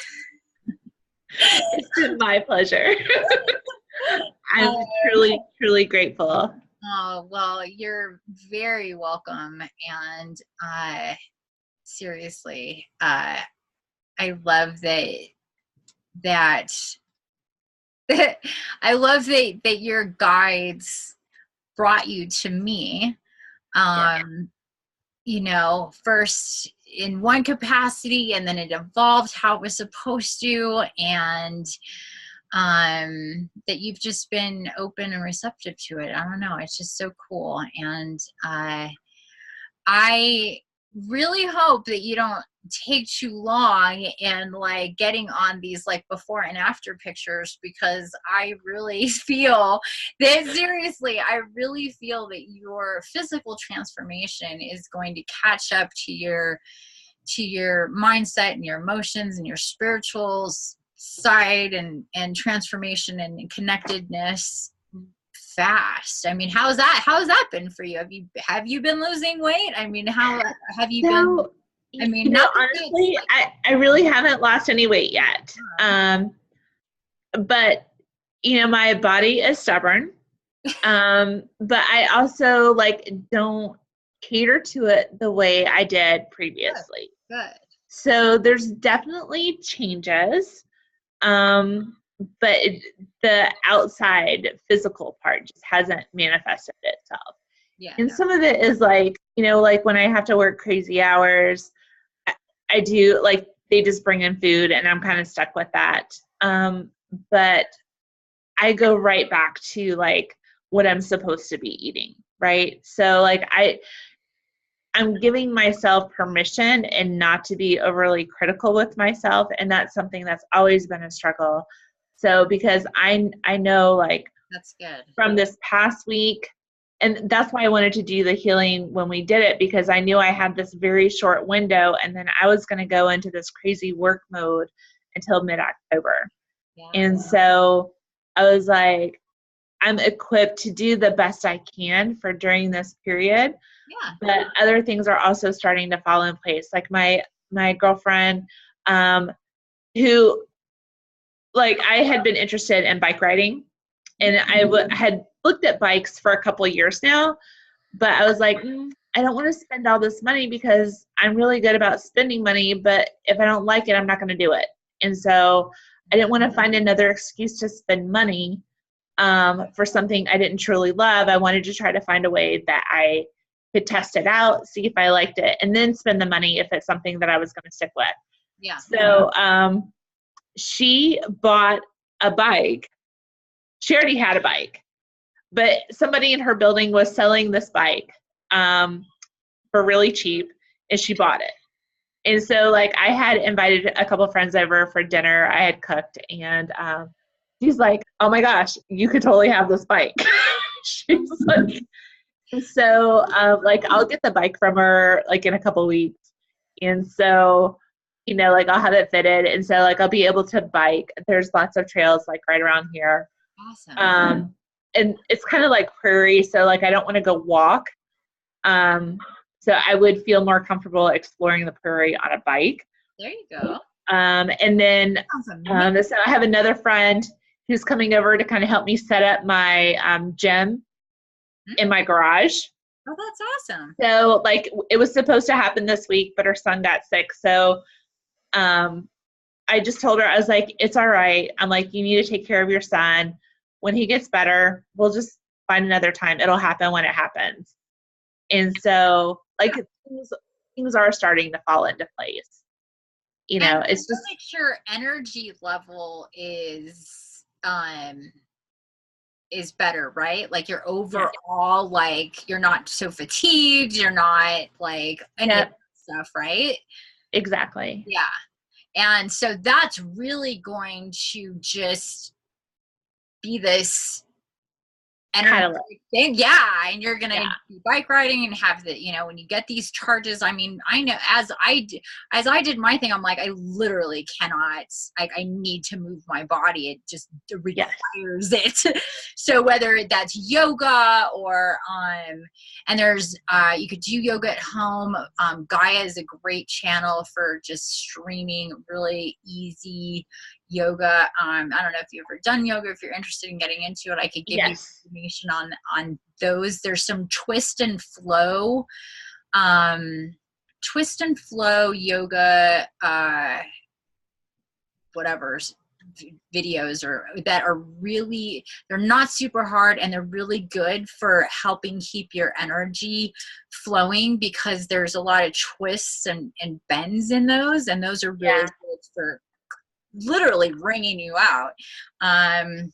It's been my pleasure. I'm truly, truly grateful. Oh, well, you're very welcome. And seriously, I love that I love that your guides brought you to me, you know, first in one capacity, and then it evolved how it was supposed to, and that you've just been open and receptive to it. I don't know, it's just so cool. And I really hope that you don't take too long in like getting on these like before and after pictures, because I really feel that, seriously, I really feel that your physical transformation is going to catch up to your mindset and your emotions and your spiritual side and transformation and connectedness fast. I mean, how's that been for you? Have you been losing weight? I mean, how have you been? I mean, you know, honestly, I really haven't lost any weight yet. But you know, my body is stubborn. But I also like don't cater to it the way I did previously. Good. So there's definitely changes. But the outside physical part just hasn't manifested itself. Yeah. And some of it is like, you know, like when I have to work crazy hours, I do, like, they just bring in food and I'm kind of stuck with that. But I go right back to like what I'm supposed to be eating, right? So like I'm giving myself permission and not to be overly critical with myself. And that's something that's always been a struggle. So because I know, like, that's good, from this past week, and that's why I wanted to do the healing when we did it, because I knew I had this very short window and then I was going to go into this crazy work mode until mid-October. Yeah. And so I was like, I'm equipped to do the best I can for during this period. Yeah. But other things are also starting to fall in place. Like my girlfriend, who, like, I had been interested in bike riding, and I had looked at bikes for a couple of years now, but I was like, I don't want to spend all this money because I'm really good about spending money, but if I don't like it, I'm not going to do it. And so I didn't want to find another excuse to spend money for something I didn't truly love. I wanted to try to find a way that I could test it out, see if I liked it, and then spend the money if it's something that I was going to stick with. Yeah. So she bought a bike. She already had a bike, but somebody in her building was selling this bike for really cheap, and she bought it. And so, like, I had invited a couple of friends over for dinner. I had cooked, and she's like, oh my gosh, you could totally have this bike. She's like, so like, I'll get the bike from her like in a couple of weeks. And so, you know, like I'll have it fitted. And so like I'll be able to bike. There's lots of trails like right around here. Awesome. And it's kind of like prairie. So like I don't want to go walk. So I would feel more comfortable exploring the prairie on a bike. There you go. And then so I have another friend who's coming over to kind of help me set up my gym in my garage. Oh, that's awesome. So like it was supposed to happen this week, but her son got sick. So I just told her, I was like, it's all right. I'm like, you need to take care of your son. When he gets better, we'll just find another time. It'll happen when it happens. And so like things are starting to fall into place. You know, and it's just make sure energy level is better, right? Like your overall, like you're not so fatigued, you're not like any of that stuff, right? Exactly. Yeah. And so that's really going to just be this energetic thing. Yeah. And you're going to be bike riding and have the, you know, when you get these charges, I mean, I know as I did my thing, I'm like, I literally cannot, like, I need to move my body. It just requires it. So whether that's yoga or, and there's, you could do yoga at home. Gaia is a great channel for just streaming really easy yoga. I don't know if you've ever done yoga. If you're interested in getting into it, I could give you information on those. There's some twist and flow yoga, whatever's videos or that are really, they're not super hard and they're really good for helping keep your energy flowing because there's a lot of twists and bends in those, and those are really good for literally wringing you out. And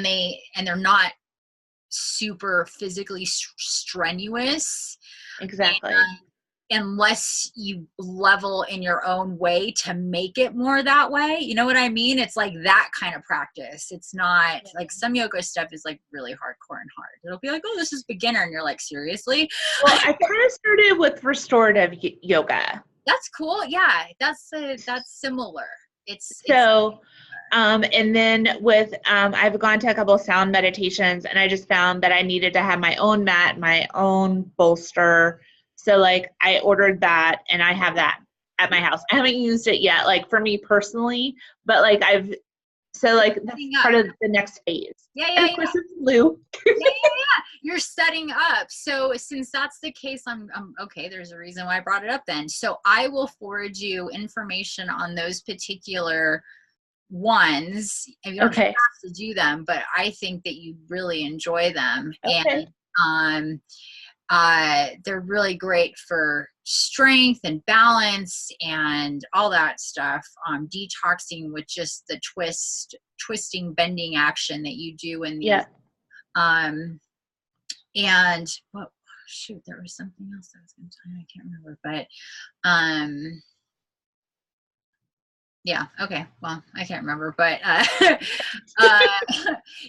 they're not super physically strenuous. Exactly. Unless you level in your own way to make it more that way. You know what I mean? It's like that kind of practice. It's not like some yoga stuff is like really hardcore and hard. It'll be like, oh, this is beginner. And you're like, seriously? Well, I kind of started with restorative yoga. That's cool. Yeah. That's similar. And then with, I've gone to a couple of sound meditations and I just found that I needed to have my own mat, my own bolster. So like I ordered that and I have that at my house. I haven't used it yet, like for me personally, but like that's part of the next phase. And of course it's blue. You're setting up. So since that's the case, I'm okay. There's a reason why I brought it up then. So I will forward you information on those particular ones. And you don't have to do them, but I think that you really enjoy them. And they're really great for strength and balance and all that stuff. Detoxing with just the twisting, bending action that you do in these. And well, shoot, there was something else I was going to tell you. I can't remember, but yeah. Okay. Well, I can't remember, but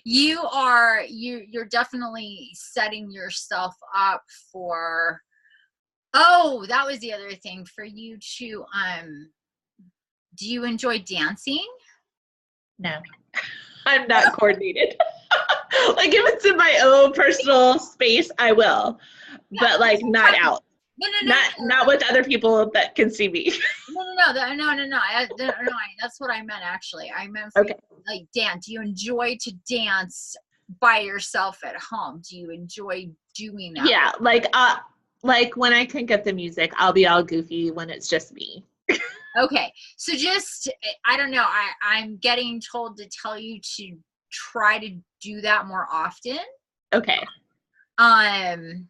you're definitely setting yourself up for. Oh, that was the other thing for you to. Do you enjoy dancing? No, I'm not coordinated. Like if it's in my own personal space, I will, but like not out. Not with other people that can see me. No. That's what I meant actually. I meant for you, like dance. Do you enjoy to dance by yourself at home? Do you enjoy doing that? Yeah, like when I crank up the music, I'll be all goofy when it's just me. Okay, so just I don't know. I'm getting told to tell you to try to do that more often. Okay. And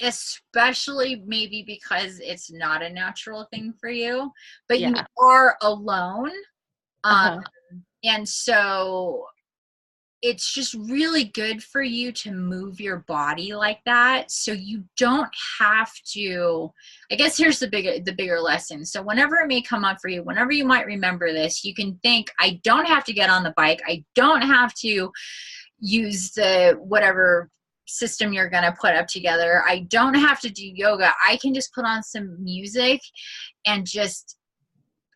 especially maybe because it's not a natural thing for you, but you are alone. And so it's just really good for you to move your body like that. So you don't have to, I guess here's the bigger lesson. So whenever it may come up for you, whenever you might remember this, you can think, I don't have to get on the bike. I don't have to use the whatever system you're going to put up together. I don't have to do yoga. I can just put on some music and just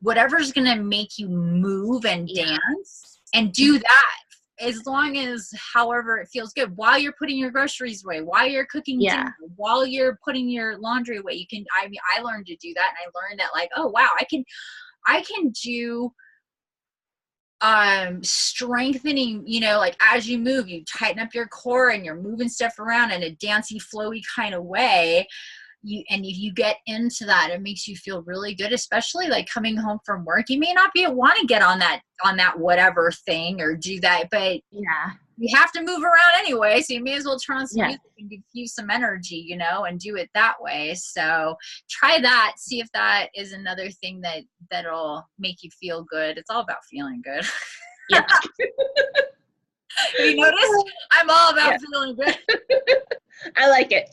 whatever's going to make you move and dance and do that, as long as however it feels good, while you're putting your groceries away, while you're cooking dinner, while you're putting your laundry away. You can, I mean, I learned to do that, and I learned that, like, oh wow, I can do strengthening, you know, like as you move, you tighten up your core and you're moving stuff around in a dancey, flowy kind of way. And if you get into that, it makes you feel really good, especially like coming home from work. You may not want to get on that whatever thing or do that, but you have to move around anyway, so you may as well turn on some music and diffuse some energy, you know, and do it that way. So try that, see if that is another thing that'll make you feel good. It's all about feeling good. Yeah. Have you noticed? I'm all about feeling good. I like it.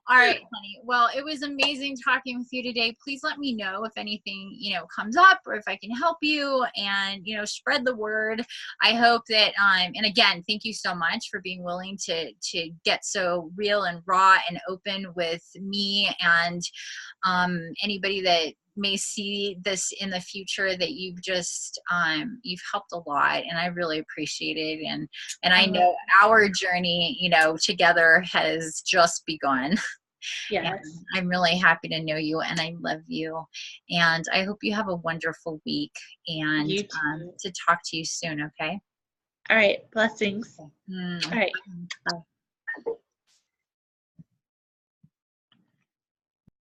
All right, honey. Well, it was amazing talking with you today. Please let me know if anything, you know, comes up or if I can help you, and, you know, spread the word. I hope that, and again, thank you so much for being willing to get so real and raw and open with me and anybody that may see this in the future, that you've just you've helped a lot, and I really appreciate it. And I know our journey, you know, together has just begun. Yes. And I'm really happy to know you, and I love you, and I hope you have a wonderful week, and to talk to you soon. Okay. All right. Blessings. Okay. All right. Bye.